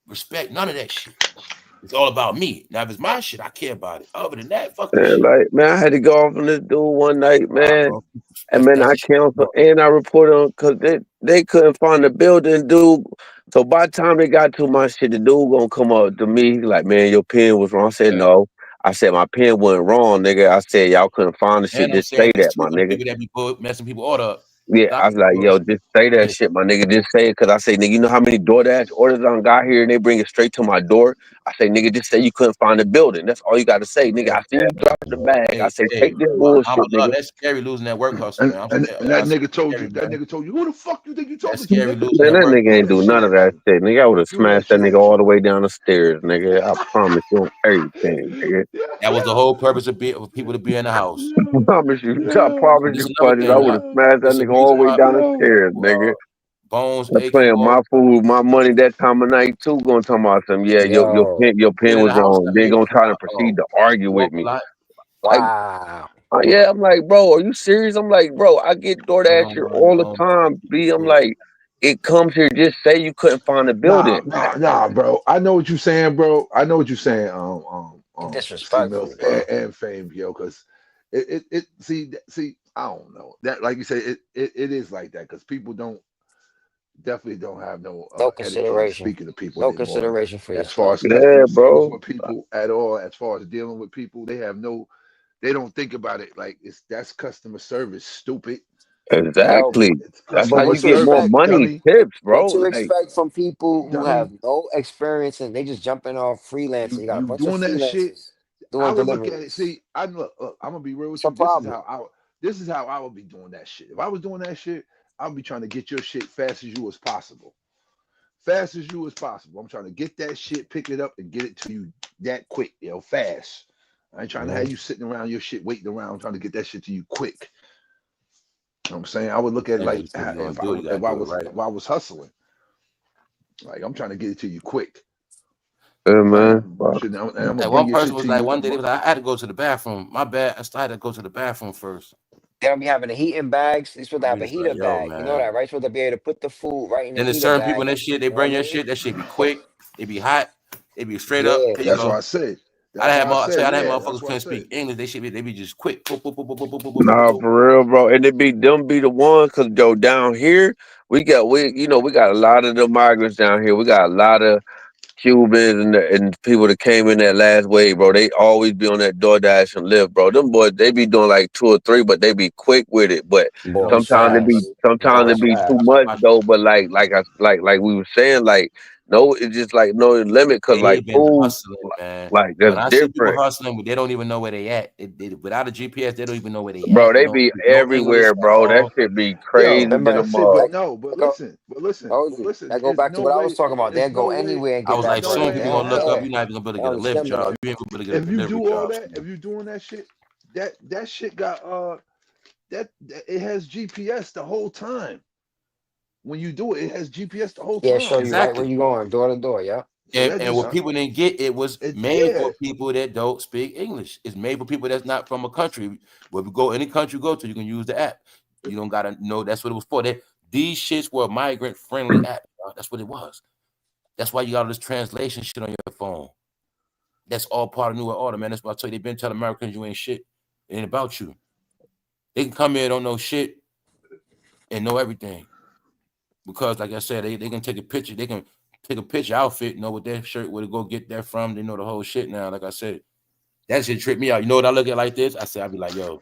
respect, none of that shit. It's all about me. Now, if it's my shit, I care about it. Other than that, fuck your Man, shit. like, man, I had to go off on this dude one night, man. Bro, And man, that's I the shit, canceled bro. and I reported on because they couldn't find the building, dude. So by the time they got to my shit, the dude gonna come up to me, he's like, man, your pen was wrong. I said, Yeah. no. I said, my pen wasn't wrong, nigga. I said, y'all couldn't find the shit. And I'm Just saying say this that, too my for the nigga. people that be messing people order up. Yeah, Stop I was the like, yo, bullshit. just say that Yeah. shit, my nigga. Just say it, cause I say, nigga, you know how many DoorDash orders I got here and they bring it straight to my door. I say, nigga, just say you couldn't find the building. That's all you got to say, nigga. I see you dropping the bag. I say, Hey, take this I'm bullshit, love nigga. that's scary losing that work hustle, And man. I'm and scared. and that That's nigga told scary, you. That man. nigga told you. Who the fuck you think you That's talking to, scary nigga? losing Man, that that work nigga Do ain't hustle. that do shit none of at that you. shit, nigga. I would have Do smashed that that shit nigga at all the you. way down the stairs, nigga. I promise you on everything, nigga. That was the Yeah, whole purpose of people to be in the house. I yeah, promise you. I yeah, promise And this you, is another buddies. I thing, would have y'all. yeah, smashed that It's a nigga all the reason way why down the yeah. stairs, nigga. Bones I'm aching playing more. my food, my money that time of night too. Gonna talk about some, yeah, Yo. your Being pen in was the house wrong. got They made me gonna talk try to about, proceed to argue you walk with a me. lot. Like, Wow. yeah, I'm like, bro, are you serious? I'm like, bro, I get DoorDash here all the No, time. B, I'm like, it comes here. Just say you couldn't find the building. Nah, bro. I know what you're saying, bro. I know what you're saying. C Disrespectful, Mills bro. and Fame, yo, because see, I don't know that. Like you say, it is like that because people definitely don't have no No etiquette in consideration. speaking to people No anymore. consideration for your As far stuff. as Yeah, customer service bro. with people at all, as far as dealing with people, they don't think about it like that's customer service, stupid. Like Yo, Exactly. it's That's but how customer you what you get more service, expect? money, dummy, tips, bro. What you Like, expect from people who have dummy. no experience and they just jumping off freelancing? You got a You bunch of doing that shit. freelancers I doing would look at it. deliveries. See, I look. I'm gonna be real It's with a you. problem. This is how I would be doing that shit. If I was doing that shit, I'd be trying to get your shit fast as you as possible. Fast as you as possible. I'm trying to get that shit, pick it up, and get it to you that quick, fast. I ain't trying to have Mhm. you sitting around your shit waiting around. I'm trying to get that shit to you quick. You know what I'm saying? I would look at it And like you said you're gonna do it, you gotta do it right. if I was hustling. Like I'm trying to get it to you quick. yeah, And man. Fuck. and I'm gonna Like bring one your person shit was to like, you. one day they was like, I had to go to the bathroom. My bad. I still had to go to the bathroom first. They don't be having the heating bags. They're supposed to I have be a just like, heater yo, bag. You know man. that, right? Supposed to be able to put the food right in the Then there's heater certain people in bag. that shit, they You know what bring I your mean? shit, that shit be quick, it be hot, it be straight up. Yeah. Here you That's what go. I said. I That's had why I said, I had yeah, that's motherfuckers what I couldn't said. speak English. They be just quick. Boop, boop, boop, boop, boop, boop, boop, boop, boop, Nah, boop. for real, bro. And it be them be the ones, cause yo, down here we got a lot of the migrants down here. We got a lot of Cubans and people that came in that last wave, bro. They always be on that DoorDash and Lyft, bro. Them boys, they be doing like 2 or 3, but they be quick with it. But Yo, Boys sometimes it be fast. sometimes it Boys be too fast. much though. But like we were saying, like no, it's just like no limit, cause like they been food, hustling, man. like When that's I see people different, hustling, they don't even know where they at. Without a GPS, they don't even know where they bro. at. They They don't be speak no English everywhere, at bro. That all. shit be crazy Yo, than a Remember that's it. mug. But no, that go, but told you. listen. That go It's back to no what I was way. talking about. They'll It's go no way. anywhere and I get was It's that like, no soon bread. way. They people don't gonna But look up, care. you're not even gonna be They able to don't get a lift if discriminate. job. You ain't gonna be able to get a if you delivery do all job. that, if you're doing that shit, that shit got that it has GPS the whole time. When you do it, it has GPS the whole Yeah, show time. you right where Exactly. you going, door to door. Yeah. So that And what just Yeah. people didn't get, it was made yeah. for people that don't speak English. It's made for people that's not from a country. Where we go, any country you go to, you can use the app. You don't gotta know that's what it was for. These shits were migrant friendly app. That's what it was. That's why you got all this translation shit on your phone. That's all part of New World Order, man. That's why I tell you they've been telling Americans you ain't shit. It ain't about you. They can come here, don't know shit, and know everything. Because like I said, they can take a picture, they can take a picture outfit, know what their shirt, where to go get that from. They know the whole shit now. Like I said, that shit tripped me out. You know what I look at like this? I be like, yo,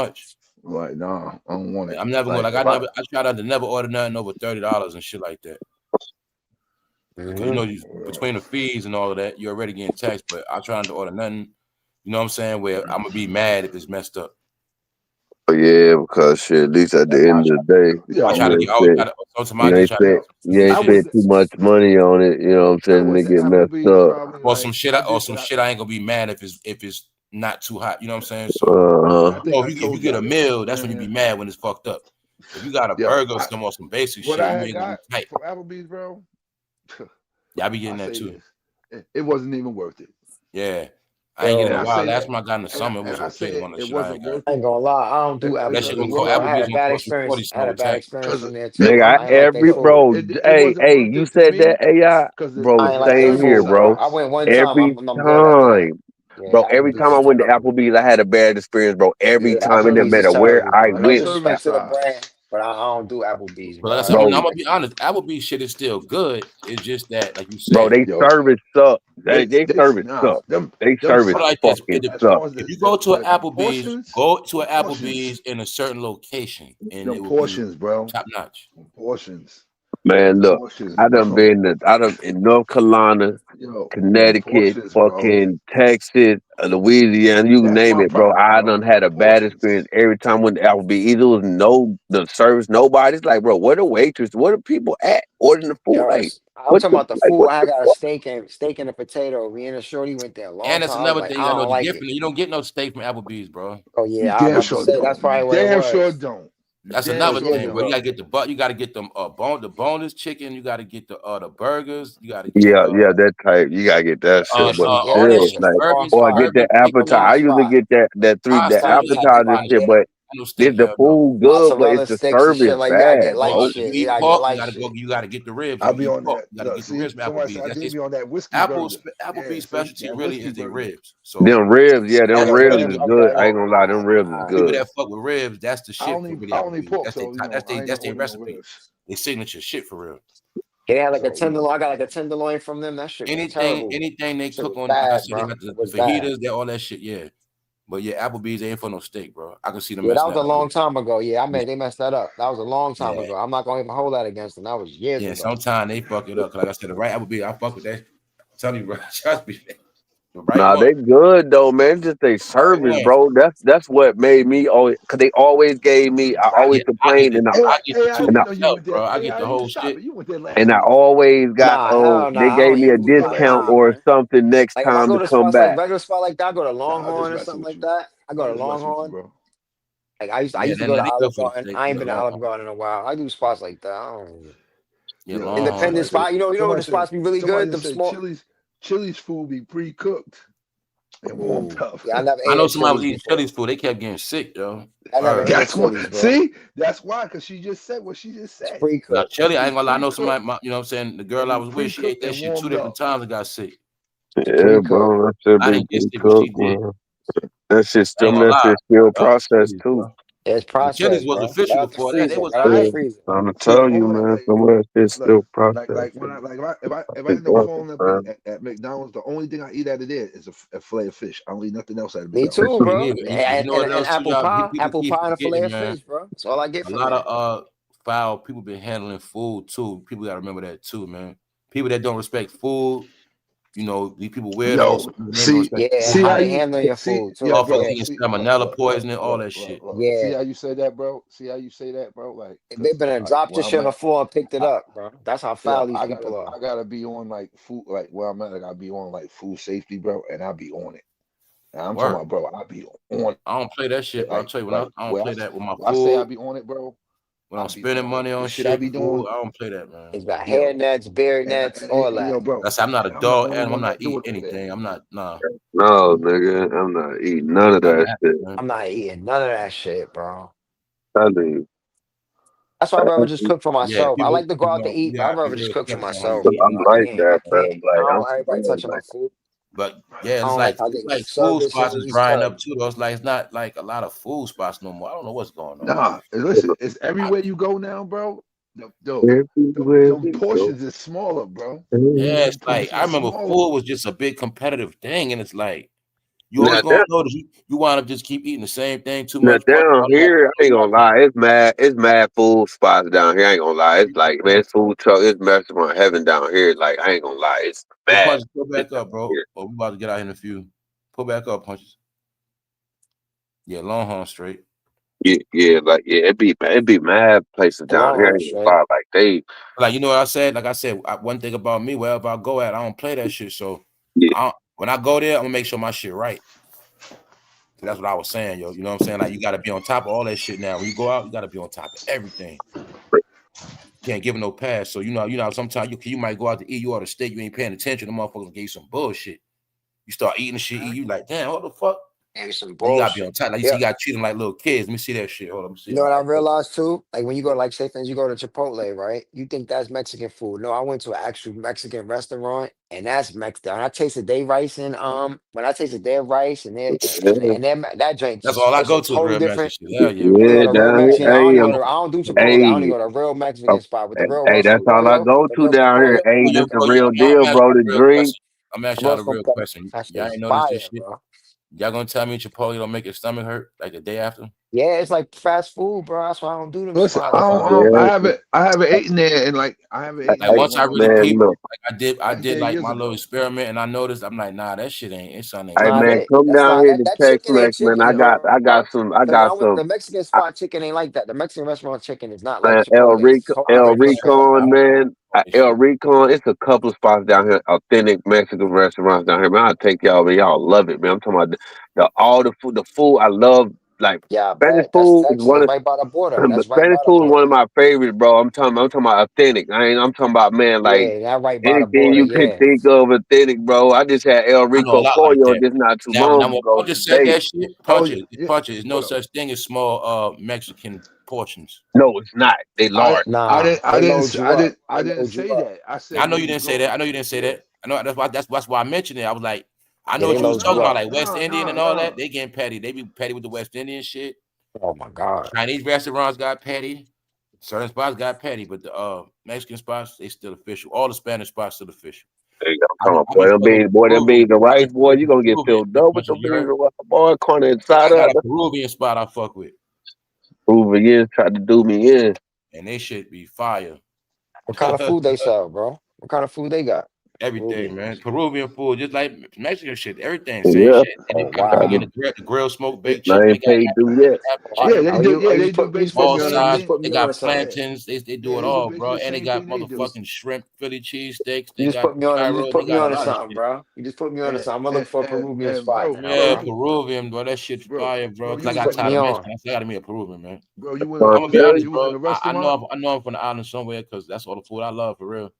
much. Like, nah, I don't want it. I'm never Like, gonna I try not to never order nothing over $30 and shit like that. Because you know, between the fees and all of that, you're already getting taxed. But I try not to order nothing, you know what I'm saying, where I'm gonna be mad if it's messed up. Yeah, because shit, at least at the end of the day, I try to get you ain't spent too much money on it, you know what I'm saying, to get messed up. Or some shit I ain't gonna be mad if it's not too hot, you know what I'm saying? So if you get a meal, that's when you be mad when it's fucked up. If you got a burger or some basic shit, you ain't gonna be tight. From Applebee's, bro. Yeah, I be getting that too. It wasn't even worth it. Yeah. I ain't getting it a while. Last time I got in the summer, it was okay. It wasn't worth it. I ain't gonna lie, I don't do Applebee's. I had a bad experience. I had a bad experience from there too. Nigga, bro, hey, you said that AI, bro. Same here, bro. I went one every time. I'm good after that. Bro, every time I went to Applebee's, I had a bad experience, bro. Every time, it didn't matter where I went. No disrespect to the brand, but I don't do Applebee's. But like I said, I'm gonna be honest. Applebee's shit is still good. It's just that, like you said, bro, they service suck. They service suck. They service fucking suck. If you go to an Applebee's, in a certain location, and it will portions, bro, top notch. Portions. Man, look, I done been in North Carolina, Connecticut, fucking Texas, Louisiana, you name it, bro. I done had a bad experience every time I went to Applebee's. Either was the service, nobody. It's like, bro, where the waitress? Where the people at ordering the food? Like, I'm talking about the food. I got a steak and a potato. Me and a shorty went there a long time. And that's another thing. You don't get no steak from Applebee's, bro. Oh yeah, I was about to say that's probably what it was. Sure don't. That's another thing, bro. You gotta get you gotta get them the boneless chicken. You gotta get the burgers. You gotta get that type. You gotta get that shit. Or get that appetizer. I usually get that appetizer shit, but the food good, but it's the service bad. You gotta get the ribs. I'll be on that. You gotta get the ribs from Applebee's. Be on that whiskey. Applebee's specialty really is their ribs. So them ribs is good. I ain't gonna lie, them ribs is good. People that fuck with ribs, that's the shit. I only pork, that's their recipe. They signature shit for real. They had like a tenderloin. I got like a tenderloin from them. That shit. Anything they cook on, they got the fajitas, they all that shit. Yeah. But yeah, Applebee's ain't for no steak, bro. I can see them. Yeah, that was a long time ago. Yeah, they messed that up. That was a long time ago. I'm not gonna even hold that against them. That was years ago. Yeah, sometimes they fuck it up. Like I said, the right Applebee's, I fuck with that. I'm telling you, bro. Trust me. They good though, man. Just they service, bro. That's what made me always, cause they always gave me. I always complained, and I get the whole shit. And I always got. They gave me a discount or something next time to come back. Like regular spot like that, I go to Longhorn or something like that. I go to Longhorn, bro. Like I used to go to Olive Garden. I ain't been to Olive Garden in a while. I do spots like that. I don't. Independent spot. You know the spots be really good. The small. Chili's food be pre-cooked and warmed up. Yeah, I know somebody was eating Chili's food. They kept getting sick, yo. That's why. See, that's why. Because she just said what she just said. Now, Chili, I ain't gonna lie. I know somebody. You know what I'm saying? The girl I was with, she ate that shit 2 different times and got sick. Yeah, bro. I didn't get sick, what she did. That shit still processed too. It's processed. Chili's was official before that. It was. I'm gonna tell you, man. Some of that shit still processed. Like if I end up calling up at McDonald's, the only thing I eat out of there is a fillet of fish. I don't eat nothing else out of McDonald's. Me too, bro. And apple pie and a fillet of fish, bro. That's all I get. A lot of foul people been handling food too. People gotta remember that too, man. People that don't respect food. You know, these people weirdos. See how you handle your food too. Salmonella poisoning, all that shit. Yeah. See how you say that, bro? Like they've been dropped this shit on the floor and picked it up, bro. That's how foul these people are. I gotta be on like food, like where I'm at. I gotta be on like food safety, bro, and I'll be on it. And I'm talking about, bro. I'll be on it. I don't play that shit. I'll tell you when I don't play that with my food. I say I'll be on it, bro. When I'm spending money on shit, I be doing. I don't play that, man. It's got hair nets, beard nets, all that. Bro. I'm not a dog animal. I'm not eating anything. I'm not. Nah. No, nigga, I'm not eating none of that shit. I'm not eating none of that shit, bro. I mean, that's why I'd rather just cook for myself. I like to go out to eat, but I'd rather just cook for myself. I'm like that, man. I don't want everybody touching my food. But yeah, it's like food spots is drying up too. Though it's like it's not like a lot of food spots no more. I don't know what's going on. Nah, listen, it's everywhere you go now, bro. The portions is smaller, bro. Yeah, it's like I remember food was just a big competitive thing, and it's like You always Now gonna notice you wind up just keep eating the same thing too Now much. down here, I ain't gonna lie, it's mad food spots down here. I ain't gonna lie, it's like man, it's food truck, it's restaurant heaven down here. Like I ain't gonna lie, it's Hey, mad Punches, pull back up, bro. here. Oh, we about to get out here in a few. Pull back up, Punches. Yeah, Longhorn straight. Yeah, it be mad places down here. I Long ain't straight. gonna lie, like they, Like you know what I said? Like I said, one thing about me, wherever I go at, I don't play that shit. So yeah, when I go there, I'm gonna make sure my shit right. So that's what I was saying, yo. You know what I'm saying? Like you gotta be on top of all that shit now. When you go out, you gotta be on top of everything. Can't give it no pass. So you know, sometimes you might go out to eat, you order steak, you ain't paying attention, the motherfuckers give you some bullshit. You start eating the shit, you like, damn, what the fuck? Maybe some You gotta be on bullshit. top. Like you see, Yeah. you gotta treat them like little kids. Let me see that shit. Hold on, let me see. You know what I realized too? Like when you go, like say things, you go to Chipotle, right? You think that's Mexican food. No, I went to an actual Mexican restaurant and that's Mexican. And I tasted their rice and when I tasted their rice and that drink, That's all I it's a go to is total real Mexican different. shit. Hell yeah, I only go yeah, to real down Mexican. here. I Hey, only go to. I don't do Chipotle. I only hey, go to a real oh, Mexican spot with the real hey, roasted that's all I pollo, go the to roasted down here. pollo, Hey, this the yo, real I'm deal, asking bro. you The a real drink. question. I'm asking y'all the roasted real pollo. question. That shit Y'all is ain't noticed this fire, shit. bro. Y'all gonna tell me Chipotle don't make your stomach hurt like the day after? Yeah, it's like fast food, bro. That's why I don't do them Listen, spots, bro. Yeah, I haven't eaten there, and like I haven't eaten Like there hey, in once I one really man, peeped, look. like I went did there like years my little ago. experiment, and I noticed I'm like, nah, that shit ain't. It something ain't Hey right. Not man, it. come That's down not here that. to That chicken ain't Tex-Mex, man. chicken, Yo, bro. I Because when got I went, some. the Mexican spot chicken ain't like that. The Mexican restaurant chicken is not like Man, Chipotle. It's I El totally already know different that chicken, shit. I Recon, bro. already know man. this El shit. Recon, it's a couple of spots down here, authentic Mexican restaurants down here, man. I'll take y'all, man. Y'all love it, man. I'm talking about all the food. The food I love, like Yeah, I Spanish bet. That's food is Texas. one That's of right by the border. the That's right Spanish by the food is one border. of my favorites, bro. I'm talking about authentic. I'm talking about man, like Yeah, that right by the anything border. you can Yeah. think of authentic, bro. I just had El I know a Rico lot like Pollo that. just not too Now long when ago Puncher said today. that shit, oh Puncher, yeah, Puncher is no hold up. such thing as small Mexican portions. No, it's not. They large. Nah, they load you up. I They didn't load you say up. that. I I said know when you you didn't say go, that. I know you didn't say yeah, that. I know that's why I mentioned it. I was like, I Yeah, know they what you was load you talking about, up. like West Indian and all no. that. They getting petty. They be petty with the West Indian shit. Oh my God. Chinese restaurants got petty. Certain spots got petty, but the Mexican spots, they still official. All the Spanish spots still official. There you go. I just, I Boy, just them fuck with beans, the boy, them Peruvian. beans and I rice, just fuck boy, with you the gonna get Peruvian. filled up with Punches, them you beans heard? and rice, boy, corner inside I got up. a Peruvian spot I fuck with, Peruvians tried to do me in. and they shit be fire. What kind of food they sell, bro? What kind of food they got? Everything, man. Peruvians. Peruvian food, just like Mexican shit. Everything, same Yeah, shit. Oh I be tried wow. getting to, the grill smoked baked I chicken. They ain't got paid due yet. Oh, Yeah, chicken, they bro. do. Yeah, you they just do you just basically put the All me on same you just sides. thing. put They me on got to something. plantains. They do Yeah, it they do all, bro. basically the And they same got thing they do. motherfucking shrimp, Philly cheesesteaks. You They just got put me on you just gyros. They put me got a on to lot of something, shit. bro. You just put me on to And something. I'm gonna look for a Peruvian and spot bro, now, Man, bro. Peruvian, bro. That shit's fire, bro. Cause you I was got Put in tired me of on. Mexican. I said I gotta be a Peruvian, man. bro, you was Trying I'm to gonna be tell honest, you. you was in bro. a I restaurant. know I'm from the island somewhere because that's all the food I love for real.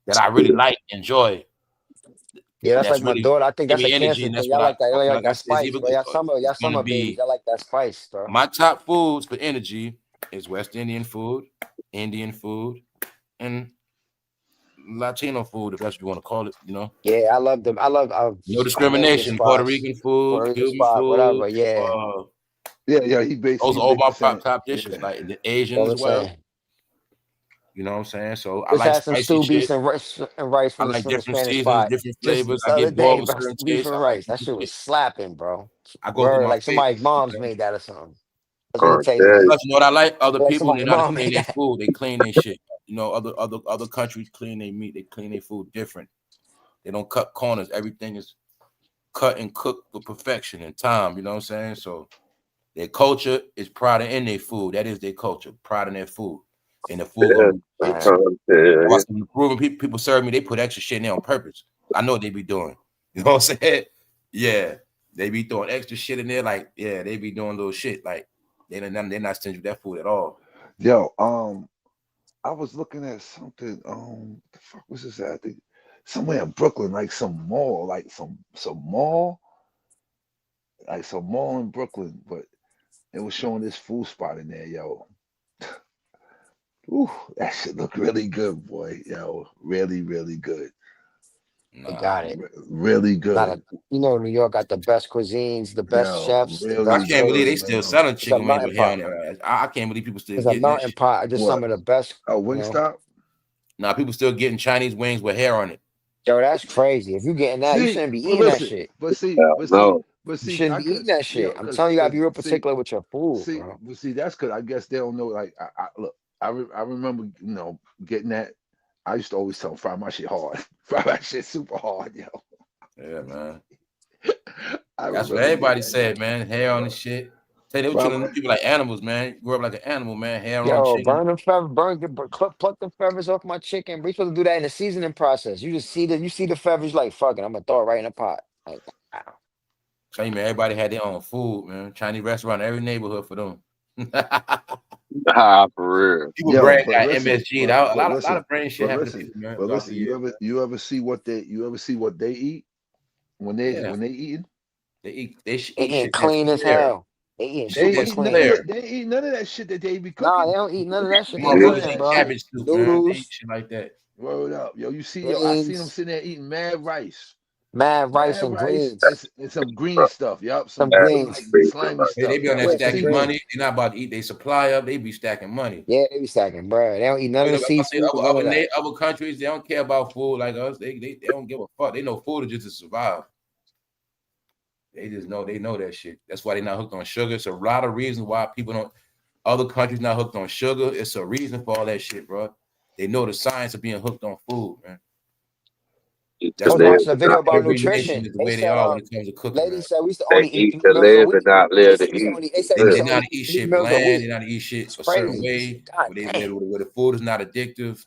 That I really like, enjoy. Yeah, that's That's like my really daughter. I think give that's a me energy, cancer and thing. that's what Y'all like that. Y'all like like I that said. It's spice, either bro. Y'all it's gonna summer babies. be Y'all like that spice, bro. my top foods for energy is West Indian food, Indian food, and Latino food, if that's what you want to call it. Yeah, I love them. I love No Jamaican discrimination. Puerto spots, Rican food, Puerto Rican Cuban spot, food. whatever. Yeah, Yeah, Those he are all my basically saying, top dishes. yeah. Like the Asian that's what as I'm well. saying. You know what I'm saying? So I Just like had some spicy stew shit. beef and rice I from like the different Spanish seasons, spot. different Just flavors. this I other get day, bored with bro. certain Stew beef tastes. and I like rice. That different shit was shit. slapping, bro. I go through Word, my like favorite. somebody's mom's made that or something. That's what Trying it to tastes tell you. like. Plus, you know what I like? Other Like people, they somebody's know how to mom clean made their that. food. They clean their shit. Other countries clean their meat. They clean their food different. They don't cut corners. Everything is cut and cooked with perfection and time. You know what I'm saying? So their culture is pride in their food. That is their culture. Pride in their food. And the food Yeah, gonna be I'm nice. trying to tell you. Watch them Proven people serve me, they put extra shit in there on purpose. I know what they be doing. You know what I'm saying? Yeah. They be throwing extra shit in there, like, yeah, they be doing little shit. Like they're not stingy with that food at all. Yo, I was looking at something. What the fuck was this at? I think somewhere in Brooklyn, like some mall, like some mall, like some mall in Brooklyn, but it was showing this food spot in there, yo. Ooh, that shit look really good, boy. Yo, really, really good. They Nah. got it. Really Not good. a, New York got the best cuisines, the best Yo, chefs, the I really best can't believe they good, flavors. still man. selling It's a chicken wings melting with hair on pot. it. I can't believe people still It's a getting that melting shit. pot. Just What? some of the best, Oh, you know. Wingstop? Nah, people still getting Chinese wings with hair on it. Yo, that's crazy. If you getting that, you See, shouldn't be but eating that listen, shit. but see, Hell but see, no. But You see, shouldn't I be eating could, that you shit. know, I'm telling you, you gotta be real see, particular with your food, bro. that's because I guess they don't know. Like, look, I remember, getting that. I used to always tell them, fry my shit hard, fry my shit super hard, yo. Yeah, man. I That's what remember getting everybody that, yo. said, man. Hair on the shit. Tell you, they were Fry treating my, people like animals, man. You grew up like an animal, man. Hair on Yo, chin. burn them feathers, pluck the feathers off my chicken. We supposed to do that in the seasoning process. You see the feathers, like fuck it, I'm gonna throw it right in the pot. Like, wow. Tell you, man, everybody had their own food, man. Chinese restaurant in every neighborhood for them. Ah, for real. People yo, brand but got listen, MSG. A lot listen, of brand shit happened to people, man, but throughout the listen. year. You ever see what they eat Yeah, when they eating? they should They eat eating shit that's clean as clear, hell. They eating They ain't super that's eating none of clean. clear. that. They ain't eating none of that shit that they be Nah, they cooking. don't eat none of that shit They they eat none Motherfuckers of cooking, that eat bro. shit. cabbage soup, man. They eat Noodles, shit like that. Word up, yo. You see, yo, I seen them beans, sitting there eating mad rice mad and rice, greens. and some green stuff. Yup, some Some That's like greens. crazy, slimy man. They stuff. be on Yup, that I Yeah, some stacking seen it. money. greens. They're not about to eat their supply up. They be stacking money. Yeah, they be stacking, bro. They don't eat none You of know, the like I say, seafood, none of that. other countries, they don't care about food like us. They don't give a fuck. They know food is just to survive. They know that shit. That's why they not hooked on sugar. It's a lot of reasons why people don't other countries not hooked on sugar. It's a reason for all that shit, bro. They know the science of being hooked on food, man. Eat to I That's was why live watching a and video not about every nation nutrition. is the They way they said, are when it comes to cooking, man. ladies said we used to they only eat eat 3 to meals a live and week. not They live said to we used to eat. only. They said we They, used they to know how only to eat eat three shit meals a bland. They week. know how to eat shit It's a certain crazy. way God damn. where the food is not addictive.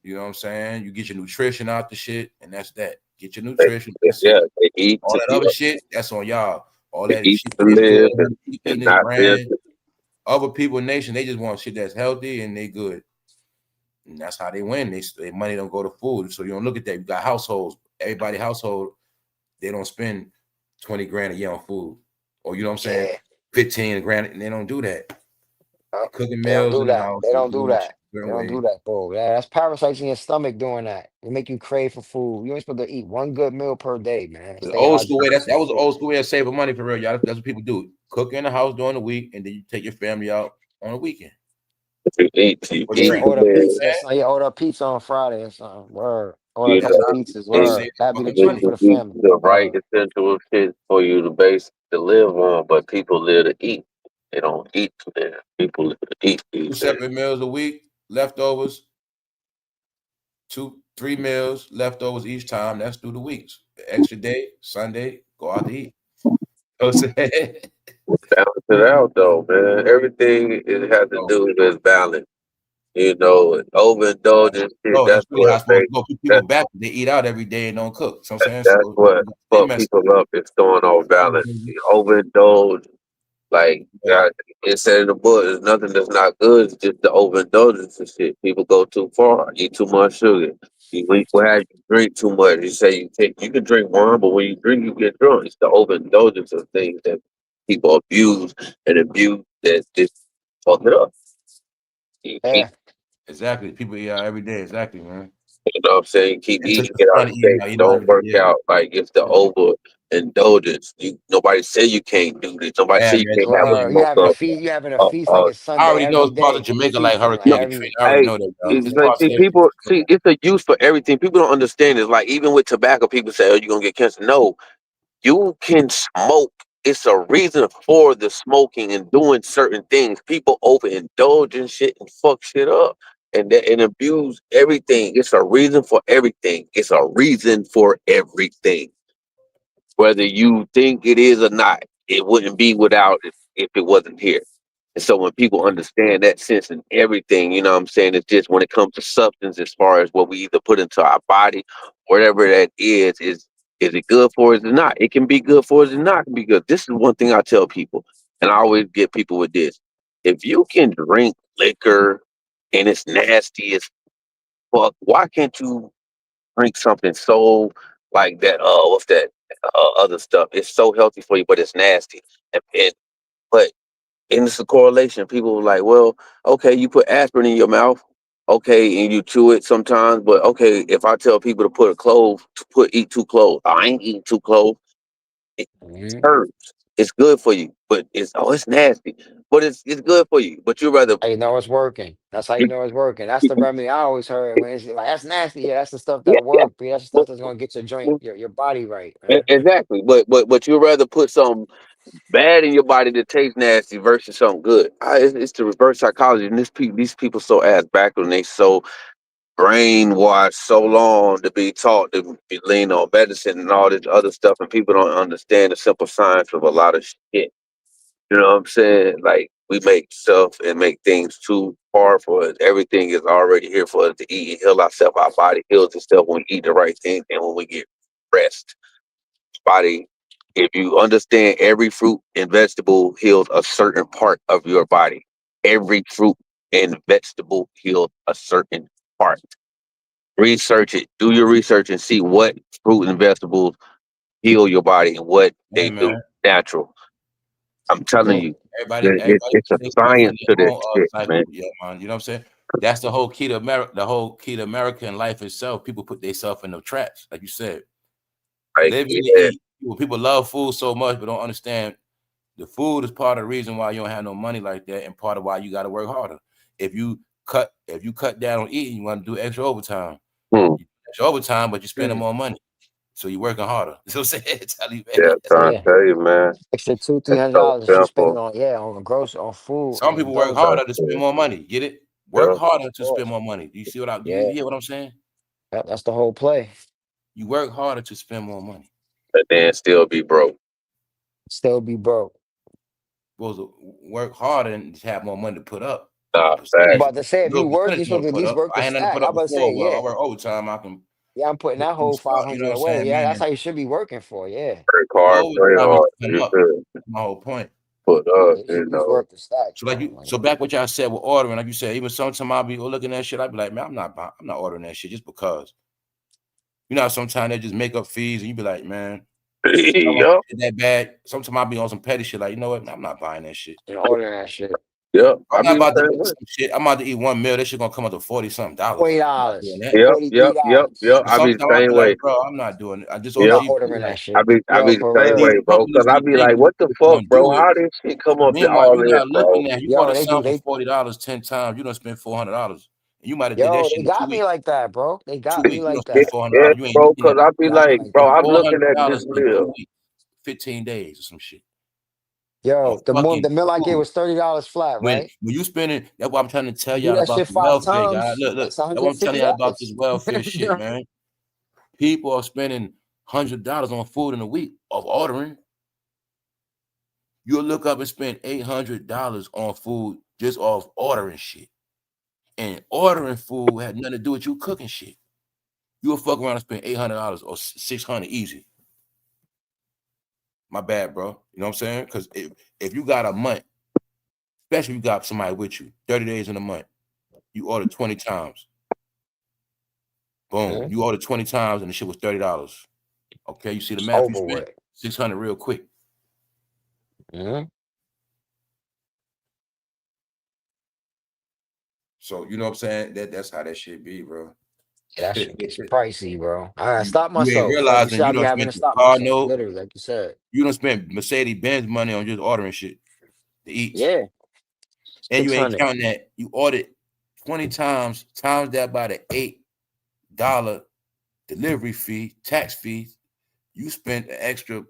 You know what I'm saying? You get your nutrition out the shit, and that's that. Get your They, nutrition. That's it. yeah, they eat All to that yeah, other shit, that's on y'all. All they that eat shit to tastes good, live and eating this not live brand. to Other people in nation, they just want shit that's healthy and they good. And that's how they win. Their money don't go to food. So you don't look at that. You got households. Everybody household, they don't spend 20 grand a year on food. Or you know what I'm saying? Yeah. 15 grand, and they don't do that. Uh, They cooking They don't meals do in the that. house. They They don't do doing the shit that. a They certain don't way. do that, bro. That's parasites in your stomach doing that. They make you crave for food. You ain't supposed to eat one good meal per day, man. The Stay old school way. hydrated. That was the old school way of saving money for real, y'all. That's what people do. Cook in the house during the week, and then you take your family out on the weekend. you For Yeah, eat treat. to order You know what I'm live. pizza or saying? something. Yeah, order pizza on Friday or something. Word. Order a You That's couple how pizzas. you know, Word. save That'd be the fucking you treat money. for can the eat family. the right Word. essential shit for you to live on, but people live to eat. They don't eat to live. People live to eat Two these days. separate meals a week, leftovers, 3 meals, leftovers each time. That's through the weeks. The extra day, Sunday, go out to eat. You know what I'm saying? Balance it out though, man. Everything it has to So, do with balance. You know, overindulgence shit, no, that's that's really how what it's supposed makes to go. People that, back, they eat out every day and don't cook. So I'm saying, that's so what they fuck mess people up is throwing off balance. up. Overindulge. Like Yeah. it said in the book, there's nothing that's not good. It's just the overindulgence and shit. People go too far, eat too much sugar. You drink too much. You say you can drink wine, but when you drink, you get drunk. It's the overindulgence of things that people abuse and abuse that just fuck it up. You keep, Yeah. Exactly. People eat out every day. Exactly, man. you know what I'm saying? Keep It's eating, just get out trying of to shape. eat out Don't every day. work Yeah. out. Like it's the overindulgence. Nobody say you can't do this. Nobody Yeah, say you man. can't have a Word. You smoke having a up. feast. You having a Uh, feast like uh, it's I Sunday already know every it's parts of day. You Jamaica like feasting like Hurricane No, Katrina. every. I already hey, know that, y'all. It's but parts of see, that shit. people see it's a use for everything. People don't understand. It's like even with tobacco, people say, "Oh, you're gonna get cancer." No, you can smoke. It's a reason for the smoking and doing certain things. People overindulge in shit and fuck shit up and abuse everything. It's a reason for everything. It's a reason for everything. Whether you think it is or not, it wouldn't be without it if it wasn't here. And so when people understand that sense in everything, you know what I'm saying? It's just when it comes to substance, as far as what we either put into our body, whatever that is it good for us or not? It can be good for us or not because this is one thing I tell people, and I always get people with this. If you can drink liquor and it's nasty as fuck, why can't you drink something so like that? What's that? Other stuff. It's so healthy for you, but it's nasty. But and it's a correlation. People are like, well, okay, you put aspirin in your mouth, okay, and you chew it sometimes, but okay, if I tell people to put a clove, eat 2 cloves, I ain't eating 2 cloves. It Mhm. herbs. It's good for you, but it's nasty. but it's good for you. But you rather How you know it's working. That's how you you, know it's working. That's the remedy I always heard. When it's like that's nasty, yeah, that's the stuff yeah, that yeah, work. That's the stuff that's gonna get your joint, your body right, man. exactly. But you rather put something bad in your body that tastes nasty versus something good. It's the reverse psychology, and these people so ass backward, and they so brainwashed so long to be taught to be lean on medicine and all this other stuff, and people don't understand the simple science of a lot of shit. You know what I'm saying? Like we make stuff and make things too hard for us. Everything is already here for us to eat and heal ourselves. Our body heals itself when we eat the right thing and when we get rest. Body, if you understand, every fruit and vegetable heals a certain part of your body. Every fruit and vegetable heals a certain part. Research it. Do your research and see what fruit and vegetables heal your body and what Yeah, they do man. natural. I'm telling Yeah. you, Everybody it's a put their stuff in science their to this own shit, man. cycle. Yeah, man. You know what I'm saying? That's the whole key to America. The whole key to America and life itself. People put themselves in the traps, like you said. Like, Live in to yeah, eat. People love food so much, but don't understand the food is part of the reason why you don't have no money like that, and part of why you got to work harder. If you cut down on eating, you want to do extra overtime. hmm, You do extra overtime, but you're spending Mm. more money, so you're working harder. You know what I'm saying? Tell you, man. yeah, I'm trying to Yeah. tell you, man. Extra two, three It's hundred so dollars that you spending simple. on on gross on food Some and people work those. harder to That's spend it. more money. Get it? Work Yeah, harder Of to spend course. more money. Do you see what do you Yeah. hear what I'm saying? That's the whole play. You work harder to spend more money. and then still be broke. Still be broke. Supposed to work harder and just have more money to put up. Nah, I'm fact. Percentage, about to say if you little work, percentage you're you want supposed to to at put least up. work the I ain't nothing to stack. put I'm up about to say, before. Well, I yeah. work overtime. I can Yeah, I'm putting put that some whole stuff. five You know hundred what I'm away. saying, Yeah, that's man? how you should be working for. Yeah. Work The hard, play overtime is hard. to come You up. should That's my whole point. put up, You should you at least know. work the stack, So bro. Like, so back what y'all said with ordering, like you said, even sometimes I'll be looking at that shit. I'd be like, man, I'm not ordering that shit just because. You know, sometimes they just make up fees, and you be like, man, I want Yup, that bad. Sometimes I'll be on some petty shit, like, you know what? I'm not buying that shit. you know, ordering that shit. yup. I'm I not be the about to same eat way. some shit. I'm about to eat one meal. That shit gonna come up to $40-something. $40, I'm not doing that. Yep, $43. yep, yep, yep. And I be the sometimes I'll same be way. like, bro, I'm not doing it. I just I'm order Yep. not cheap food. ordering that Like, I shit. be Yo, the for same these way, real. bro. Cause companies I be be like, thinking what the they're fuck, gonna bro? do it. How this shit come up to Meanwhile, all you're this, not bro? looking at. You order Yo, they do. something They for $40 10 times. You don't spend $400. And you might have did that yo, shit they in got 2 me weeks. like that, bro. They Two got me weeks, you don't like Yeah, spend that. four hundred yeah, dollars. You ain't bro. looking Cause at it. I be They got me like, like bro, that. I'm four looking hundred at this dollars in meal. 2 weeks, 15 days or some shit. On Yo, fucking the meal I get food. was $30 flat, When right? you spending, that's what I'm trying to tell You do y'all that about shit the five welfare, guys. times. Look, That's that's what I'm telling y'all about this $150. welfare You shit, know? man. People are spending $100 on food in a week of ordering. You'll look up and spend $800 on food just off ordering shit. And ordering food had nothing to do with you cooking shit. You'll fuck around and spend $800 or $600 easy. My bad, bro. You know what I'm saying? Because if you got a month, especially if you got somebody with you, 30 days in a month, you order 20 times. Boom. Mhm. You ordered 20 times and the shit was $30. Okay, you see the It's math you over spent? with. 600 real quick. Mhm. So you know what I'm saying? That's how that shit be, bro. Yeah, that shit gets pricey, bro. I gotta you stop you ain't myself. Like you realizing said, I you be don't having spend to the stop car myself. note, Literally, like you said. you don't spend Mercedes Benz money on just ordering shit to eat. Yeah, And you six ain't hundred. counting that you ordered 20 times that by the $8 delivery fee, tax fee. You spent an extra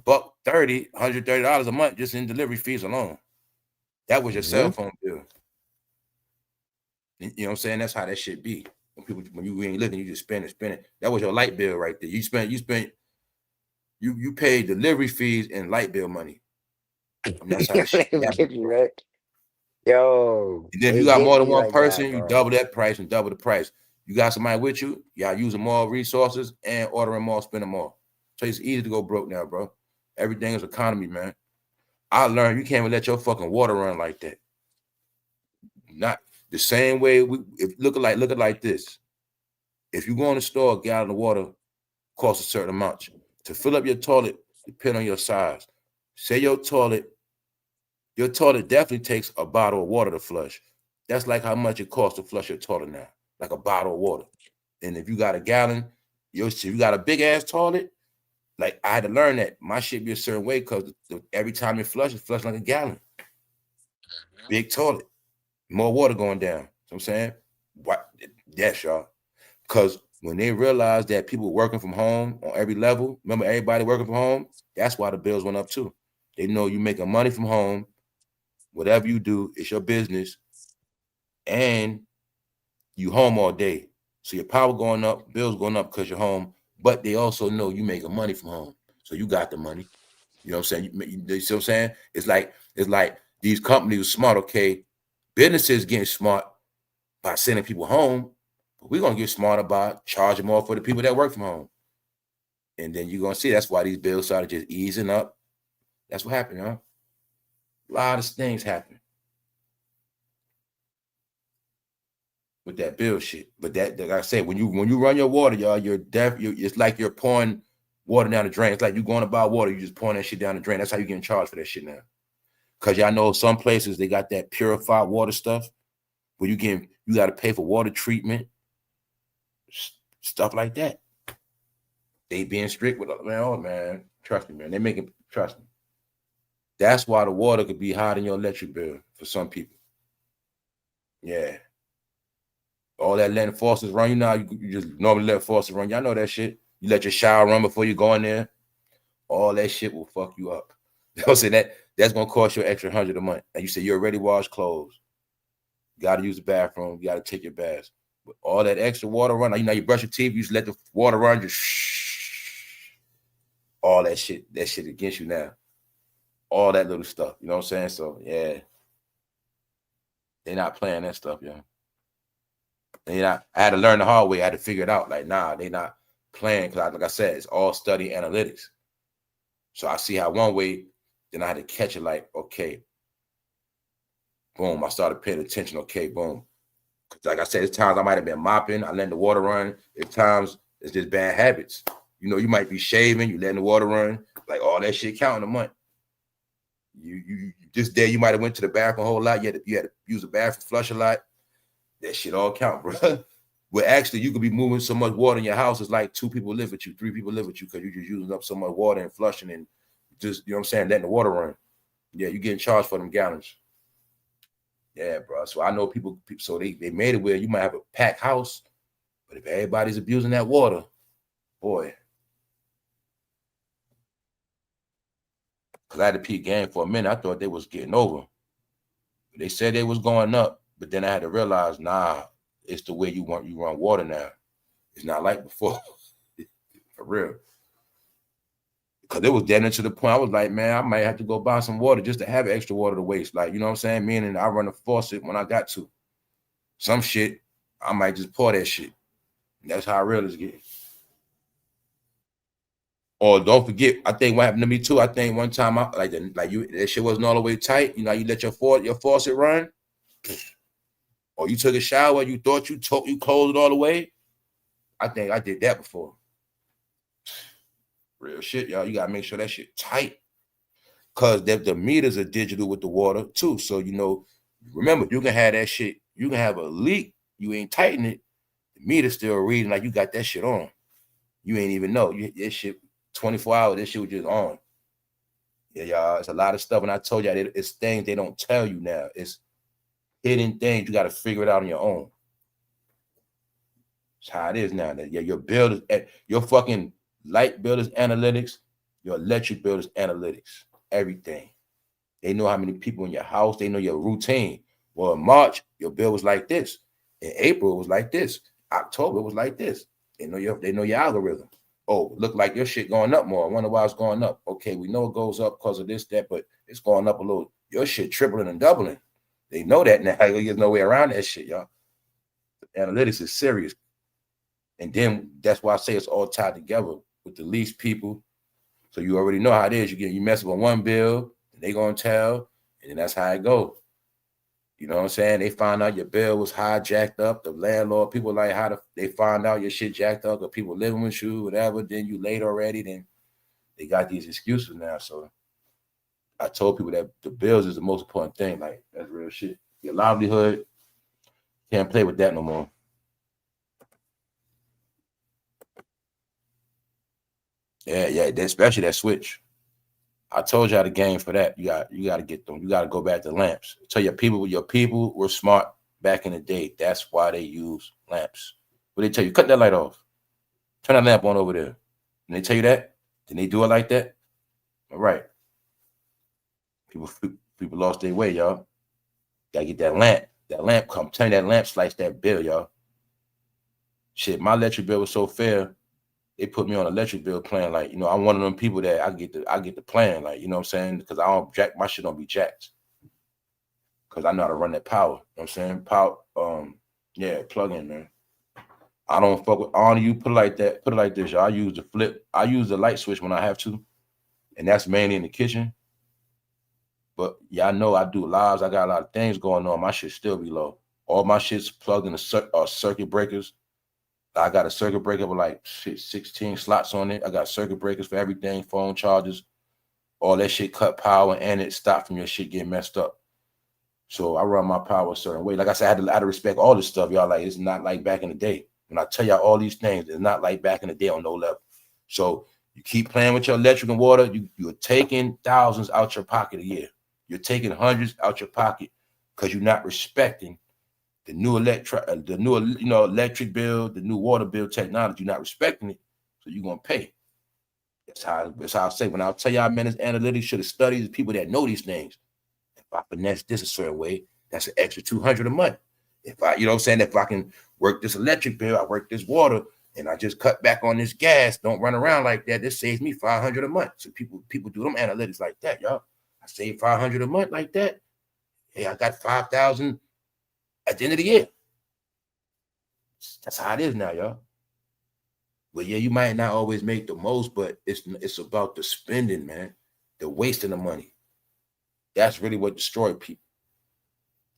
$130 a month just in delivery fees alone. That was your cell Mhm. phone bill. You know what I'm saying? That's how that shit be. When you ain't living, you just spend it. That was your light bill right there. You paid delivery fees and light bill money. I mean, that's how that shit They would happens, get you bro. right. Yo, And then if you they got get more than me one like that, person, you bro. double that price and double the price. You got somebody with you, y'all using more resources and ordering more, spending more. So it's easy to go broke now, bro. Everything is economy, man. I learned you can't even let your fucking water run like that. Not the same way look at like this. If you go in the store, a gallon of water costs a certain amount. To fill up your toilet, depend on your size. Say your toilet definitely takes a bottle of water to flush. That's like how much it costs to flush your toilet now, like a bottle of water. And if you got a gallon, if you got a big ass toilet, like I had to learn that my shit be a certain way because every time it flush like a gallon. big toilet, more water going down. You know what I'm saying? What? Yes, y'all. Because when they realized that people working from home on every level, remember everybody working from home, that's why the bills went up too. They know you making money from home, whatever you do, it's your business, and you home all day. So your power going up, bills going up because you're home, but they also know you making money from home. So you got the money. You know what I'm saying? You see what I'm saying? It's like these companies are smart, okay? Businesses getting smart by sending people home, but we're gonna get smarter by charging more for the people that work from home. And then you're gonna see that's why these bills started just easing up. That's what happened, huh? A lot of things happen with that bill shit. But that, like I said, when you run your water, y'all, it's like you're pouring water down the drain. It's like you going to buy water, you just pouring that shit down the drain. That's how you getting charged for that shit now. Cause y'all know some places they got that purified water stuff where you got to pay for water treatment, stuff like that. They being strict with man. Oh man, trust me, man. They making trust me. That's why the water could be higher than your electric bill for some people. Yeah. All that letting faucets run, you just normally let faucets run. Y'all know that shit. You let your shower run before you go in there. All that shit will fuck you up. They'll say that's gonna cost you an extra $100 a month. And you say you already wash clothes. You gotta use the bathroom, you gotta take your baths. But all that extra water run, you brush your teeth, you just let the water run, just all that shit against you now. All that little stuff. You know what I'm saying? So yeah. They're not playing that stuff, yo. I had to learn the hard way. I had to figure it out. Like, nah, they not playing because, like I said, it's all study analytics. So I see how one way, then I had to catch it. Like, okay, boom. I started paying attention. Okay, boom. Like I said, it's times I might have been mopping. I letting the water run. At times it's just bad habits. You might be shaving. You letting the water run. Like all that shit counting a month. You just there. You might have went to the bathroom a whole lot. You had to use the bathroom, flush a lot. That shit all count, bro. Well, actually, you could be moving so much water in your house. It's like 2 people live with you, 3 people live with you because you're just using up so much water and flushing and just, you know what I'm saying, letting the water run. Yeah, you're getting charged for them gallons. Yeah, bro. So I know people so they made it where you might have a packed house, but if everybody's abusing that water, boy. Because I had to peep game for a minute. I thought they was getting over. They said they was going up. But then I had to realize, nah, it's the way you run water now. It's not like before. For real. Because it was getting to the point I was like, man, I might have to go buy some water just to have extra water to waste. Like, you know what I'm saying? Meaning I run a faucet when I got to. Some shit, I might just pour that shit. And that's how real it's getting. Or don't forget, I think what happened to me too, I think one time that shit wasn't all the way tight. You let your faucet run. Or you took a shower, you thought you closed it all the way. I think I did that before. Real shit, y'all. You gotta make sure that shit tight. Cause the meters are digital with the water too. So remember, you can have that shit, you can have a leak, you ain't tighten it, the meter's still reading like you got that shit on. You ain't even know. This shit 24 hours, this shit was just on. Yeah, y'all. It's a lot of stuff. And I told y'all it's things they don't tell you now. It's hidden things. You got to figure it out on your own. That's how it is now. Your bill is your fucking light bill is analytics. Your electric bill is analytics. Everything. They know how many people in your house. They know your routine. Well, in March, your bill was like this. In April, it was like this. October, it was like this. They know your algorithm. Oh, look like your shit going up more. I wonder why it's going up. Okay, we know it goes up because of this, that, but it's going up a little. Your shit tripling and doubling. They know that now. There's no way around that shit, y'all. Analytics is serious. And then that's why I say it's all tied together with the least people. So you already know how it is. You mess with one bill, and they gonna tell, and then that's how it goes. You know what I'm saying? They find out your bill was high, jacked up. The landlord, people like they find out your shit jacked up, or people living with you, whatever. Then you late already. Then they got these excuses now. So I told people that the bills is the most important thing. Like, that's real shit. Your livelihood, can't play with that no more. Yeah, especially that switch. I told you how to game for that. You got to get them. You got to go back to lamps. Tell your people were smart back in the day. That's why they use lamps. But they tell you, cut that light off. Turn that lamp on over there. And they tell you that, then they do it like that. All right. People lost their way, y'all. Gotta get that lamp. That lamp come. Turn that lamp, slice that bill, y'all. Shit, my electric bill was so fair. They put me on an electric bill plan. Like, I'm one of them people that I get the plan. Like, you know what I'm saying? Because I don't jack my shit don't be jacked. Because I know how to run that power. You know what I'm saying? Power, yeah, plug in, man. I don't fuck with all of you. Put it like that. Put it like this, y'all. I use the flip. I use the light switch when I have to. And that's mainly in the kitchen. But y'all know I do lives. I got a lot of things going on. My shit still be low. All my shit's plugged in the circuit breakers. I got a circuit breaker with like 16 slots on it. I got circuit breakers for everything, phone chargers, all that shit cut power, and it stopped from your shit getting messed up. So I run my power a certain way. Like I said, I had to respect all this stuff, y'all. Like, it's not like back in the day. When I tell y'all all these things, it's not like back in the day on no level. So you keep playing with your electric and water, you're taking thousands out your pocket a year. You're taking hundreds out your pocket because you're not respecting the new electric bill, the new water bill technology. You're not respecting it, so you're gonna pay. That's how I say. When I tell y'all, man, this analytics should have studied the people that know these things. If I finesse this a certain way, that's an extra $200 a month. If I, if I can work this electric bill, I work this water, and I just cut back on this gas, don't run around like that. This saves me $500 a month. So people do them analytics like that, y'all. I save $500 a month like that. Hey, I got 5,000 at the end of the year. That's how it is now, y'all. But yeah, you might not always make the most, but it's about the spending, man. The wasting of money. That's really what destroyed people.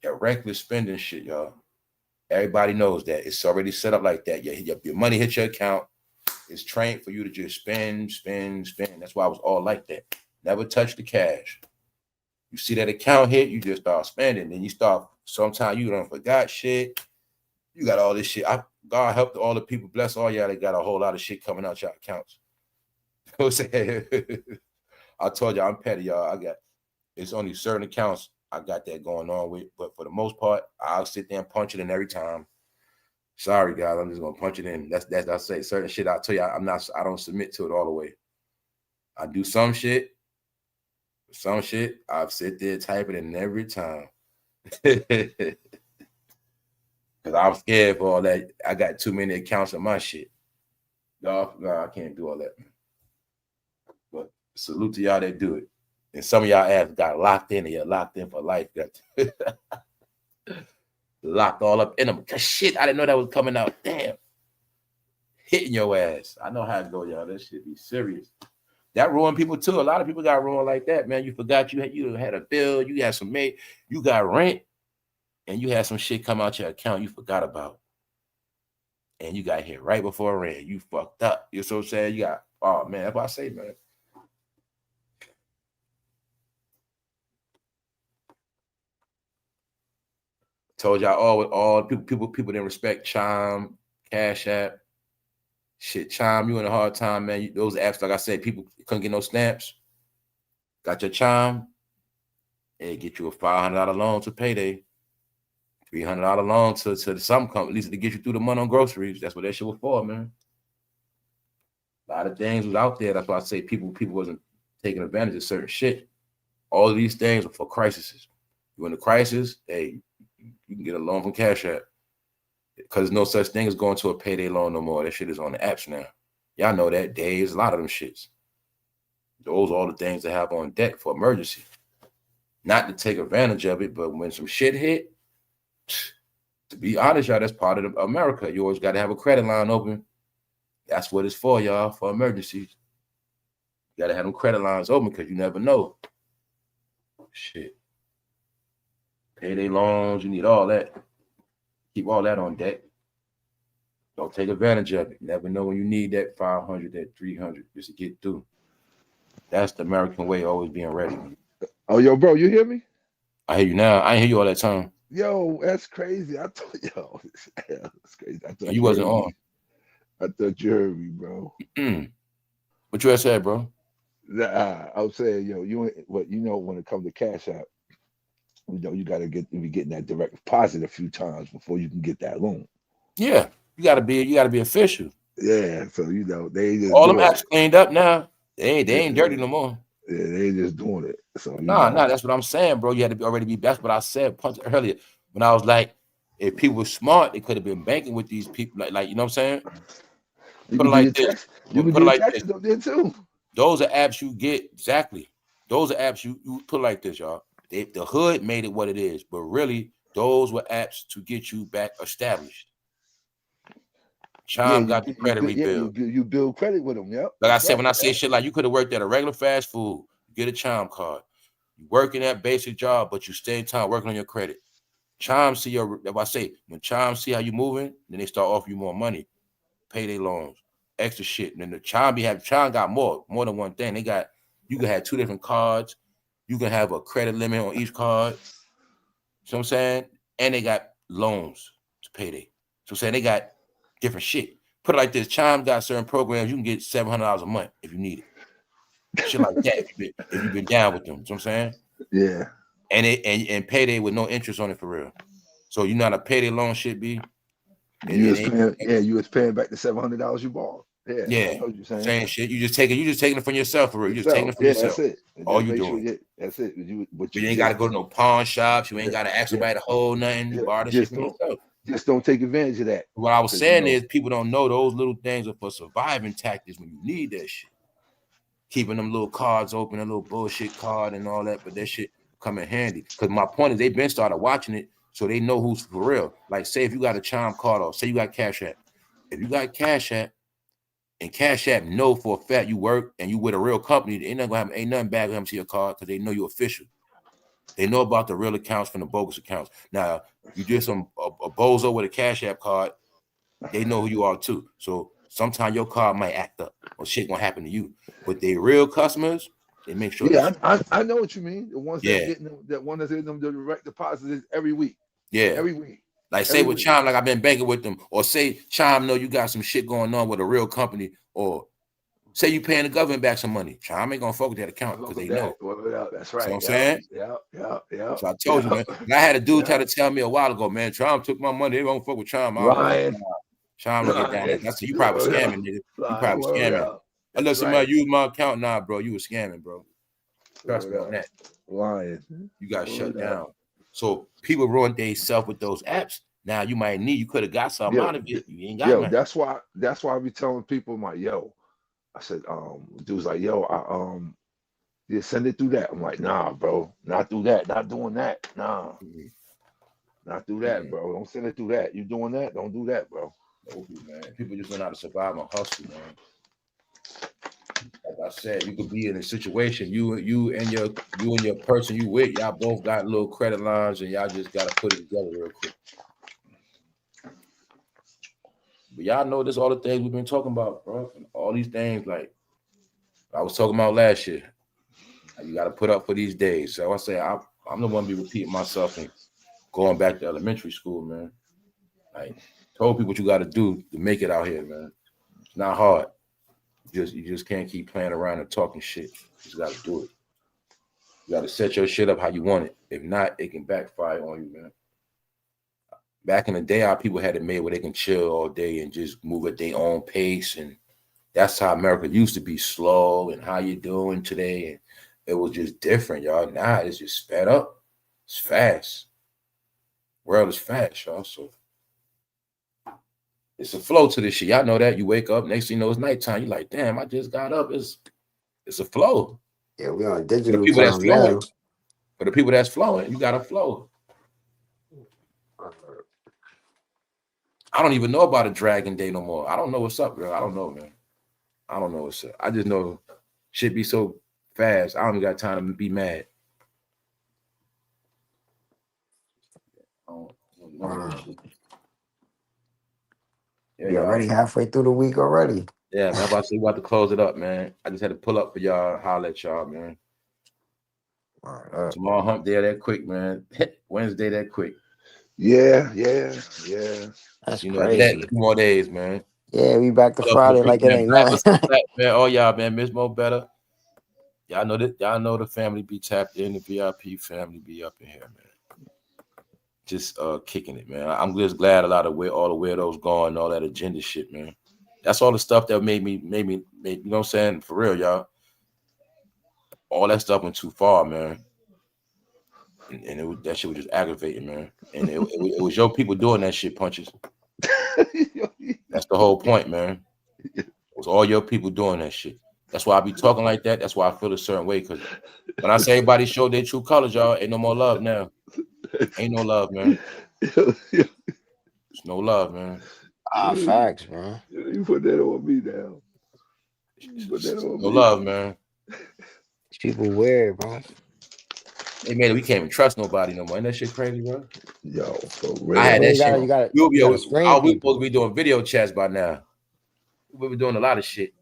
That reckless spending shit, y'all. Everybody knows that. It's already set up like that. Your money hits your account. It's trained for you to just spend. That's why I was all like that. Never touch the cash. You see that account hit, you just start spending. Then you start, sometimes you don't forgot shit. You got all this shit. God help all the people, bless all y'all that got a whole lot of shit coming out your accounts. You know what I'm saying? I told y'all I'm petty, y'all. It's only certain accounts I got that going on with, but for the most part, I'll sit there and punch it in every time. Sorry, guys, I'm just gonna punch it in. That's I say certain shit. I'll tell you, I don't submit to it all the way. I do some shit. Some shit, I'll sit there, type it in every time. Because I'm scared for all that. I got too many accounts of my shit. No, I can't do all that. But salute to y'all that do it. And some of y'all ass got locked in, and you're locked in for life. Locked all up in them. Cause shit, I didn't know that was coming out. Damn. Hitting your ass. I know how it go, y'all. That shit be serious. That ruined people too. A lot of people got ruined like that, man. You forgot you had a bill, you had some you got rent, and you had some shit come out your account you forgot about. And you got hit right before rent. You fucked up. You're so sad. You got, oh man, that's what I say, man. Told y'all all people didn't respect Chime, Cash App. Shit, Chime, you in a hard time, man. Those apps, like I said, people couldn't get no stamps. Got your Chime, it get you a $500 loan to payday, $300 loan to some company, at least to get you through the month on groceries. That's what that shit was for, man. A lot of things was out there. That's why I say people wasn't taking advantage of certain shit. All of these things are for crises. You in a crisis, hey, you can get a loan from Cash App. Because there's no such thing as going to a payday loan no more. That shit is on the apps now. Y'all know that. Days, a lot of them shits. Those are all the things to have on deck for emergency. Not to take advantage of it, but when some shit hit, to be honest, y'all, that's part of America. You always got to have a credit line open. That's what it's for, y'all, for emergencies. You got to have them credit lines open because you never know. Shit. Payday loans, you need all that. Keep all that on deck. Don't take advantage of it. Never know when you need that 500, that 300 just to get through. That's the American way, always being ready. Oh, yo, bro, you hear me? I hear you now. I ain't hear you all that time. Yo, that's crazy. I thought, yo, that's crazy. I thought you wasn't on. I thought you heard me, bro. What you had said, bro? Nah, I'm saying, you ain't, but when it comes to Cash App, you gotta be getting that direct deposit a few times before you can get that loan. Yeah, you gotta be official. Yeah, so they just All them doing apps it. cleaned up now. They ain't dirty no more. Yeah, they just doing it. So Nah, that's what I'm saying, bro. You had to already be. That's what I said earlier when I was like, if people were smart, they could have been banking with these people. Like you know what I'm saying? You Put it can do your like this. tax. You can Put do it your like this. taxes up there too. Those are apps you get exactly. Those are apps you put it like this, y'all. The hood made it what it is, but really, those were apps to get you back established. Chime got the credit rebuild. You build credit with them. Yep. Like I said, when I say shit like you could have worked at a regular fast food, you get a Chime card. You working that basic job, but you stay in time working on your credit. Chime see if I say when Chime see how you moving, then they start offering you more money, payday loans, extra shit. And then the Chime got more than one thing. You can have 2 different cards. You can have a credit limit on each card. So I'm saying, and they got loans to payday. So I'm saying they got different shit. Put it like this: Chime got certain programs you can get $700 a month if you need it. Shit like that if you've been down with them. You know what I'm saying? Yeah. And payday with no interest on it for real. So you know how a payday loan should be. You was paying back the $700 you bought. Yeah. I know what you're saying. Same shit. You just taking it from yourself for real. You just taking it from yourself. That's it. All you doing. That's it. You ain't got to go to no pawn shops. You ain't got to ask somebody to hold nothing. Borrow the shit from yourself. Just don't take advantage of that. What I was saying is people don't know those little things are for surviving tactics when you need that shit. Keeping them little cards open, a little bullshit card and all that, but that shit come in handy. Because my point is they've been started watching it, so they know who's for real. Like say if you got a Chime card or say you got Cash App. If you got Cash App and Cash App know for a fact you work and you with a real company, ain't nothing bad going to your card because they know you're official. They know about the real accounts from the bogus accounts. Now, you just a bozo with a Cash App card, they know who you are too. So sometimes your card might act up or shit gonna happen to you. But they real customers, they make sure. Yeah, I know what you mean. The ones that one that's in them the direct deposits every week. Yeah, every week. Like say with Chime, like I've been banking with them, or say Chime know you got some shit going on with a real company, or say you paying the government back some money. Chime ain't gonna fuck with that account because they know. Well, that's right. You know what I'm saying? Yeah. So I told you, man. And I had a dude try to tell me a while ago, man, Chime took my money. They won't fuck with Chime. Ryan. Chime look down there. I said, you probably scamming, nigga. You probably scamming. Unless somebody used my account, nah, bro. You was scamming, bro. Trust me on that. Ryan. You got shut down. So people ruin themselves with those apps. Now you could have got something out of it. You ain't got nothing. That's why I be telling people, I said, dude's like, yeah, send it through that. I'm like, nah, bro, not through that, not doing that. Nah. Not do that, bro. Don't send it through that. You doing that? Don't do that, bro. Don't do, man. People just know how to survive and hustle, man. Like I said, you could be in a situation, you and your person you with, y'all both got little credit lines and y'all just gotta put it together real quick. But y'all know this all the things we've been talking about, bro. All these things like I was talking about last year. You gotta put up for these days. So I say I'm the one to be repeating myself and going back to elementary school, man. Like told people what you gotta do to make it out here, man. It's not hard. You just can't keep playing around and talking shit. You just gotta do it. You gotta set your shit up how you want it. If not, it can backfire on you, man. Back in the day, our people had it made where they can chill all day and just move at their own pace. And that's how America used to be, slow and how you doing today. And it was just different, y'all. Now it's just sped up. It's fast. World is fast, y'all. So it's a flow to this shit. Y'all know that. You wake up, next thing you know, it's nighttime. You're like, damn, I just got up. It's a flow. Yeah, we on digital For the people time that's flowing, now. For the people that's flowing, you got to flow. I don't even know about a Dragon Day no more. I don't know what's up, girl. I don't know, man. I don't know what's up. I just know shit be so fast. I don't even got time to be mad. You're already halfway through the week already. Yeah, man. I'm about to close it up, man. I just had to pull up for y'all, holler at y'all, man. Tomorrow hump day that quick, man. Wednesday that quick. Yeah. That's you know, crazy. 2 more days, man. Yeah, we back to Friday like it ain't nothing. Man, all y'all, man. Miss Mo better. Y'all know that. Y'all know the family be tapped in. The VIP family be up in here, man. Just kicking it, man. I'm just glad a lot of all the weirdos gone, all that agenda shit, man. That's all the stuff that made me, you know what I'm saying? For real, y'all. All that stuff went too far, man. And that shit was just aggravating, man. And it was your people doing that shit, Punches. That's the whole point, man. It was all your people doing that shit. That's why I be talking like that. That's why I feel a certain way. Because when I say everybody showed their true colors, y'all, ain't no more love now. Ain't no love, man. There's no love, man. Facts, bro. You put that on me now. You put that on no me. love, man. People weird, bro. Hey, man, we can't even trust nobody no more. Ain't that shit crazy, bro? Yo, for real. I had that shit. You gotta We screen people. supposed to be doing video chats by now. We were doing a lot of shit.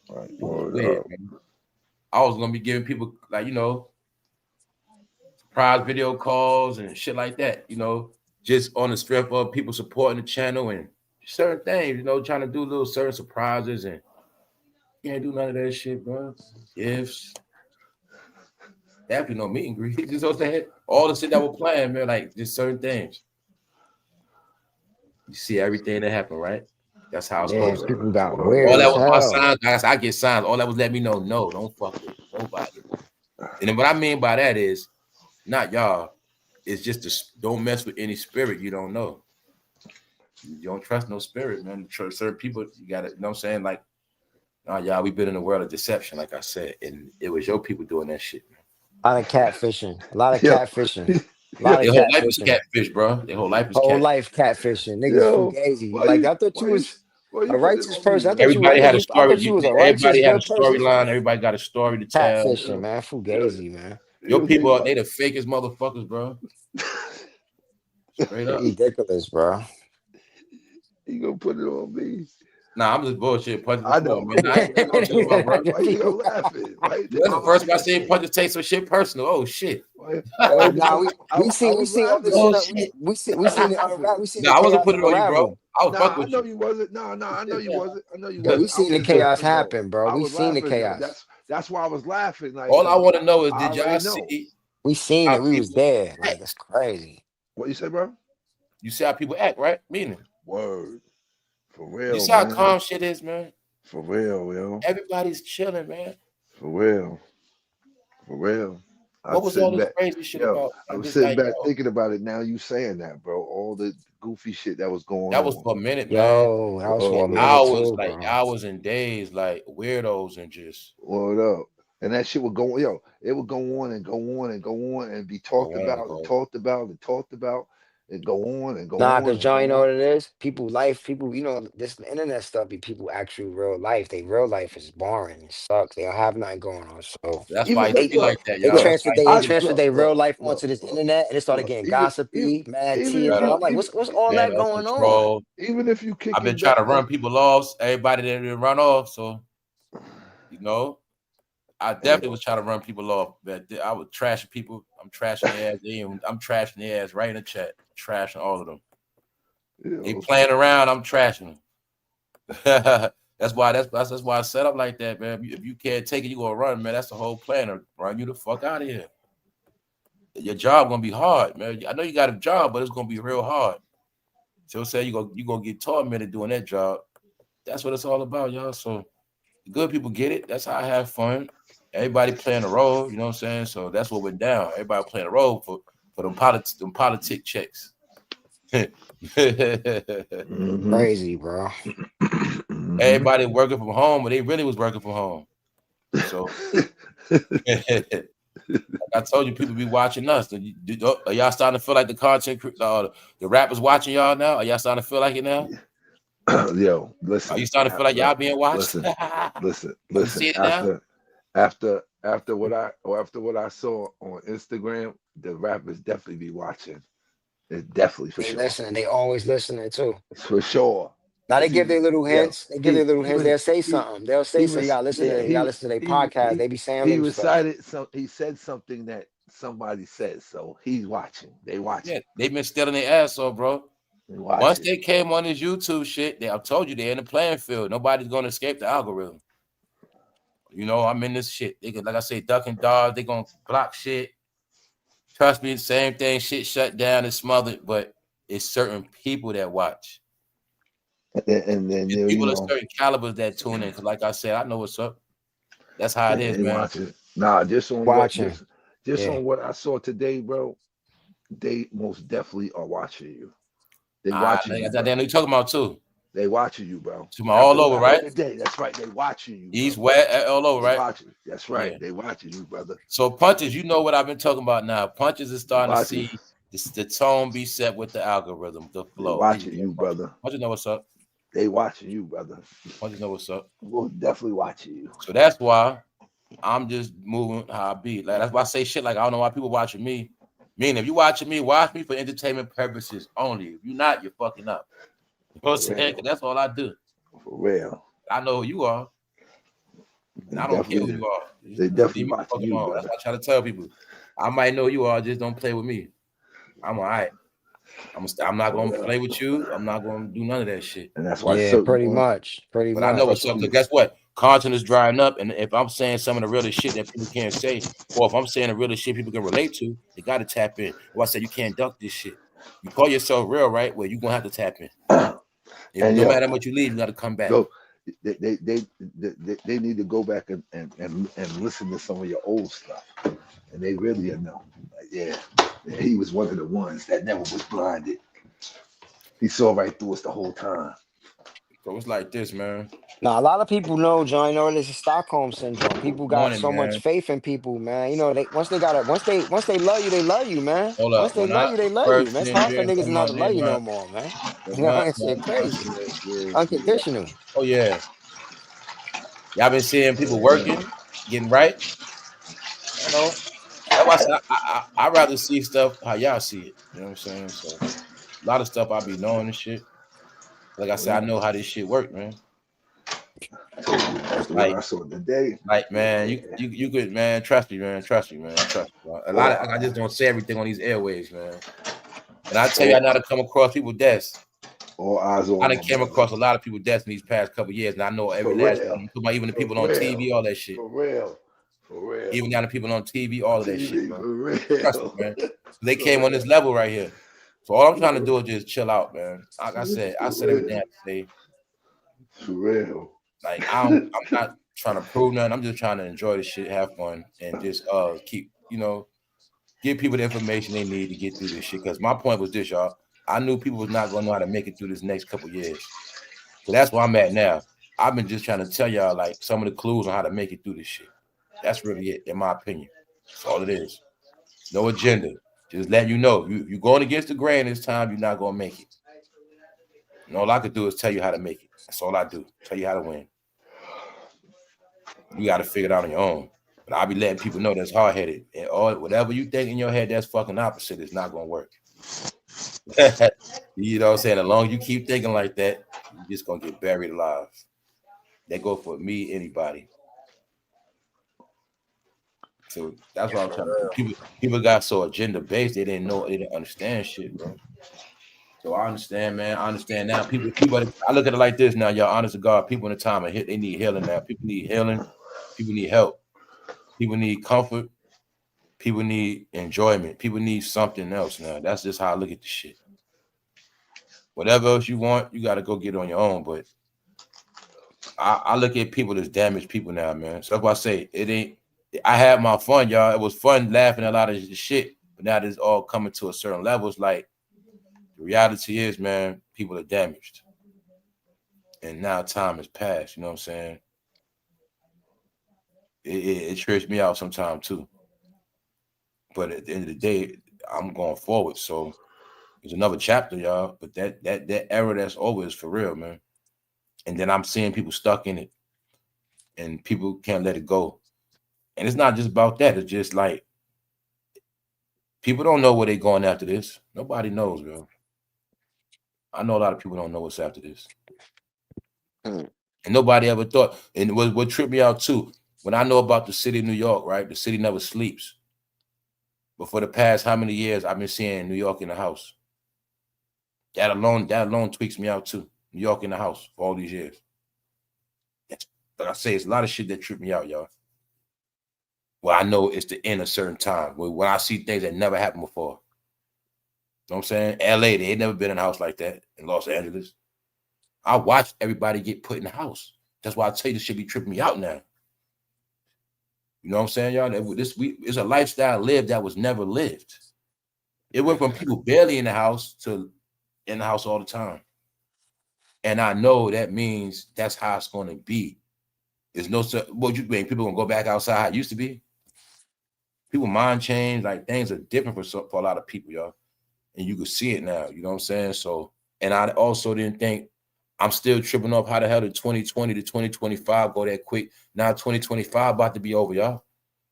Right, Weird, man. I was gonna be giving people like, you know, surprise video calls and shit like that, you know, just on the strength of people supporting the channel and certain things, you know, trying to do little certain surprises and you can't do none of that shit, bro. Gifts. Definitely no meet and greet. Just what they had. All the shit that we're playing, man, like just certain things. You see everything that happened, right? That's how it's supposed to be. People got weird. All that was my hell. signs, guys. I get signs. All that was let me know, no, don't fuck with nobody. And then what I mean by that is not y'all. It's just don't mess with any spirit you don't know. You don't trust no spirit, man. Certain people, you gotta, you know what I'm saying? Like, nah, y'all, we've been in a world of deception, like I said, and it was your people doing that shit, man. A lot of catfishing. A lot of catfishing. A lot of Their whole life is catfishing. catfish, bro. Their whole life is Whole catfish. life catfishing. Niggas fugazi. Like I thought you was a righteous person. I thought Everybody had a story. I thought you was a righteous Everybody had a good person. storyline. Everybody got a story to tell. Catfishing, man. Fugazi, man. Your people, they the fakest motherfuckers, bro. Straight up. Ridiculous, bro. You gonna put it on me? Nah, I'm just bullshit. Punches I know. Man. I ain't gonna chill about, bro. Why you laughing? Right? That's the first time I seen Punches take some shit personal. Oh shit. Nah, we seen all this shit. We seen it unravel. We seen. Nah, I wasn't putting it on you, bro. I was fucking with you. I know you wasn't. No, I know you wasn't. I know you Yeah, wasn't. we seen the chaos happen, bro. We seen the laughing, chaos. That's why I was laughing. Like all I want to know is, did y'all see? We seen it. We was there. Like that's crazy. What you say, bro? You see how people act, right? Meaning. Word. For real. You see how calm shit is, man. For real, yo. Everybody's chilling, man. For real. For real. What was all this crazy shit about? I was sitting back thinking about it. Now you saying that, bro. All the goofy shit that was going on. That was for a minute, man. Yo, that was for a minute hours, too, like bro. hours and days, like weirdos and just. What up? And that shit would go, it would go on and go on and go on and be talked about and talked about and talked about and go on and go on. Nah, because John, you know what it is? People, you know, this internet stuff be people actually real life. They real life is boring. It sucks. They don't have nothing going on. So that's why they like that, y'all. They transferred their real life onto this internet and it started getting gossipy, mad tea. I'm like, what's all that going on? Even if you kick I've been trying to run people off, everybody that didn't run off. So, you know, I definitely was trying to run people off. But I was trashing people. I'm trashing their ass. I'm trashing their ass right in the chat. Trashing all of them. They playing around. I'm trashing them. that's why I set up like that, man. If you can't take it, you gonna run, man. That's the whole plan. To run you the fuck out of here. Your job gonna be hard, man. I know you got a job, but it's gonna be real hard. So say you gonna get tormented doing that job. That's what it's all about, y'all. So the good people get it. That's how I have fun. Everybody playing a role, you know what I'm saying? So that's what went down. Everybody playing a role for them politic checks. Crazy, bro. Everybody working from home, but they really was working from home. So like I told you, people be watching us. Are y'all starting to feel like the content, the rappers watching y'all now? Are y'all starting to feel like it now? Yo, listen. Are you starting to feel like y'all being watched? Listen. After what I saw on Instagram, the rappers definitely be watching. It's definitely for sure. Listen, they always listening too. It's for sure. Now they give their little hints. They'll say something. They'll say something. You gotta listen to their podcast. They be saying little stuff. He said something that somebody said, so he's watching. They watching. Yeah, they've been stealing their ass off, bro. Once they came on this YouTube shit, I told you they're in the playing field. Nobody's gonna escape the algorithm. You know, I'm in this shit. They can, like I say, duck and dodge. They gonna block shit. Trust me, same thing. Shit shut down and smothered, but it's certain people that watch. And then It's there, people of certain calibers that tune in. Cause like I said, I know what's up. That's how it is, they man. watch it. Nah, just on what Watching. just Yeah. on what I saw today, bro. They most definitely are watching you. They watching you, That's bro. what you talking about too. They watching you, bro. All over, right? Today, that's right. They watching you, East, bro. west, all over, They right? watching. That's right. Yeah. They watching you, brother. So punches, you know what I've been talking about now. Punches is starting to see the tone be set with the algorithm, the flow. They watching you, brother. Punches know what's up. They watching you, brother. Punches know what's up. We'll definitely watching you. So that's why I'm just moving how I be. Like that's why I say shit like I don't know why people watching me. Meaning if you watching me, watch me for entertainment purposes only. If you're not, you're fucking up. You know what I'm saying? That's all I do. For real. I know who you are. And I don't care who you are. They definitely watching you, brother. That's what I try to tell people. I might know who you are, just don't play with me. I'm all right. I'm not gonna play with you. I'm not gonna do none of that shit. And that's why. Yeah, pretty much. But I know what's up. Guess what? Content is drying up, and if I'm saying some of the realest shit that people can't say, or if I'm saying the realest shit people can relate to, they got to tap in. Well, I said you can't duck this shit. You call yourself real, right? Well, you're gonna have to tap in. No matter how much you leave, you got to come back. So they need to go back and listen to some of your old stuff, and they really know. Like, yeah, he was one of the ones that never was blinded. He saw right through us the whole time. So it's like this, man. Now a lot of people know, John. You know, this is Stockholm syndrome. People got much faith in people, man. You know, once they love you, they love you, man. Hold up. Once they love you, they love you. Man, it's hard for niggas not to love you no more, man. You know, it's crazy. Unconditional. Oh yeah. Y'all been seeing people working, getting right. You know, that's why I said I'd rather see stuff how y'all see it. You know what I'm saying? So a lot of stuff I be knowing and shit. Like I said, I know how this shit work, man. Like I saw today. Like man, you could, man. Trust me, man. A lot of I just don't say everything on these airwaves, man. And I tell you, I know how to come across people's desks. All eyes on. I done came across a lot of people's desks in these past couple of years, and I know every last one. Even the people on TV, all that shit. For real. Even down the people on TV, all of that shit, bro. For real. Trust me, man. They came on this level right here. So all I'm trying to do is just chill out, man. Like I said everything I have to say. For real. Like I'm not trying to prove nothing. I'm just trying to enjoy the shit, have fun, and just keep, give people the information they need to get through this shit. Because my point was this, y'all. I knew people was not gonna know how to make it through this next couple years. So that's where I'm at now. I've been just trying to tell y'all like some of the clues on how to make it through this shit. That's really it, in my opinion. That's all it is. No agenda. Just letting you know. You going against the grain this time, you're not gonna make it. And all I could do is tell you how to make it. That's all I do. Tell you how to win. You got to figure it out on your own. But I'll be letting people know that's hard-headed. And whatever you think in your head that's fucking opposite is not going to work. You know what I'm saying? As long as you keep thinking like that, you're just going to get buried alive. That go for me, anybody. So that's what I'm trying to do. People got so agenda-based, they didn't understand shit, bro. So I understand, man. I understand now. People, I look at it like this now, y'all. Honest to God, people in the time of hit, they need healing now. People need healing. People need help. People need comfort. People need enjoyment. People need something else now. That's just how I look at the shit. Whatever else you want, you got to go get it on your own. But I look at people as damaged people now, man. So that's why I say it ain't. I had my fun, y'all. It was fun laughing at a lot of this shit. But now it's all coming to a certain level. It's like, the reality is, man, people are damaged. And now time has passed, you know what I'm saying? It trips me out sometimes too. But at the end of the day, I'm going forward. So there's another chapter, y'all. But that era that's over is for real, man. And then I'm seeing people stuck in it. And people can't let it go. And it's not just about that. It's just like people don't know where they're going after this. Nobody knows, bro. I know a lot of people don't know what's after this. And nobody ever thought. And what tripped me out too, when I know about the city of New York, right? The city never sleeps. But for the past how many years I've been seeing New York in the house. That alone tweaks me out too. New York in the house for all these years. like I say, it's a lot of shit that trip me out, y'all. Well, I know it's the end of certain time. When I see things that never happened before. You know what I'm saying? LA, they ain't never been in a house like that in Los Angeles. I watched everybody get put in the house. That's why I tell you this shit be tripping me out now. You know what I'm saying, y'all? It's a lifestyle lived that was never lived. It went from people barely in the house to in the house all the time. And I know that means that's how it's going to be. There's no, what you mean? People gonna go back outside how it used to be? People mind change, like things are different for a lot of people, y'all. And you can see it now, you know what I'm saying? So, and I also didn't think, I'm still tripping off how the hell did 2020 to 2025 go that quick. Now 2025 about to be over, y'all.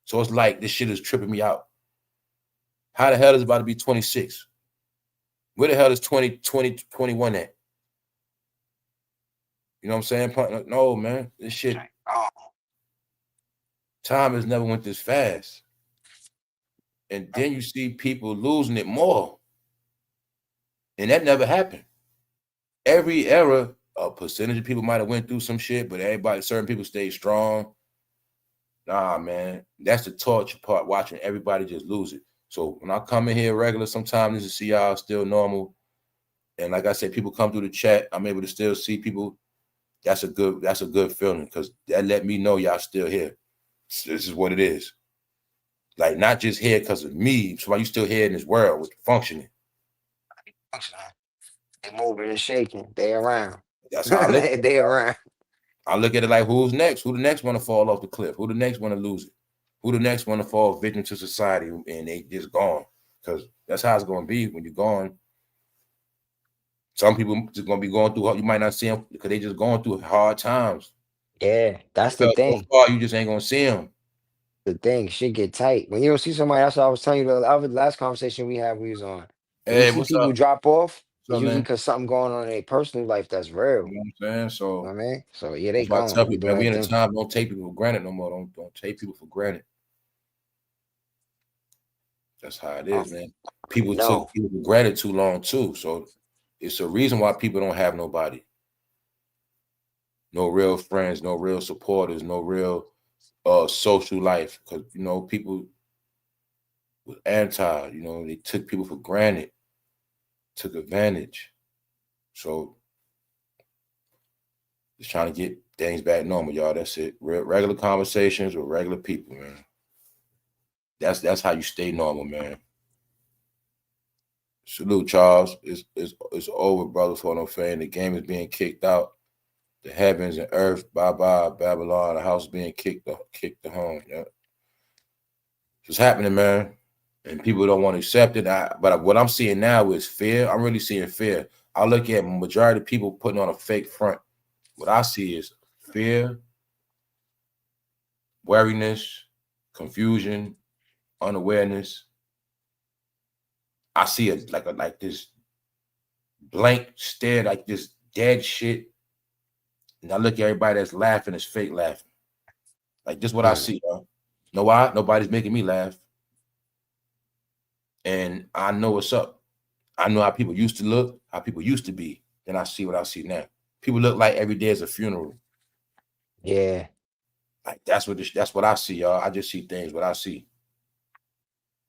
So it's like this shit is tripping me out. How the hell is it about to be 26? Where the hell is 2021 at? You know what I'm saying? No, man. This shit. Time has never went this fast. And then you see people losing it more. And that never happened. Every era, a percentage of people might have went through some shit, but certain people stay strong. Nah, man. That's the torture part, watching everybody just lose it. So when I come in here regular, sometimes to see y'all still normal. And like I said, people come through the chat, I'm able to still see people. That's a good feeling, because that let me know y'all still here. This is what it is. Like, not just here because of me, so why you still here in this world with functioning. They moving and shaking. They around. That's how I look at it. They around. I look at it like, who's next? Who the next one to fall off the cliff? Who the next one to lose it? Who the next one to fall victim to society and they just gone? Because that's how it's going to be when you're gone. Some people just going to be going through, you might not see them because they just going through hard times. Yeah, that's the thing. So far, you just ain't going to see them. The thing, shit get tight. When you don't see somebody, that's what I was telling you the last conversation we had, we was on. When Hey, you see what's people up? drop off, What's it's up, usually man? because something going on in their personal life that's real. You know what I'm saying? So, You know what I mean? So yeah, they that's why I gone. tell They people, doing man, we in their a thing. time, don't take people for granted no more. Don't take people for granted. That's how it is, man. People took people for granted too long too. So it's a reason why people don't have nobody. No real friends, no real supporters, no real social life. Because, you know, people was anti, you know, they took people for granted, took advantage. So just trying to get things back normal, y'all. That's it. Regular conversations with regular people, man. That's how you stay normal, man. Salute, Charles. It's over, brother, for no fan. The game is being kicked out. The heavens and earth, bye-bye, Babylon. The house being kicked the home. Yeah. It's happening, man. And people don't want to accept it. But what I'm seeing now is fear. I'm really seeing fear. I look at majority of people putting on a fake front. What I see is fear, wariness, confusion, unawareness. I see it like this blank stare, like this dead shit. And I look at everybody that's laughing, it's fake laughing. Like, this is what I see, y'all. Know why? Nobody's making me laugh. And I know what's up. I know how people used to look, how people used to be. Then I see what I see now. People look like every day is a funeral. Yeah. Like, that's what I see, y'all. I just see things what I see.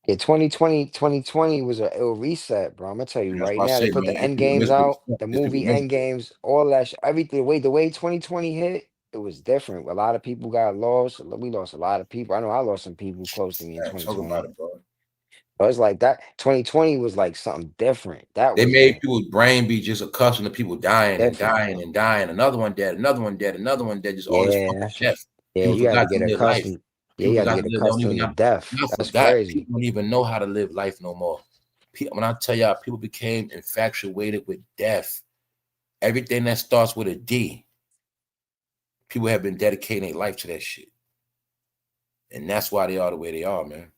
Yeah, 2020 was a ill reset, bro. I'm gonna tell you And that's right what I now. They say, put man. the end People games miserable. out, the It's people movie end miserable. games, all that everything. The way 2020 hit, it was different. A lot of people got lost. We lost a lot of people. I know I lost some people close to me in Man, talk about 2020. it, bro. But it's like that 2020 was like something different. That They was made the people's brain be just accustomed to people dying and different. dying and dying. Another one dead, another one dead, another one dead. Just all this Yeah, fucking that's death. yeah, People you had to forgot to get live life. accustomed. Yeah, People you had to forgot get to live. They don't even accustomed to know. death. I That's forgot. crazy. People don't even know how to live life no more. When I tell y'all, people became infatuated with death. Everything that starts with a D, people have been dedicating their life to that shit. And that's why they are the way they are, man.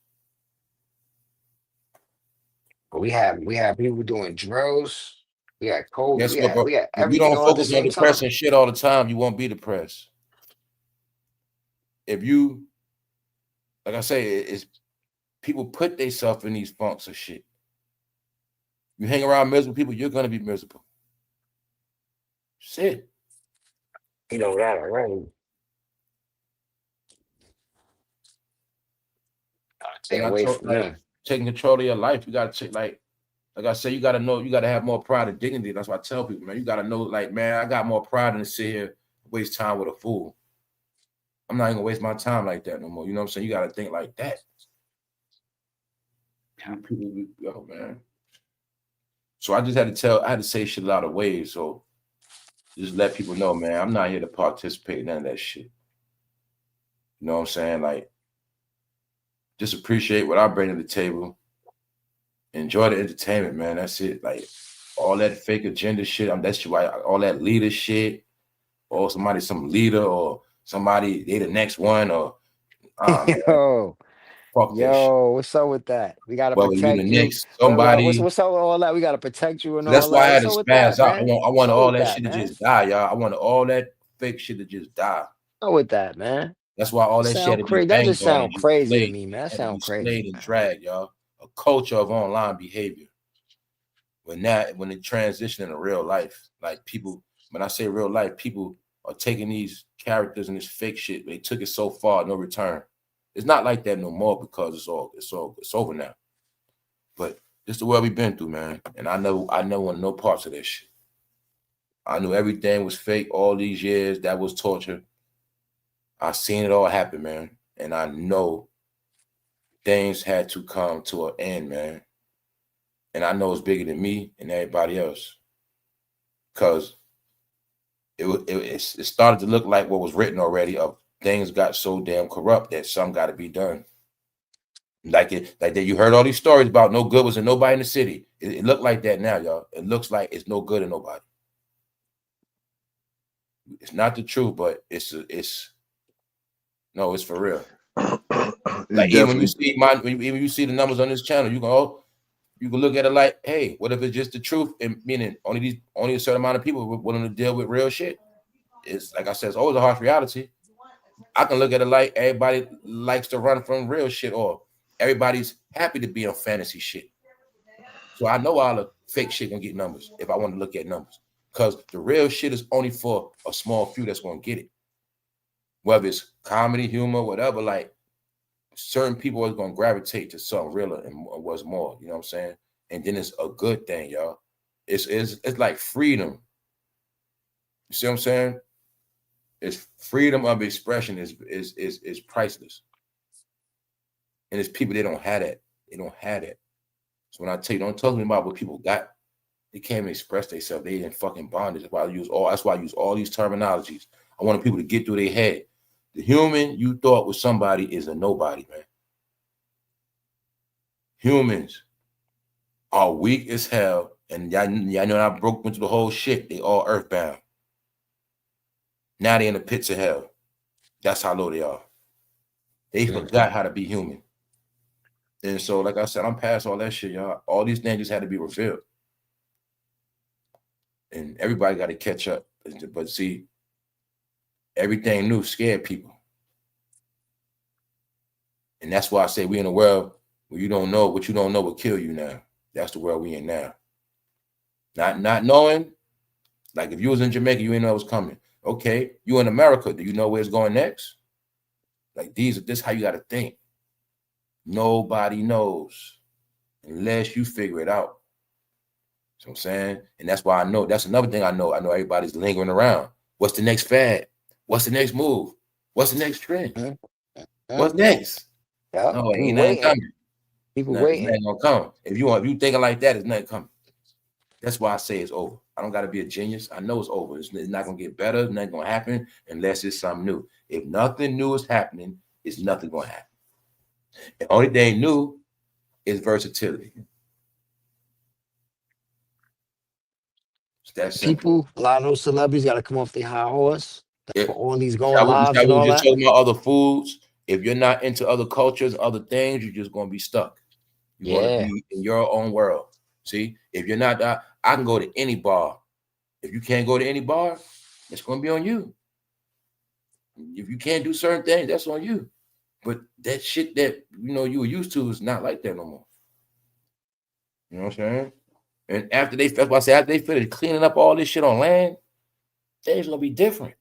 But we have people doing drills. We had cold. Guess what, bro? We had If you everything don't all at the focus on same time. depressing shit all the time, you won't be depressed. If you, like I say, it's people put themselves in these funks of shit. You hang around miserable people, you're gonna be miserable. Shit. You know that already. Stay And I away told from like them. taking control of your life. You gotta take like I said, you gotta know, you gotta have more pride and dignity. That's why I tell people, man, you gotta know, like, man, I got more pride than to sit here waste time with a fool. I'm not even gonna waste my time like that no more. You know what I'm saying? You gotta think like that. People, yo, man. So I just had to say shit a lot of ways. So just let people know, man, I'm not here to participate in none of that shit. You know what I'm saying? Like, just appreciate what I bring to the table. Enjoy the entertainment, man. That's it. Like, all that fake agenda shit, that's why all that leader shit, or somebody, some leader, or somebody, they the next one, or man, Yo, fuck that shit. what's up with that? We gotta Whether you the protect you. next What's somebody. up with all that? We gotta protect you and So that's all why I that. had What's to up with spaz that, out. I man? wanted What's up all with that that, shit to man? just die, y'all. I wanted all that fake shit to just die. What's up with that, man? That's why all that shit had Sound to be crazy. That banged just on and sound just crazy to slayed. me, man. That Had to be sound crazy, slayed and man. dragged, y'all. A culture of online behavior. When it transitioned into real life, like people, when I say real life, people are taking these characters and this fake shit. They took it so far, no return. It's not like that no more because it's over now. But this is the world we've been through, man. And I never want no parts of that shit. I knew everything was fake all these years. That was torture. I seen it all happen, man. And I know things had to come to an end, man. And I know it's bigger than me and everybody else. Because it started to look like what was written already of things got so damn corrupt that something got to be done. Like that you heard all these stories about no good was in nobody in the city. It looked like that now, y'all. It looks like it's no good in nobody. It's not the truth, but it's for real. Like even when you see the numbers on this channel, you can look at it like, hey, what if it's just the truth? And meaning only a certain amount of people are willing to deal with real shit. It's like I said, it's always a harsh reality. I can look at it like everybody likes to run from real shit, or everybody's happy to be on fantasy shit. So I know all the fake shit gonna get numbers if I want to look at numbers. Because the real shit is only for a small few that's gonna get it. Whether it's comedy, humor, whatever, like certain people are gonna gravitate to something realer and what's more, you know what I'm saying? And then it's a good thing, y'all. It's like freedom. You see what I'm saying? It's freedom of expression is priceless. And it's people, they don't have that. They don't have that. So when I tell you, don't tell me about what people got. They can't even express themselves. They in fucking bondage. That's why I use all these terminologies. I want people to get through their head. The human you thought was somebody is a nobody, man. Humans are weak as hell. And y'all know I broke into the whole shit. They all earthbound. Now they in the pits of hell. That's how low they are. They forgot how to be human. And so, like I said, I'm past all that shit, y'all. All these things just had to be revealed. And everybody got to catch up. But see, everything new scared people. And that's why I say we in a world where you don't know what you don't know will kill you now. That's the world we in now. Not knowing, like if you was in Jamaica, you ain't know it was coming. Okay, you in America, do you know where it's going next? Like this is how you got to think. Nobody knows unless you figure it out. So I'm saying, and that's why I know. That's another thing I know. I know everybody's lingering around. What's the next fad? What's the next move? What's the next trend? What's next? Yep. No, People ain't nothing waiting. coming. People It's waiting. nothing gonna come. If you thinking like that, it's nothing coming. That's why I say it's over. I don't got to be a genius. I know it's over. It's not gonna get better. Nothing gonna happen unless it's something new. If nothing new is happening, it's nothing gonna happen. The only thing new is versatility. It's that simple. People, a lot of those celebrities got to come off their high horse. For all these It's going lives how and we were all just that. talking about other foods. If you're not into other cultures, other things, you're just gonna be stuck. You're gonna be in your own world. See, if you're not, I can go to any bar. If you can't go to any bar, it's gonna be on you. If you can't do certain things, that's on you. But that shit that you were used to is not like that no more. You know what I'm saying? And after they finish cleaning up all this shit on land, things gonna be different.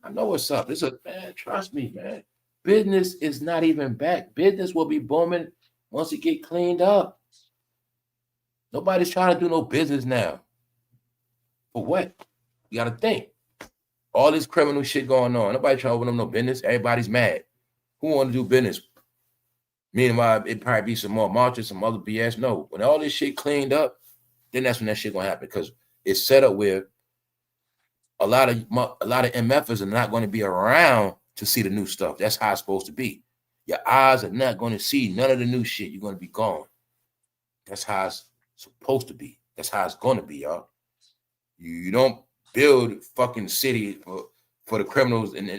I know what's up. Man, trust me, man. business is not even back. Business will be booming once it get cleaned up. Nobody's trying to do no business now. For what? You got to think. All this criminal shit going on. Nobody trying to open up no business. Everybody's mad. Who want to do business? Meanwhile, it probably be some more marches, some other BS. No, when all this shit cleaned up, then that's when that shit gonna happen, because it's set up where a lot of MFers are not going to be around to see the new stuff. That's how it's supposed to be. Your eyes are not going to see none of the new shit. You're going to be gone. That's how it's supposed to be. That's how it's going to be, y'all. You don't build fucking city for the criminals and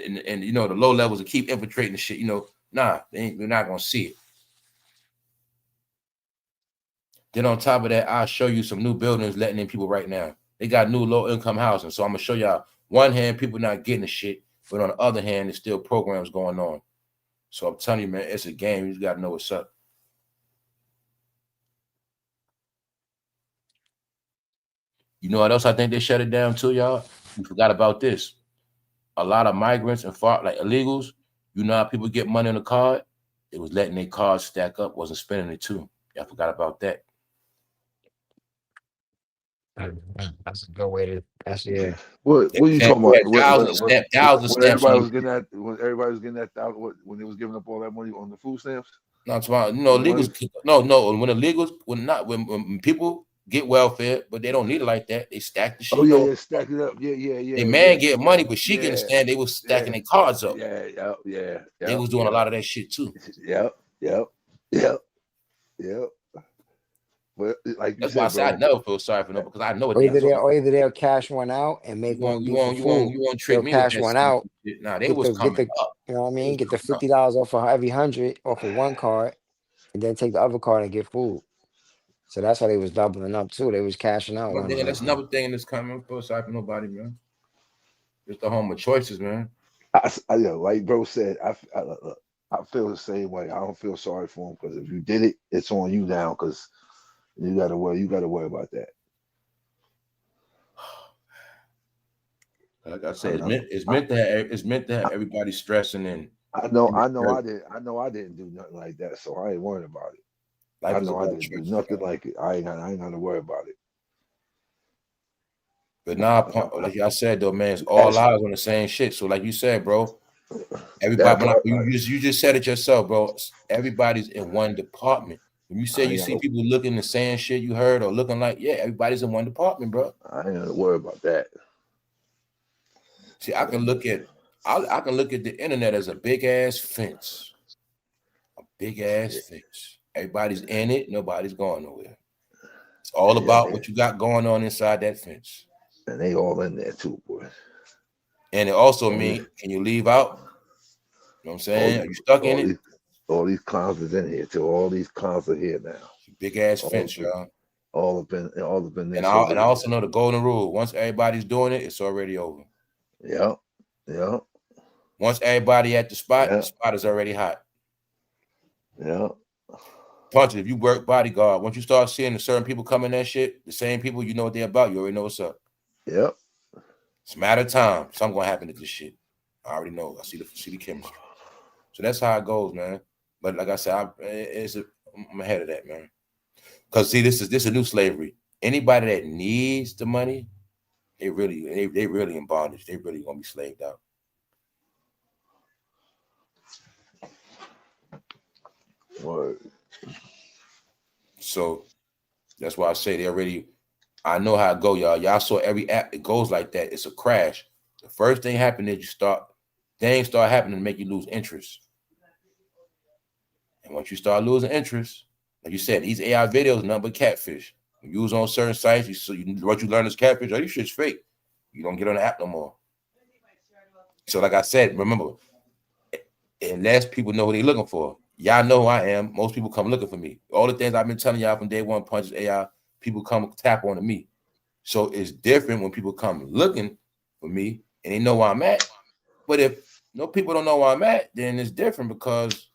you know, the low levels to keep infiltrating the shit. You know, nah, you're not going to see it. Then on top of that, I'll show you some new buildings letting in people right now. They got new low-income housing. So I'm going to show y'all, one hand, people not getting the shit, but on the other hand, there's still programs going on. So I'm telling you, man, it's a game. You just got to know what's up. You know what else I think they shut it down too, y'all? You forgot about this. A lot of migrants and like illegals, you know how people get money on a card? It was letting their cards stack up, wasn't spending it too. Y'all forgot about that. That's a good way to. That's yeah. What are you talking about? Thousands When everybody was getting that, when they was giving up all that money on the food stamps? No, it's about, illegals. When people get welfare, but they don't need it like that. They stack the shit. Oh yeah, stack it up. Yeah. The man get money, but she can understand they was stacking their cards up. Yeah. They was doing a lot of that shit too. Yep. But like that's said, why I said I never feel sorry for them, because I know it. Either they'll cash one out and make one. You won't trick me. Cash one out. Nah, they was coming up. You know what I mean? Get the $50 off of every 100 off of one card, and then take the other card and get food. So that's how they was doubling up too. They was cashing out. That's another thing that's coming. Feel sorry for nobody, man. It's the home of choices, man. Like bro said, I feel the same way. I don't feel sorry for them, because if you did it, it's on you now, because you gotta worry about that. Like I said, it's meant to have everybody stressing in. I know I didn't do nothing like that, so I ain't worried about it. I know I didn't do nothing like it. I ain't gonna worry about it. But now, like I said though, man, it's all eyes on the same shit. So like you said, bro, everybody, you just said it yourself, bro. Everybody's in one department. When you say you see people looking the same shit you heard or looking like, yeah, everybody's in one department, bro. I ain't gonna worry about that. See, I can look at the internet as a big ass fence. A big ass fence. Everybody's in it, nobody's going nowhere. It's all about what you got going on inside that fence. And they all in there too, boy. And it also means, can you leave out? You know what I'm saying? Are you stuck in it? All these clowns is in here too. All these clowns are here now. Big ass fence, y'all. All up in there. And I also know the golden rule. Once everybody's doing it, it's already over. Yep. Once everybody at the spot is already hot. Yeah. Punch it. If you work bodyguard, once you start seeing the certain people coming that shit, the same people, you know what they're about. You already know what's up. Yep. It's a matter of time. Something gonna happen to this shit. I already know. I see the chemistry. So that's how it goes, man. But like I said, I'm ahead of that, man. Because see, this is a new slavery. Anybody that needs the money, they really in bondage. They really gonna be slaved out. Word. So that's why I say I know how it go, y'all. Y'all saw every app, it goes like that. It's a crash. The first thing happened is things start happening to make you lose interest. And once you start losing interest, like you said, these AI videos, nothing but catfish. When you was on certain sites, what you learn is catfish, this shit's fake. You don't get on the app no more. So like I said, remember, unless people know who they're looking for. Y'all know who I am. Most people come looking for me. All the things I've been telling y'all from day one, Punches AI, people come tap onto me. So it's different when people come looking for me and they know where I'm at. But if no people don't know where I'm at, then it's different, because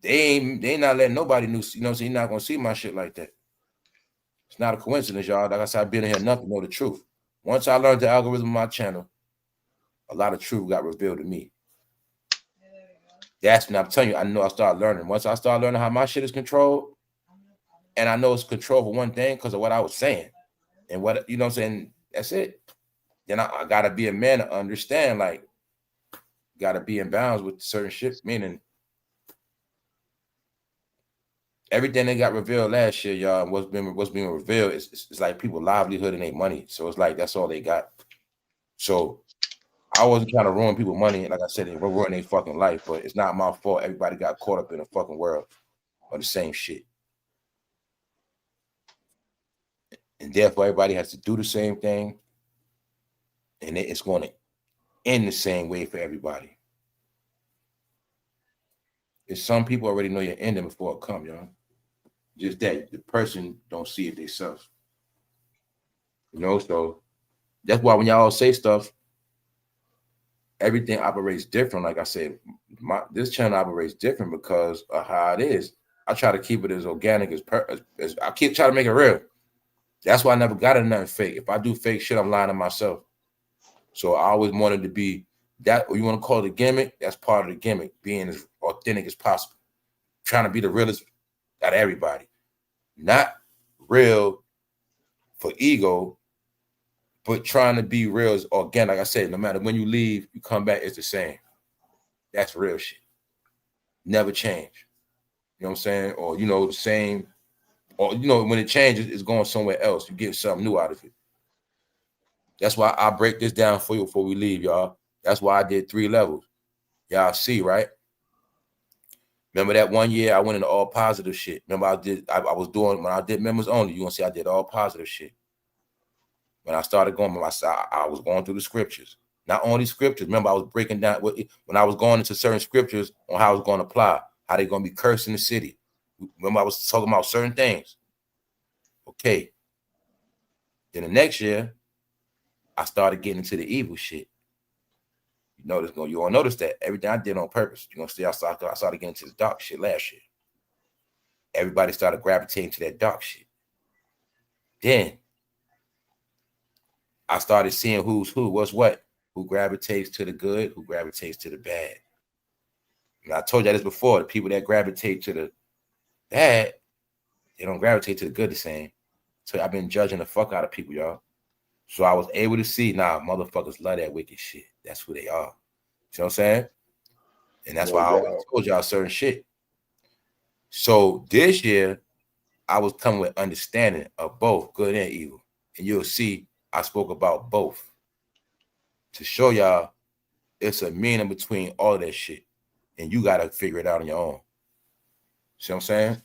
they ain't not letting nobody know. You know, so you're not gonna see my shit like that. It's not a coincidence, y'all. Like I said, I've been in here enough to know the truth. Once I learned the algorithm of my channel, a lot of truth got revealed to me. That's when I'm telling you, I know I started learning. Once I started learning how my shit is controlled, and I know it's controlled for one thing because of what I was saying. And what, you know what I'm saying? That's it. Then I got to be a man to understand, like, got to be in bounds with certain shit, meaning everything that got revealed last year, y'all, what's being revealed is like people livelihood and their money. So it's like that's all they got. So I wasn't trying to ruin people's money. Like I said, they ruin their fucking life, but it's not my fault. Everybody got caught up in the fucking world of the same shit. And therefore, everybody has to do the same thing. And it's going to end the same way for everybody. It's some people already know your ending before it comes, y'all. Just that the person don't see it themselves. You know, so that's why when y'all say stuff, everything operates different. Like I said, this channel operates different because of how it is. I try to keep it as organic as I keep trying to make it real. That's why I never got into nothing fake. If I do fake shit, I'm lying to myself. So I always wanted to be that, or you want to call it a gimmick, that's part of the gimmick, being as authentic as possible. Trying to be the realest out of everybody. Not real for ego, but trying to be real as organic. Like I said, no matter when you leave, you come back, it's the same. That's real shit. Never change. You know what I'm saying? Or, you know, the same, or, you know, when it changes, it's going somewhere else. You get something new out of it. That's why I break this down for you before we leave, y'all. That's why I did 3 levels. Y'all see, right? Remember that one year I went into all positive shit. Remember I was doing, when I did members only, you're going to see I did all positive shit. When I started going, I was going through the scriptures. Not only scriptures. Remember, I was breaking down, when I was going into certain scriptures on how I was going to apply, how they're going to be cursed in the city. Remember, I was talking about certain things. Okay. Then the next year, I started getting into the evil shit. You're going to notice that everything I did on purpose. You're going to see I started getting into the dark shit last year. Everybody started gravitating to that dark shit. Then I started seeing who's who, what's what, who gravitates to the good, who gravitates to the bad. And I told you this before, the people that gravitate to the bad, they don't gravitate to the good the same. So I've been judging the fuck out of people, y'all. So I was able to see, motherfuckers love that wicked shit. That's who they are. You know what I'm saying? And that's why I always told y'all certain shit. So this year, I was coming with understanding of both good and evil. And you'll see I spoke about both to show y'all it's a meaning between all of that shit. And you got to figure it out on your own. See what I'm saying?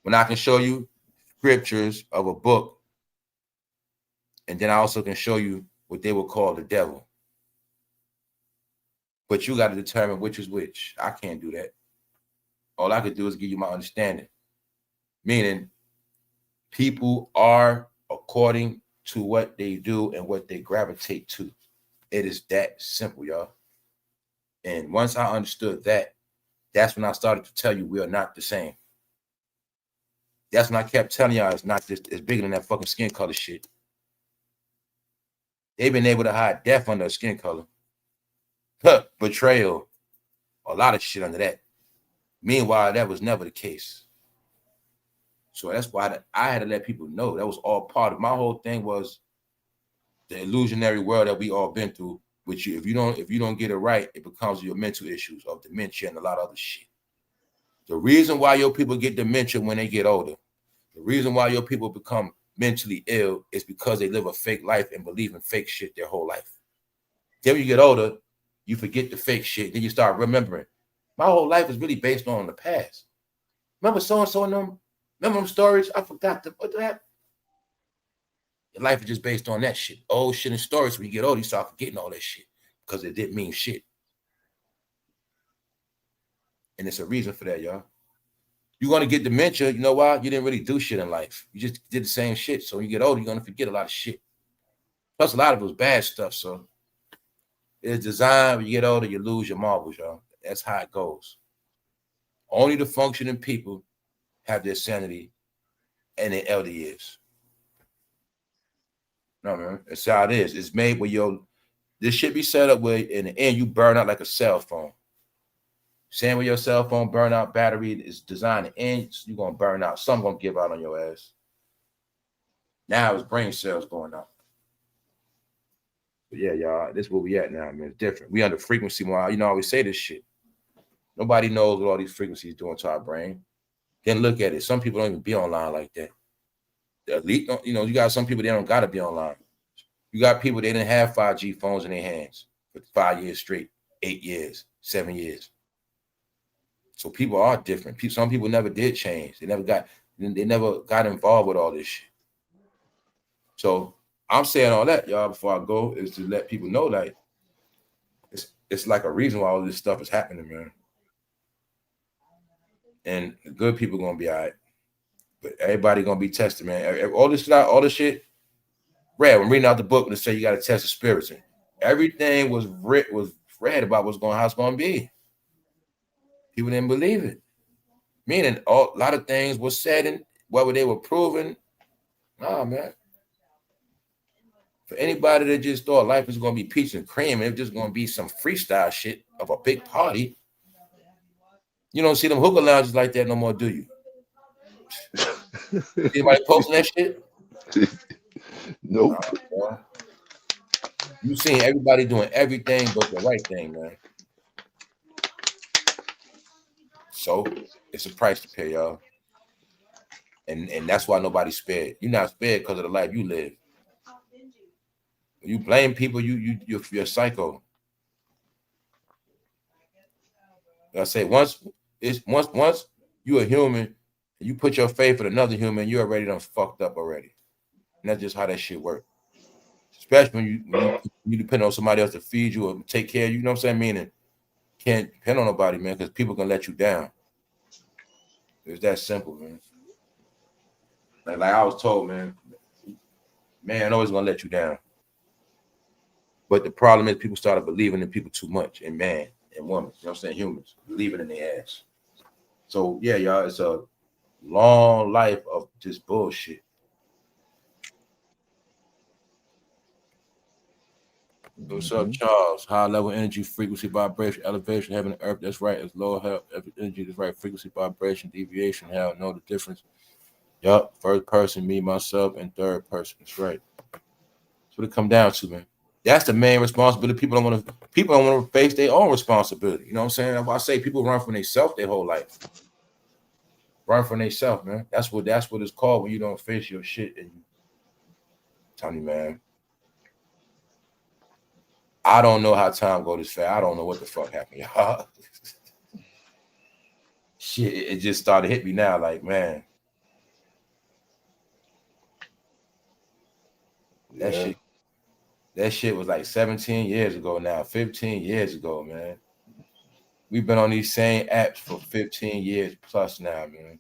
When I can show you scriptures of a book, and then I also can show you what they would call the devil. But you got to determine which is which. I can't do that. All I could do is give you my understanding. Meaning, people are according to what they do and what they gravitate to. It is that simple, y'all. And once I understood that, that's when I started to tell you we are not the same. That's when I kept telling y'all it's not just it's bigger than that fucking skin color shit. They've been able to hide death under a skin color. Betrayal. A lot of shit under that. Meanwhile, that was never the case. So that's why I had to let people know that was all part of my whole thing was the illusionary world that we all been through. Which if you don't get it right, it becomes your mental issues of dementia and a lot of other shit. The reason why your people get dementia when they get older, the reason why your people become mentally ill is because they live a fake life and believe in fake shit their whole life. Then when you get older, you forget the fake shit. Then you start remembering. My whole life is really based on the past. Remember so-and-so and them? Remember them stories? I forgot what happened. Your life is just based on that shit. Old shit and stories. When you get older, you start forgetting all that shit because it didn't mean shit. And it's a reason for that, y'all. You're going to get dementia. You know why? You didn't really do shit in life. You just did the same shit. So when you get older, you're going to forget a lot of shit. Plus, a lot of it was bad stuff. So it's designed when you get older, you lose your marbles, y'all. That's how it goes. Only the functioning people have their sanity in their elder years. No, man. That's how it is. It's made where this should be set up where in the end you burn out like a cell phone. Same with your cell phone burn out battery is designed to end, you're gonna burn out. Something gonna give out on your ass. Now it's brain cells going out. But yeah, y'all, this is where we at now, man. It's different. We under frequency more. You know, I always say this shit. Nobody knows what all these frequencies doing to our brain. Then look at it. Some people don't even be online like that. The elite, don't, you know, you got some people they don't gotta be online. You got people they didn't have 5G phones in their hands for 5 years straight, 8 years, 7 years. So people are different. Some people never did change. They never got involved with all this shit. So I'm saying all that, y'all, before I go, is to let people know, like, it's like a reason why all this stuff is happening, man. And the good people gonna be all right, but everybody gonna be tested, man. All this shit. Read when reading out the book when it said you got to test the spirits, and everything was read about how it's gonna be. People didn't believe it. Meaning, a lot of things were said and whether they were proven. Nah, man. For anybody that just thought life was gonna be peach and cream and it was just gonna be some freestyle shit of a big party, you don't see them hookah lounges like that no more, do you? Anybody posting that shit? Nope. You seen everybody doing everything but the right thing, man. So it's a price to pay, y'all. And that's why nobody's spared. You're not spared because of the life you live. When you blame people, you're psycho. Like I say, once you're a human and you put your faith in another human, you're already done fucked up already. And that's just how that shit works. Especially when you depend on somebody else to feed you or take care of you, you know what I'm saying? Meaning, can't depend on nobody, man, because people gonna let you down. It's that simple, man. Like I was told, man, always gonna let you down. But the problem is people started believing in people too much, and man and woman, you know what I'm saying? Humans believing in their ass. So yeah, y'all, it's a long life of just bullshit. What's up, Charles? High level energy, frequency, vibration, elevation, heaven and earth. That's right. It's lower health, energy. That's right. Frequency, vibration, deviation. Hell, know the difference. Yup. First person, me, myself, and third person. That's right. That's what it come down to, man. That's the main responsibility. People don't want to face their own responsibility. You know what I'm saying? That's why I say people run from themselves their whole life. Run from themselves, man. That's what it's called when you don't face your shit. And tell me, man. I don't know how time go this fast. I don't know what the fuck happened, y'all. Shit, it just started hitting me now. Like, man, that shit was like 17 years ago now, 15 years ago, man. We've been on these same apps for 15 years plus now, man.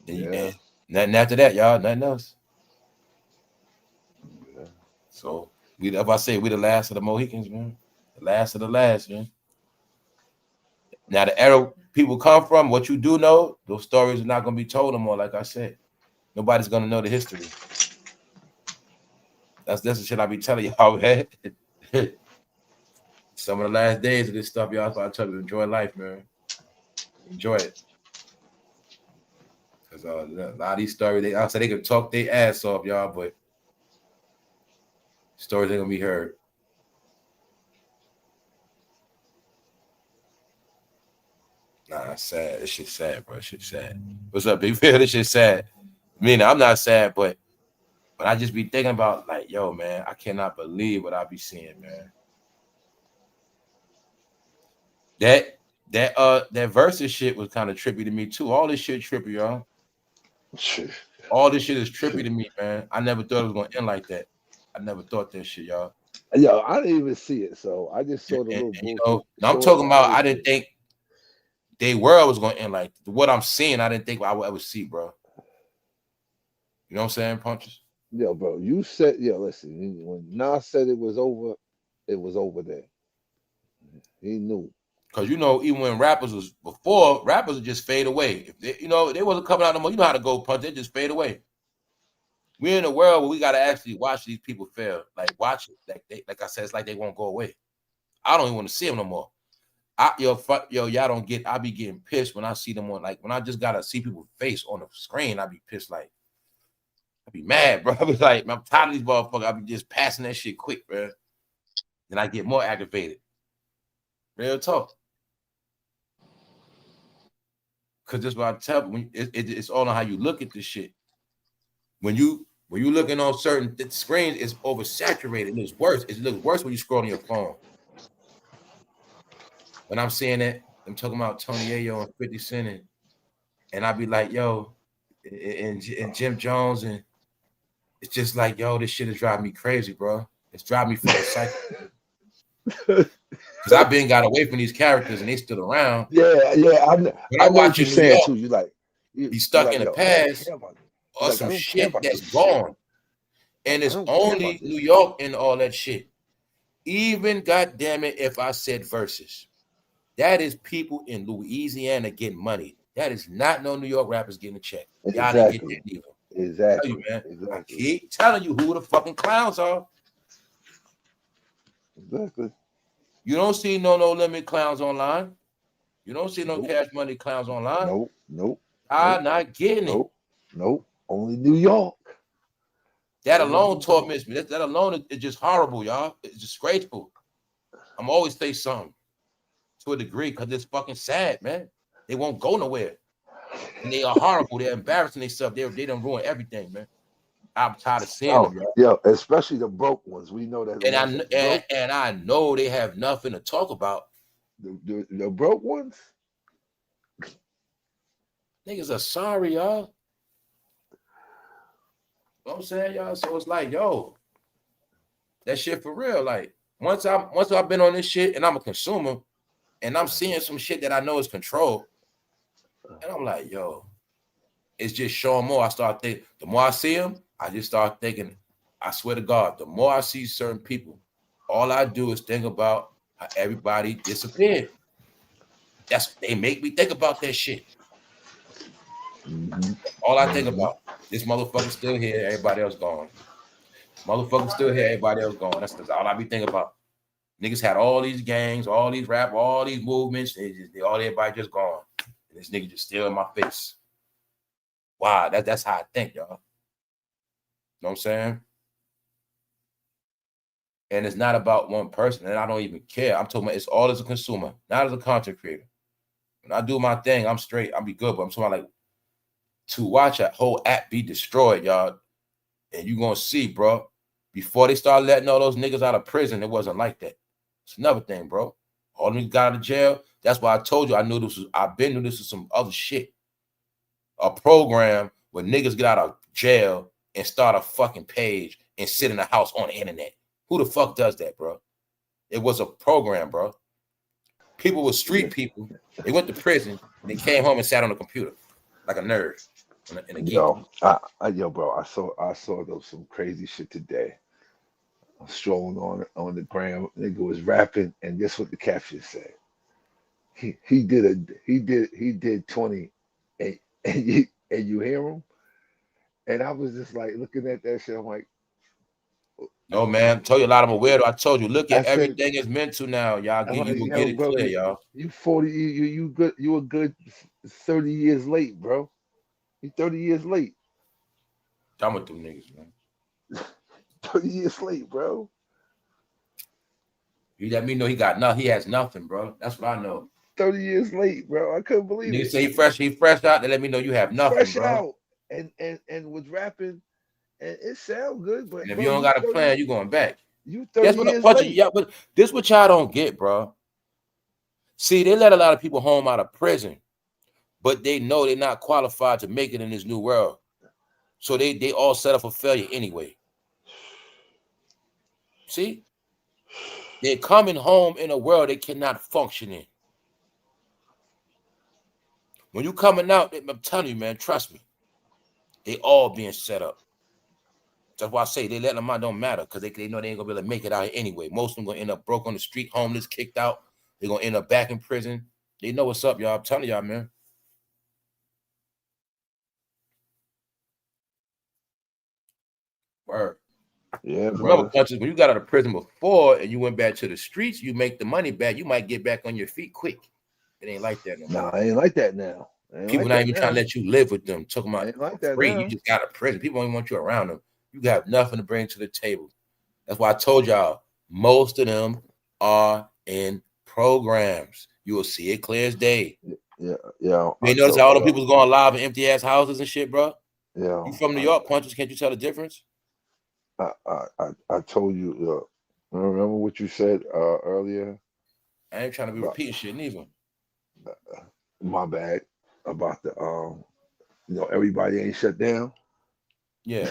And nothing after that, y'all. Nothing else. Yeah. So we the last of the Mohicans, man. The last of the last, man. Now the era people come from, what you do know, those stories are not gonna be told anymore. Like I said, nobody's gonna know the history. That's the shit I be telling y'all, man. Some of the last days of this stuff, y'all. So I tell you, enjoy life, man. Enjoy it. Because a lot of these stories, I said they can talk their ass off, y'all, but stories ain't gonna be heard. Nah, it's sad. This shit's sad, bro. This shit's sad. What's up, Big Phil? This shit's sad. I mean, I'm not sad, but I just be thinking about, like, yo, man, I cannot believe what I be seeing, man. That versus shit was kind of trippy to me too. All this shit trippy, y'all. All this shit is trippy to me, man. I never thought it was gonna end like that. I never thought that shit, y'all. Yo, I didn't even see it, so I just saw the little bullshit. You know, I'm talking about. I didn't think their world was gonna end like what I'm seeing. I didn't think I would ever see, bro. You know what I'm saying, Punches? Yo, bro, you said, listen, when Nas said it was over there. He knew. Cause you know, even when rappers was before, rappers would just fade away. If they, you know, they wasn't coming out no more. You know how to go punch, they just fade away. We're in a world where we gotta actually watch these people fail. Like watch it. Like I said, it's like they won't go away. I don't even want to see them no more. Y'all don't get. I be getting pissed when I see them on, like when I just gotta see people's face on the screen. I be pissed, like I be mad, bro. I be like, I'm tired of these motherfuckers. I be just passing that shit quick, bro. Then I get more aggravated. Real talk. Cause that's what I tell when it's all on how you look at this shit. When you looking on certain screens, it's oversaturated. It looks worse. It looks worse when you scroll on your phone. When I'm seeing it, I'm talking about Tony Ayo and 50 Cent, and I be like, yo, and Jim Jones, and it's just like, yo, this shit is driving me crazy, bro. It's driving me fucking psycho. Because I've been got away from these characters and they still around. Yeah. I know what you're saying too. You like he's stuck in the past or some shit that's gone. And it's only New York and all that shit. Even goddamn it, if I said verses, that is people in Louisiana getting money. That is not no New York rappers getting a check. Y'all didn't get that either. Exactly. I tell you, man. Exactly. I keep telling you who the fucking clowns are. Exactly. You don't see no limit clowns online. You don't see no Cash Money clowns online. Nope. I'm not getting it. Nope. Only New York. That alone taught me. That alone is just horrible, y'all. It's disgraceful. I'm always say something to a degree because it's fucking sad, man. They won't go nowhere. And they are horrible. They're embarrassing themselves. They done ruin everything, man. I'm tired of seeing them, y'all. Yeah, especially the broke ones. We know that. And I know they have nothing to talk about. The broke ones? Niggas are sorry, y'all. You know what I'm saying, y'all? So it's like, yo, that shit for real. Like, once I've been on this shit and I'm a consumer and I'm seeing some shit that I know is controlled, and I'm like, yo, it's just showing more. I start thinking, the more I see them, I just start thinking, I swear to God, the more I see certain people, all I do is think about how everybody disappeared. They make me think about that shit. Mm-hmm. All I think about, this motherfucker still here, everybody else gone. Motherfucker still here, everybody else gone. That's all I be thinking about. Niggas had all these gangs, all these rap, all these movements, everybody just gone. And this nigga just still in my face. Wow, that's how I think, y'all. Know what I'm saying? And it's not about one person, and I don't even care. I'm talking about it's all as a consumer, not as a content creator. When I do my thing, I'm straight, I'll be good, but I'm talking about like to watch a whole app be destroyed, y'all. And you're gonna see, bro, before they start letting all those niggas out of prison, it wasn't like that. It's another thing, bro. All them niggas got out of jail. That's why I told you I've been knew this was some other shit. A program where niggas get out of jail and start a fucking page and sit in the house on the internet. Who the fuck does that, bro? It was a program, bro. People were street people. They went to prison and they came home and sat on the computer like a nerd. In a geek. Bro, I saw those some crazy shit today. I'm strolling on the gram. Nigga was rapping, and guess what the caption said? He did 20, and you hear him, and I was just like looking at that shit. I'm like, no, man. I told you a lot of them are weirdo. I told you, look at everything is mental now. Y'all get it bro, clear, y'all. You 40, you good. You a good 30 years late, bro. You 30 years late. I'm with them niggas, man. 30 years late, bro. He let me know he has nothing, bro. That's what I know. 30 years late, bro. I couldn't believe it. Niggas say he fresh out. They let me know you have nothing, fresh bro. Out and was rapping, and it sounds good, but and if you don't got a plan, you going back. You 30 years late. Yeah, but this what y'all don't get, bro. See, they let a lot of people home out of prison, but they know they're not qualified to make it in this new world. So they all set up for failure anyway. See? They're coming home in a world they cannot function in. When you coming out, I'm telling you, man, trust me. They all being set up. That's why I say they let them out don't matter, because they know they ain't gonna be able to make it out here anyway. Most of them gonna end up broke on the street, homeless, kicked out. They're gonna end up back in prison. They know what's up, y'all. I'm telling y'all, man. Word. Yeah, Remember, punches, when you got out of prison before and you went back to the streets, you make the money back. You might get back on your feet quick. It ain't like that no more. Nah, I ain't like that now. People not even trying to let you live with them. Talking about ain't like that free. now. You just got out of prison. People don't even want you around them. You got nothing to bring to the table. That's why I told y'all most of them are in programs. You will see it clear as day. Yeah. You ain't notice how all the people's going live in empty ass houses and shit, bro? Yeah. You from New York, punches? Can't you tell the difference? I told you. Remember what you said earlier? I ain't trying to be repeating shit neither. My bad about the everybody ain't shut down. Yeah.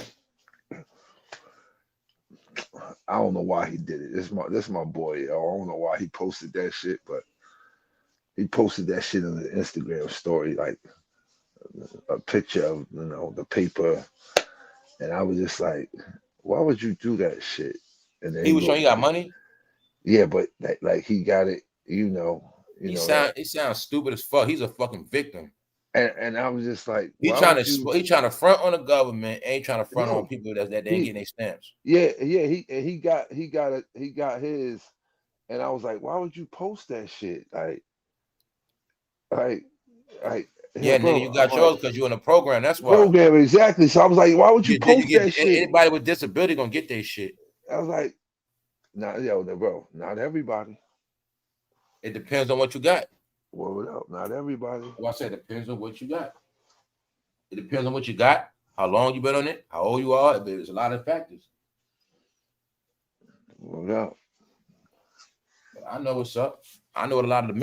I don't know why he did it. This is my boy. I don't know why he posted that shit, but he posted that shit on the Instagram story, like a picture of the paper, and I was just like, why would you do that shit? And then he was showing he got money. Yeah, but like he got it. He sounds stupid as fuck. He's a fucking victim. And I was just like, he trying to front on the government, ain't trying to front on people that ain't getting their stamps. Yeah. He got his, and I was like, why would you post that shit? Yeah, bro, nigga, you got yours because you're in a program. That's why. Program, exactly. So I was like, why would you post that shit? Anybody with disability gonna get their shit. I was like, bro, not everybody. It depends on what you got. Well, not everybody. Well, I said it depends on what you got. It depends on what you got, how long you been on it, how old you are. There's a lot of factors. Well, I know what's up. I know what a lot of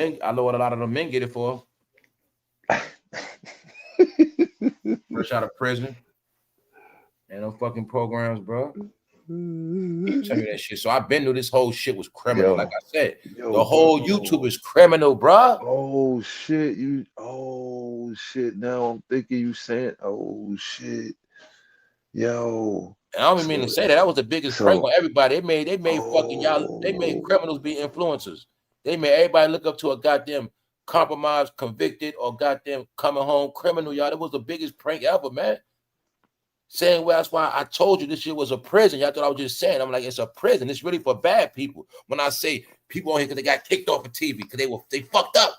the men get it for. Fresh out of prison. Ain't no fucking programs, bro. Tell me that shit. So I've been through this whole shit was criminal. Like I said, the whole YouTube is criminal, bro. Oh shit, now I'm thinking you saying, oh shit, yo. And I don't even mean to say that. That was the biggest prank on everybody. They made fucking y'all. They made criminals be influencers. They made everybody look up to a goddamn compromised, convicted, or goddamn coming home criminal. Y'all, that was the biggest prank ever, man. Saying, well, that's why I told you this shit was a prison. Y'all thought I was just saying. I'm like, it's a prison. It's really for bad people. When I say people on here because they got kicked off of TV because they fucked up.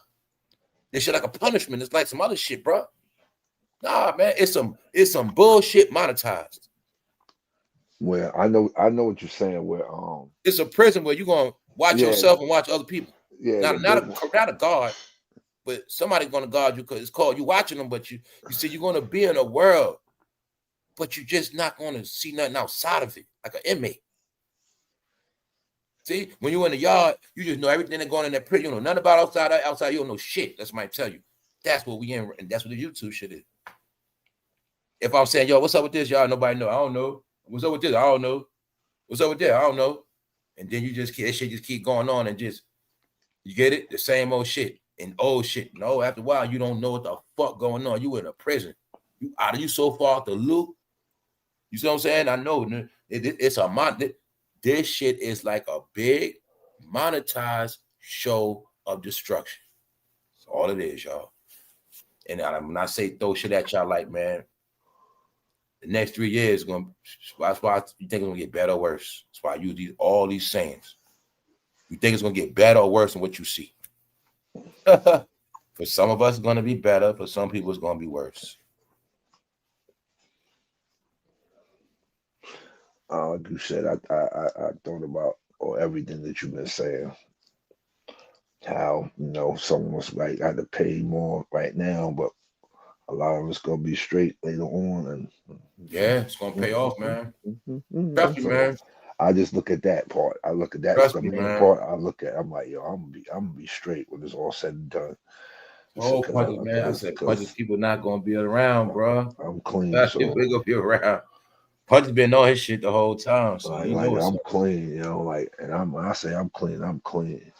This shit like a punishment. It's like some other shit, bro. Nah, man, it's some bullshit monetized. Well, I know what you're saying. Where it's a prison where you're gonna watch yourself and watch other people. Yeah, not a guard, but somebody's gonna guard you because it's called you watching them. But you see, you're gonna be in a world. But you're just not going to see nothing outside of it, like an inmate. See, when you're in the yard, you just know everything that's going in that prison. You know nothing about outside. Outside, you don't know shit. That's what I tell you. That's what we in, and that's what the YouTube shit is. If I'm saying, yo, what's up with this, y'all? Nobody know. I don't know. What's up with this? I don't know. What's up with that? I don't know. And then that shit just keep going on and just, you get it? The same old shit and old shit. No, after a while, you don't know what the fuck going on. You in a prison. You so far out the loop. You see what I'm saying? I know it's this shit is like a big monetized show of destruction. That's all it is, y'all. And when I say throw shit at y'all, like, man, the next 3 years that's why you think it's gonna get better or worse. That's why I use all these sayings. You think it's gonna get better or worse than what you see. For some of us, it's gonna be better. For some people, it's gonna be worse. Like you said, I thought about everything that you've been saying. How some of us like got to pay more right now, but a lot of us gonna be straight later on, and it's gonna pay off, man. Trust me, man. I just look at that part. I look at that part. I'm like, yo, I'm gonna be straight when it's all said and done. Oh, punches, man! I said, punches. People not gonna be around, bro. I'm clean. That's so we gonna be around. Punch been on his shit the whole time, so I'm clean, and I say I'm clean. I'm clean.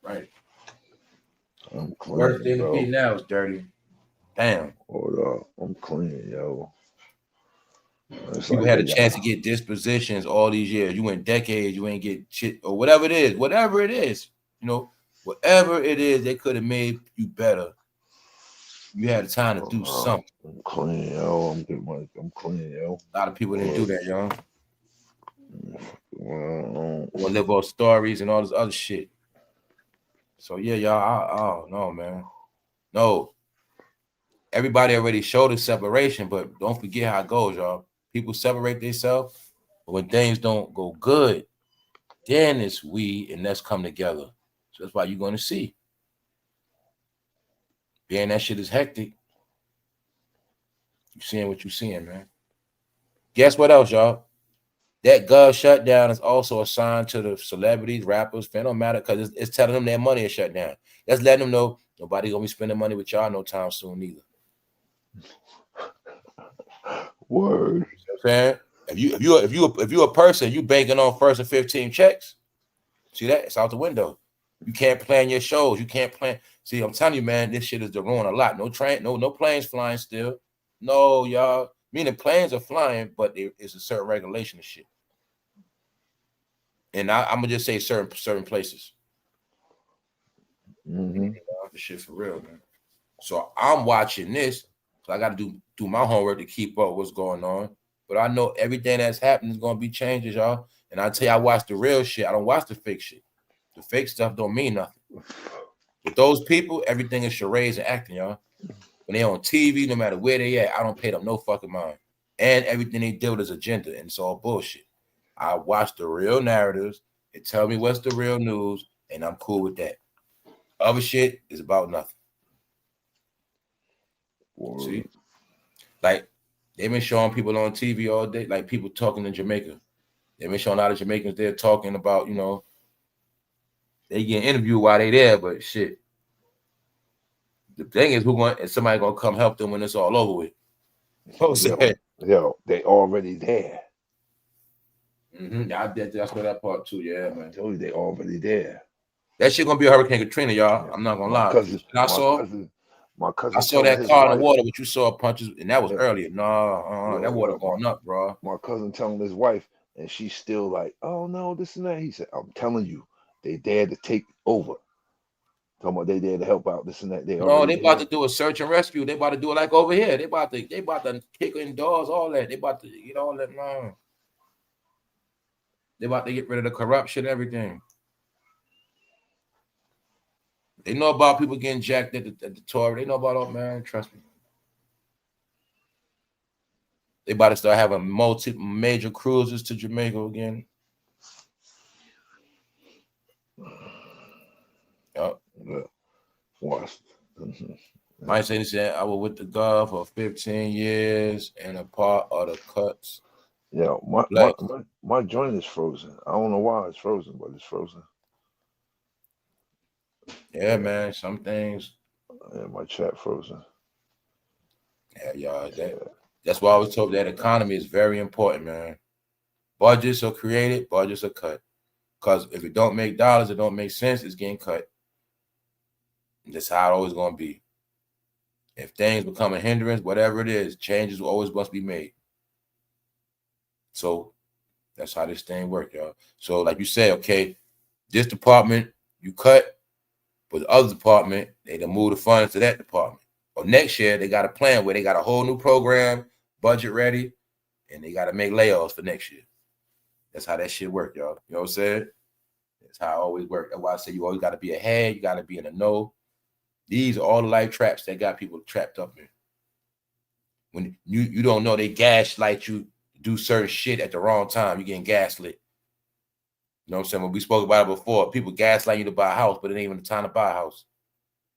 Right. I'm clean. Worst thing to be now is dirty. Damn. Hold up, I'm clean, yo. You had a chance to get dispositions all these years. You went decades, you ain't get shit or whatever it is. Whatever it is, they could have made you better. You had time to do something. I'm clean, yo. I'm clean, yo. A lot of people didn't do that, yo. Well, We'll live off stories and all this other shit. So yeah, y'all. I don't know, man. No. Everybody already showed a separation, but don't forget how it goes, y'all. People separate themselves, but when things don't go good, then it's we and let's come together. So that's why you're going to see. Being that shit is hectic. You seeing what you seeing, man. Guess what else, y'all? That gov shutdown is also a sign to the celebrities, rappers, it don't matter, because it's telling them their money is shut down. That's letting them know nobody gonna be spending money with y'all no time soon either. Word. You know what I'm saying? If you a person, you banking on first and 15 checks. See that? It's out the window. You can't plan your shows. You can't plan. See, I'm telling you, man, this shit is the ruin a lot. No train, no planes flying still. No, y'all. Meaning planes are flying, but it's a certain regulation of shit. And I'm gonna just say certain places. Mm-hmm. The shit for real, man. So I'm watching this. So I got to do my homework to keep up what's going on. But I know everything that's happening is gonna be changes, y'all. And I tell you, I watch the real shit. I don't watch the fake shit. The fake stuff don't mean nothing. With those people, everything is charades and acting, y'all. When they on TV, no matter where they at, I don't pay them no fucking mind. And everything they deal with is agenda, and it's all bullshit. I watch the real narratives and tell me what's the real news, and I'm cool with that. Other shit is about nothing. Word. See? Like, they've been showing people on TV all day, like people talking in Jamaica. They've been showing a lot of Jamaicans there talking about, they get interviewed while they there, but shit. The thing is, is somebody gonna come help them when it's all over with? Yo, they already there. Mm-hmm. That's what that part too. Yeah, man. I told you they already there. That shit gonna be a Hurricane Katrina, y'all. I'm not gonna lie. My cousin I saw that car in the water, but you saw punches, and that was earlier. No, that water going up, bro. My cousin telling his wife, and she's still like, "Oh no, this and that." He said, "I'm telling you, they dare to take over. Talking about they dare to help out, this and that. They about to do a search and rescue. They about to do it like over here. They about to kick in doors, all that. They about to get all that wrong. They about to get rid of the corruption, everything. They know about people getting jacked at the tour. They know about all, man. Trust me. They about to start having major cruises to Jamaica again. Yep. Might say this. I was with the Gulf for 15 years and a part of the cuts. Yeah, my joint is frozen. I don't know why it's frozen, but it's frozen. Yeah, man. Some things. Yeah, my chat frozen. Yeah, y'all. That's why I was told that economy is very important, man. Budgets are created, budgets are cut. Because if it don't make dollars, it don't make sense, it's getting cut. And that's how it always going to be. If things become a hindrance, whatever it is, changes always must be made. So that's how this thing works, y'all. So like you said, okay, this department you cut, but the other department, they done move the funds to that department. Or next year, they got a plan where they got a whole new program, budget ready, and they got to make layoffs for next year. That's how that shit work, y'all. You know what I'm saying? That's how it always work. That's why I say you always got to be ahead. You got to be in the know. These are all the life traps that got people trapped up in. When you don't know, they gaslight you to do certain shit at the wrong time. You're getting gaslit. You know what I'm saying? When we spoke about it before, people gaslight you to buy a house, but it ain't even the time to buy a house.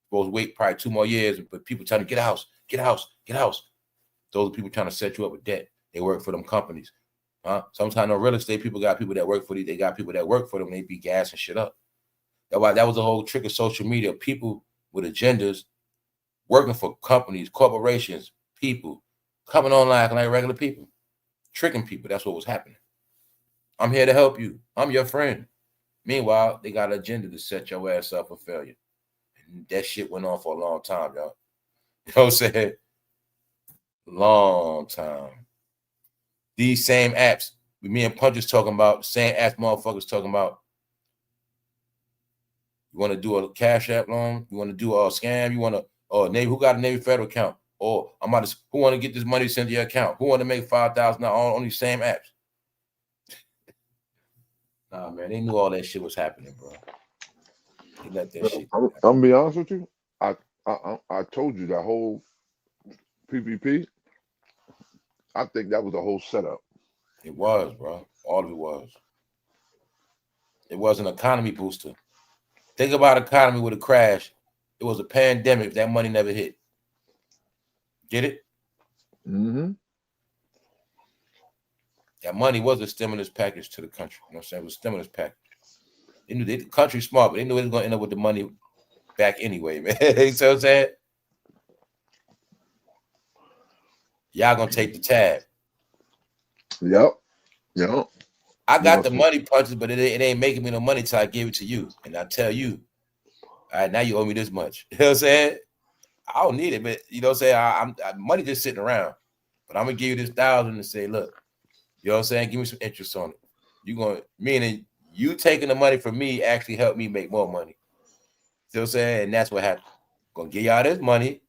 Supposed to wait probably 2 more years, but people telling you, get a house, get a house, get a house. Those are people trying to set you up with debt. They work for them companies. Sometimes on real estate, people got people that work for these. They got people that work for them. They be gassing shit up. That was the whole trick of social media. People with agendas working for companies, corporations, people coming online like regular people, tricking people. That's what was happening. I'm here to help you. I'm your friend. Meanwhile, they got an agenda to set your ass up for failure. And that shit went on for a long time, y'all. You know what I'm saying? Long time. These same apps, me and Punch is talking about, same apps motherfuckers talking about. You want to do a Cash App loan? You want to do a scam? You want to Navy? Who got a Navy Federal account? Or I'm about to, who want to get this money sent to your account? Who want to make $5,000 on these same apps? Nah, man, they knew all that shit was happening, bro. They let that shit. I'm gonna be honest with you. I told you that whole PPP. I think that was a whole setup. It was, bro. All of it was. It was an economy booster. Think about economy with a crash. It was a pandemic. That money never hit. Get it? Mm-hmm. That money was a stimulus package to the country. You know what I'm saying? It was a stimulus package. They knew the country smart, but they knew it was going to end up with the money back anyway, man. You see what I'm saying? Y'all going to take the tab. Yep. I got the money punches, but it ain't making me no money till I give it to you. And I tell you, all right, now you owe me this much. You know what I'm saying? I don't need it, but you know what I'm saying? Money just sitting around. But I'm going to give you this 1,000 and say, look, you know what I'm saying? Give me some interest on it. Meaning you taking the money from me actually helped me make more money. See what I'm saying? And that's what happened. I'm going to give y'all this money.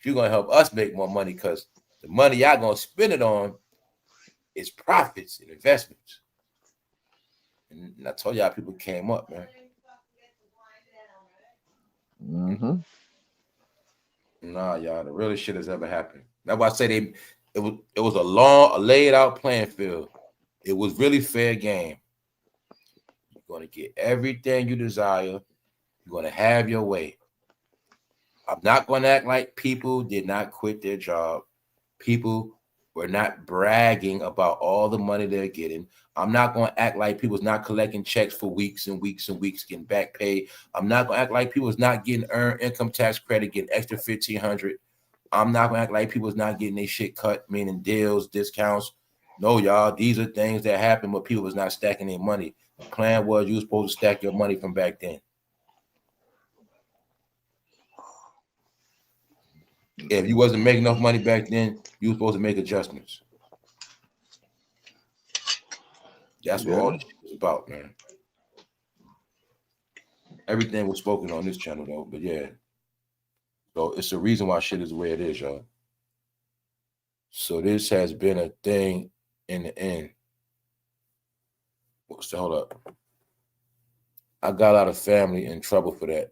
You're going to help us make more money because the money y'all going to spend it on is profits and investments. And I told y'all people came up, man. Mm-hmm. Nah, y'all, the realest shit has ever happened. That's why I say it was a laid out playing field. It was really fair game. You're gonna get everything you desire. You're gonna have your way. I'm not gonna act like people did not quit their job. People were not bragging about all the money they're getting. I'm not going to act like people's not collecting checks for weeks and weeks and weeks, getting back pay. I'm not going to act like people's not getting earned income tax credit, getting extra $1,500. I'm not going to act like people's not getting their shit cut, meaning deals, discounts. No, y'all, these are things that happen, but people was not stacking their money. The plan was you were supposed to stack your money from back then. If you wasn't making enough money back then, you were supposed to make adjustments. That's what all this shit was about, man. Everything was spoken on this channel, though. But yeah. So it's the reason why shit is the way it is, y'all. So this has been a thing in the end. Hold up. I got a lot of family in trouble for that.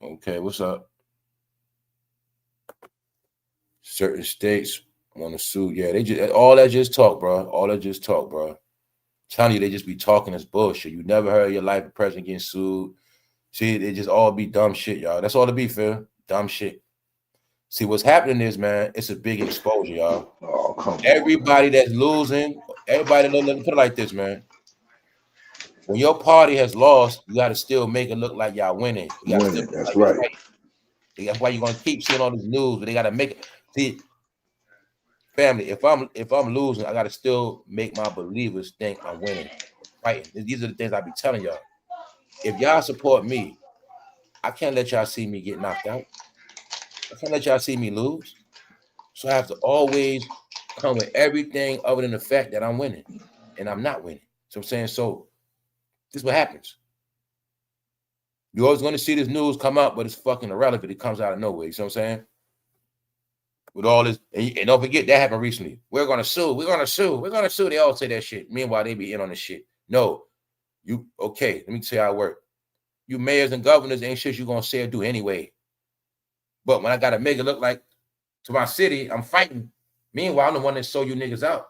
Okay, what's up? Certain states want to sue. Yeah, they just all that just talk, bro. All that just talk, bro. Telling you, they just be talking this bullshit. You never heard your life a president getting sued. See, they just all be dumb shit, y'all. That's all it be, Phil. Dumb shit. See, what's happening is, man, it's a big exposure, y'all. Oh, come everybody that's losing, everybody, let me put it like this, man. When your party has lost, you got to still make it look like y'all winning. You gotta winning. That's right. That's why you're gonna keep seeing all these news, but they gotta make it. See, family, if I'm losing, I gotta still make my believers think I'm winning, fighting. These are the things I be telling y'all. If y'all support me, I can't let y'all see me get knocked out. I can't let y'all see me lose. So I have to always come with everything other than the fact that I'm winning, and I'm not winning. So I'm saying, so this is what happens. You're always going to see this news come out, but it's fucking irrelevant. It comes out of nowhere. You know what I'm saying? With all this, and don't forget that happened recently. We're gonna sue. We're gonna sue. We're gonna sue. They all say that shit. Meanwhile, they be in on this shit. No, you okay? Let me tell you how it work. You mayors and governors ain't shit you gonna say or do anyway. But when I gotta make it look like to my city, I'm fighting. Meanwhile, I'm the one that sold you niggas out.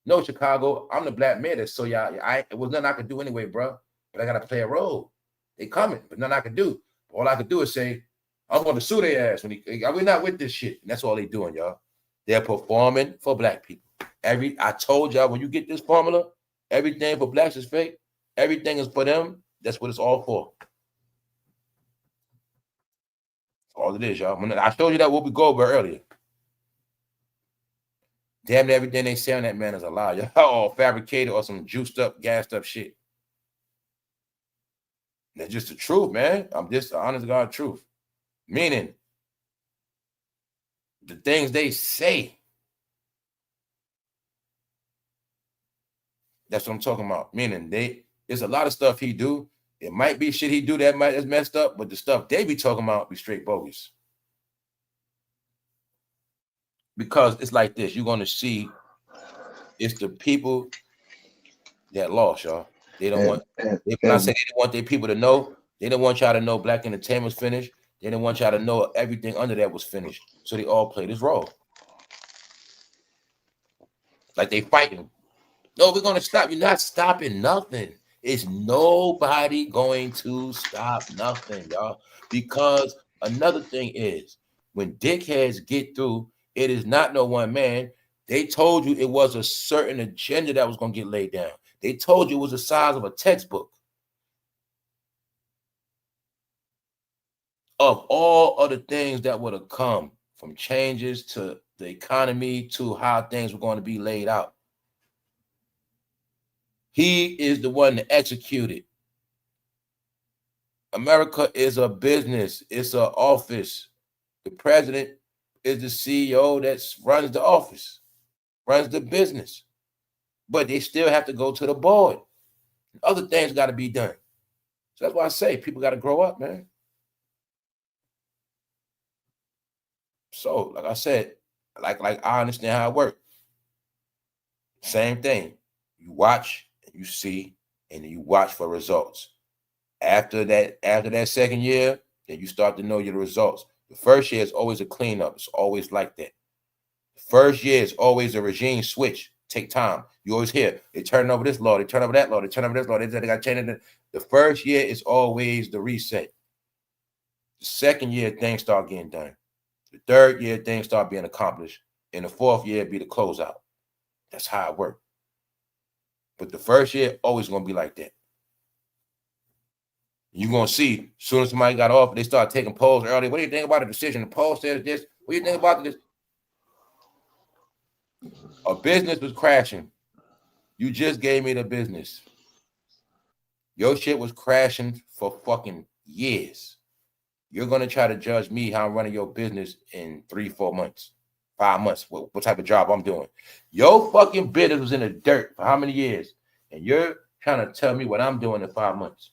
No, Chicago, I'm the black mayor that sold y'all. It was nothing I could do anyway, bro. But I gotta play a role. They coming, but nothing I could do. All I could do is say, I'm going to sue their ass. We're not with this shit. And that's all they doing, y'all. They're performing for black people. I told y'all, when you get this formula, everything for blacks is fake. Everything is for them. That's what it's all for. All it is, y'all. I showed you that Whoopi Goldberg earlier. Damn near everything they say on that man is a lie. Y'all all fabricated or some juiced up, gassed up shit. That's just the truth, man. I'm just the honest God truth. Meaning, the things they say. That's what I'm talking about. Meaning, there's a lot of stuff he do It might be shit he do that's messed up, but the stuff they be talking about be straight bogus. Because it's like this, you're gonna see it's the people that lost, y'all. They don't want when I say they don't want their people to know, they don't want y'all to know Black Entertainment's finished. They didn't want y'all to know everything under that was finished. So they all played this role. Like they fighting. No, we're gonna stop. You're not stopping nothing. It's nobody going to stop nothing, y'all. Because another thing is when dickheads get through, it is not no one man. They told you it was a certain agenda that was gonna get laid down. They told you it was the size of a textbook. Of all other things that would have come, from changes to the economy to how things were going to be laid out. He is the one to execute it. America is a business. It's an office. The president is the CEO that runs the office, runs the business. But they still have to go to the board. Other things got to be done. So that's why I say people got to grow up, man. So, like I said, like I understand how it works. Same thing. You watch, and you see, and you watch for results. After that second year, then you start to know your results. The first year is always a cleanup. It's always like that. The first year is always a regime switch. Take time. You always hear they turn over this law, they turn over that law, they turn over this law. They got changed. The first year is always the reset. The second year, things start getting done. The third year, things start being accomplished. And the fourth year be the closeout. That's how it works. But the first year, always going to be like that. You're going to see, as soon as somebody got off, they start taking polls early. What do you think about the decision? The poll says this. What do you think about this? A business was crashing. You just gave me the business. Your shit was crashing for fucking years. You're going to try to judge me how I'm running your business in 3-4 months, 5 months, what type of job I'm doing. Your fucking business was in the dirt for how many years? And you're trying to tell me what I'm doing in 5 months.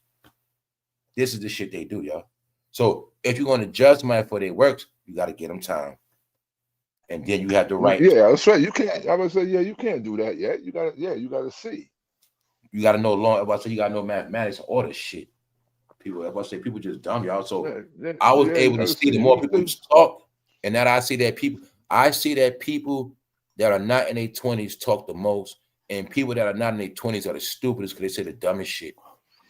This is the shit they do, y'all. So if you're going to judge somebody for their works, you got to get them time. And then you have the right. Yeah, that's right. You can't. I would say, yeah, you can't do that yet. You got to see. You got to know long. I say you got to know mathematics and all this shit. People just dumb, y'all. So I was able to see the more people talk, and that I see that people that are not in their 20s talk the most, and people that are not in their 20s are the stupidest because they say the dumbest shit.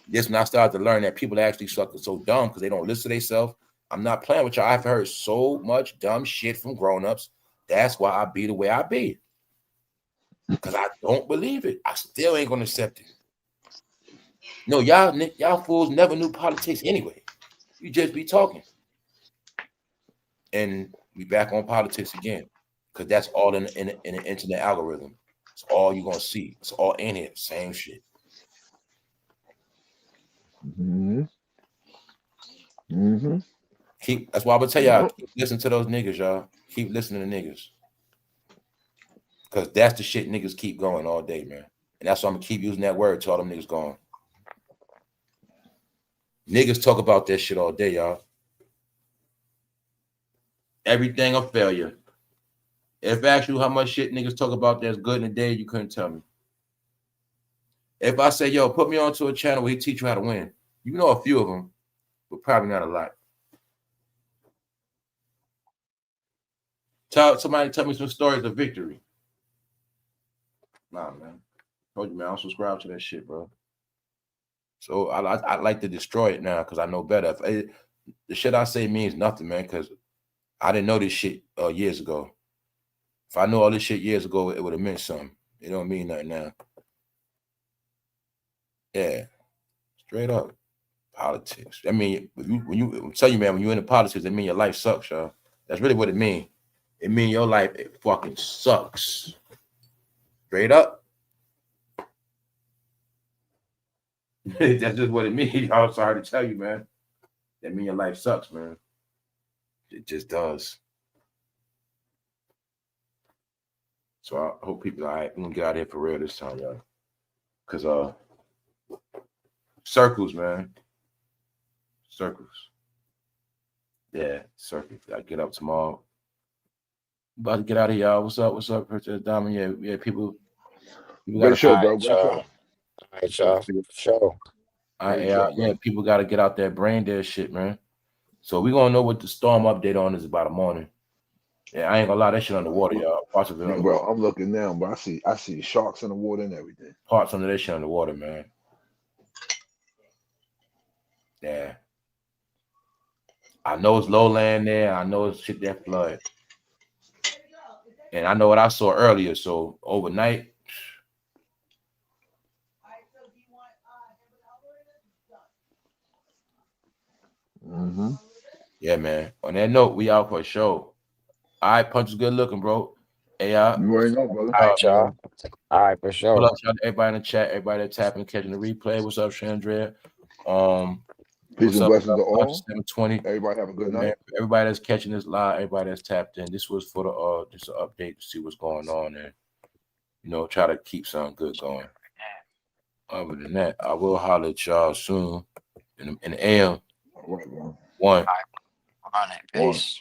This when I started to learn that people actually suck so dumb because they don't listen to themselves. I'm not playing with y'all. I've heard so much dumb shit from grown-ups. That's why I be the way I be. Because I don't believe it. I still ain't gonna accept it. No, y'all fools never knew politics anyway. You just be talking. And we back on politics again. Because that's all in the internet algorithm. It's all you're gonna see. It's all in here. Same shit. Mm-hmm. Mm-hmm. That's why I'm gonna tell y'all, keep listening to those niggas, y'all. Keep listening to niggas. Because that's the shit niggas keep going all day, man. And that's why I'm gonna keep using that word till all them niggas gone. Niggas talk about that shit all day, y'all. Everything a failure. If I ask you how much shit niggas talk about that's good in a day, you couldn't tell me. If I say, yo, put me onto a channel where he teach you how to win, you know a few of them, but probably not a lot. Somebody tell me some stories of victory. Nah, man. Told you, man, I don't subscribe to that shit, bro. So I like to destroy it now because I know better. The shit I say means nothing, man, because I didn't know this shit years ago. If I knew all this shit years ago, it would have meant something. It don't mean nothing now. Yeah, straight up. Politics. I mean, when you tell you, man, when you're into politics, it mean your life sucks, y'all. That's really what it means. It mean your life it fucking sucks. Straight up. That's just what it means. I'm sorry to tell you, man. That mean your life sucks, man. It just does. So I hope people, all right, I'm gonna get out of here for real this time, y'all. Cause circles, man. Circles. Yeah, circles. I get up tomorrow. About to get out of here, y'all. What's up? What's up, Princess Diamond? Yeah, people got Great to. show, All bro. right, Great y'all. show. All right, y'all. For sure. Great show, bro. Yeah, people got to get out that brain dead shit, man. So we gonna know what the storm update on is about the morning. Yeah, I ain't gonna lie, that shit on the water, y'all. Parts of it on Yeah, the bro. water. I'm looking now, bro. I see sharks in the water and everything. Parts of that shit on the water, man. Yeah. I know it's lowland there. I know it's shit that flood. And I know what I saw earlier. So overnight. Yeah, man. On that note, we out for a show. All right, Punch is good looking, bro. Hey, You already know, brother. All right, y'all. All right, for sure. What up, y'all? Everybody in the chat, everybody that's tapping, catching the replay. What's up, Chandra? Peace and blessings to all. 720. Everybody have a good night. Everybody that's catching this live, everybody that's tapped in. This was for the just an update to see what's going on and try to keep something good going. Other than that, I will holler at y'all soon in the AM. All right, bro. One. All right. Peace.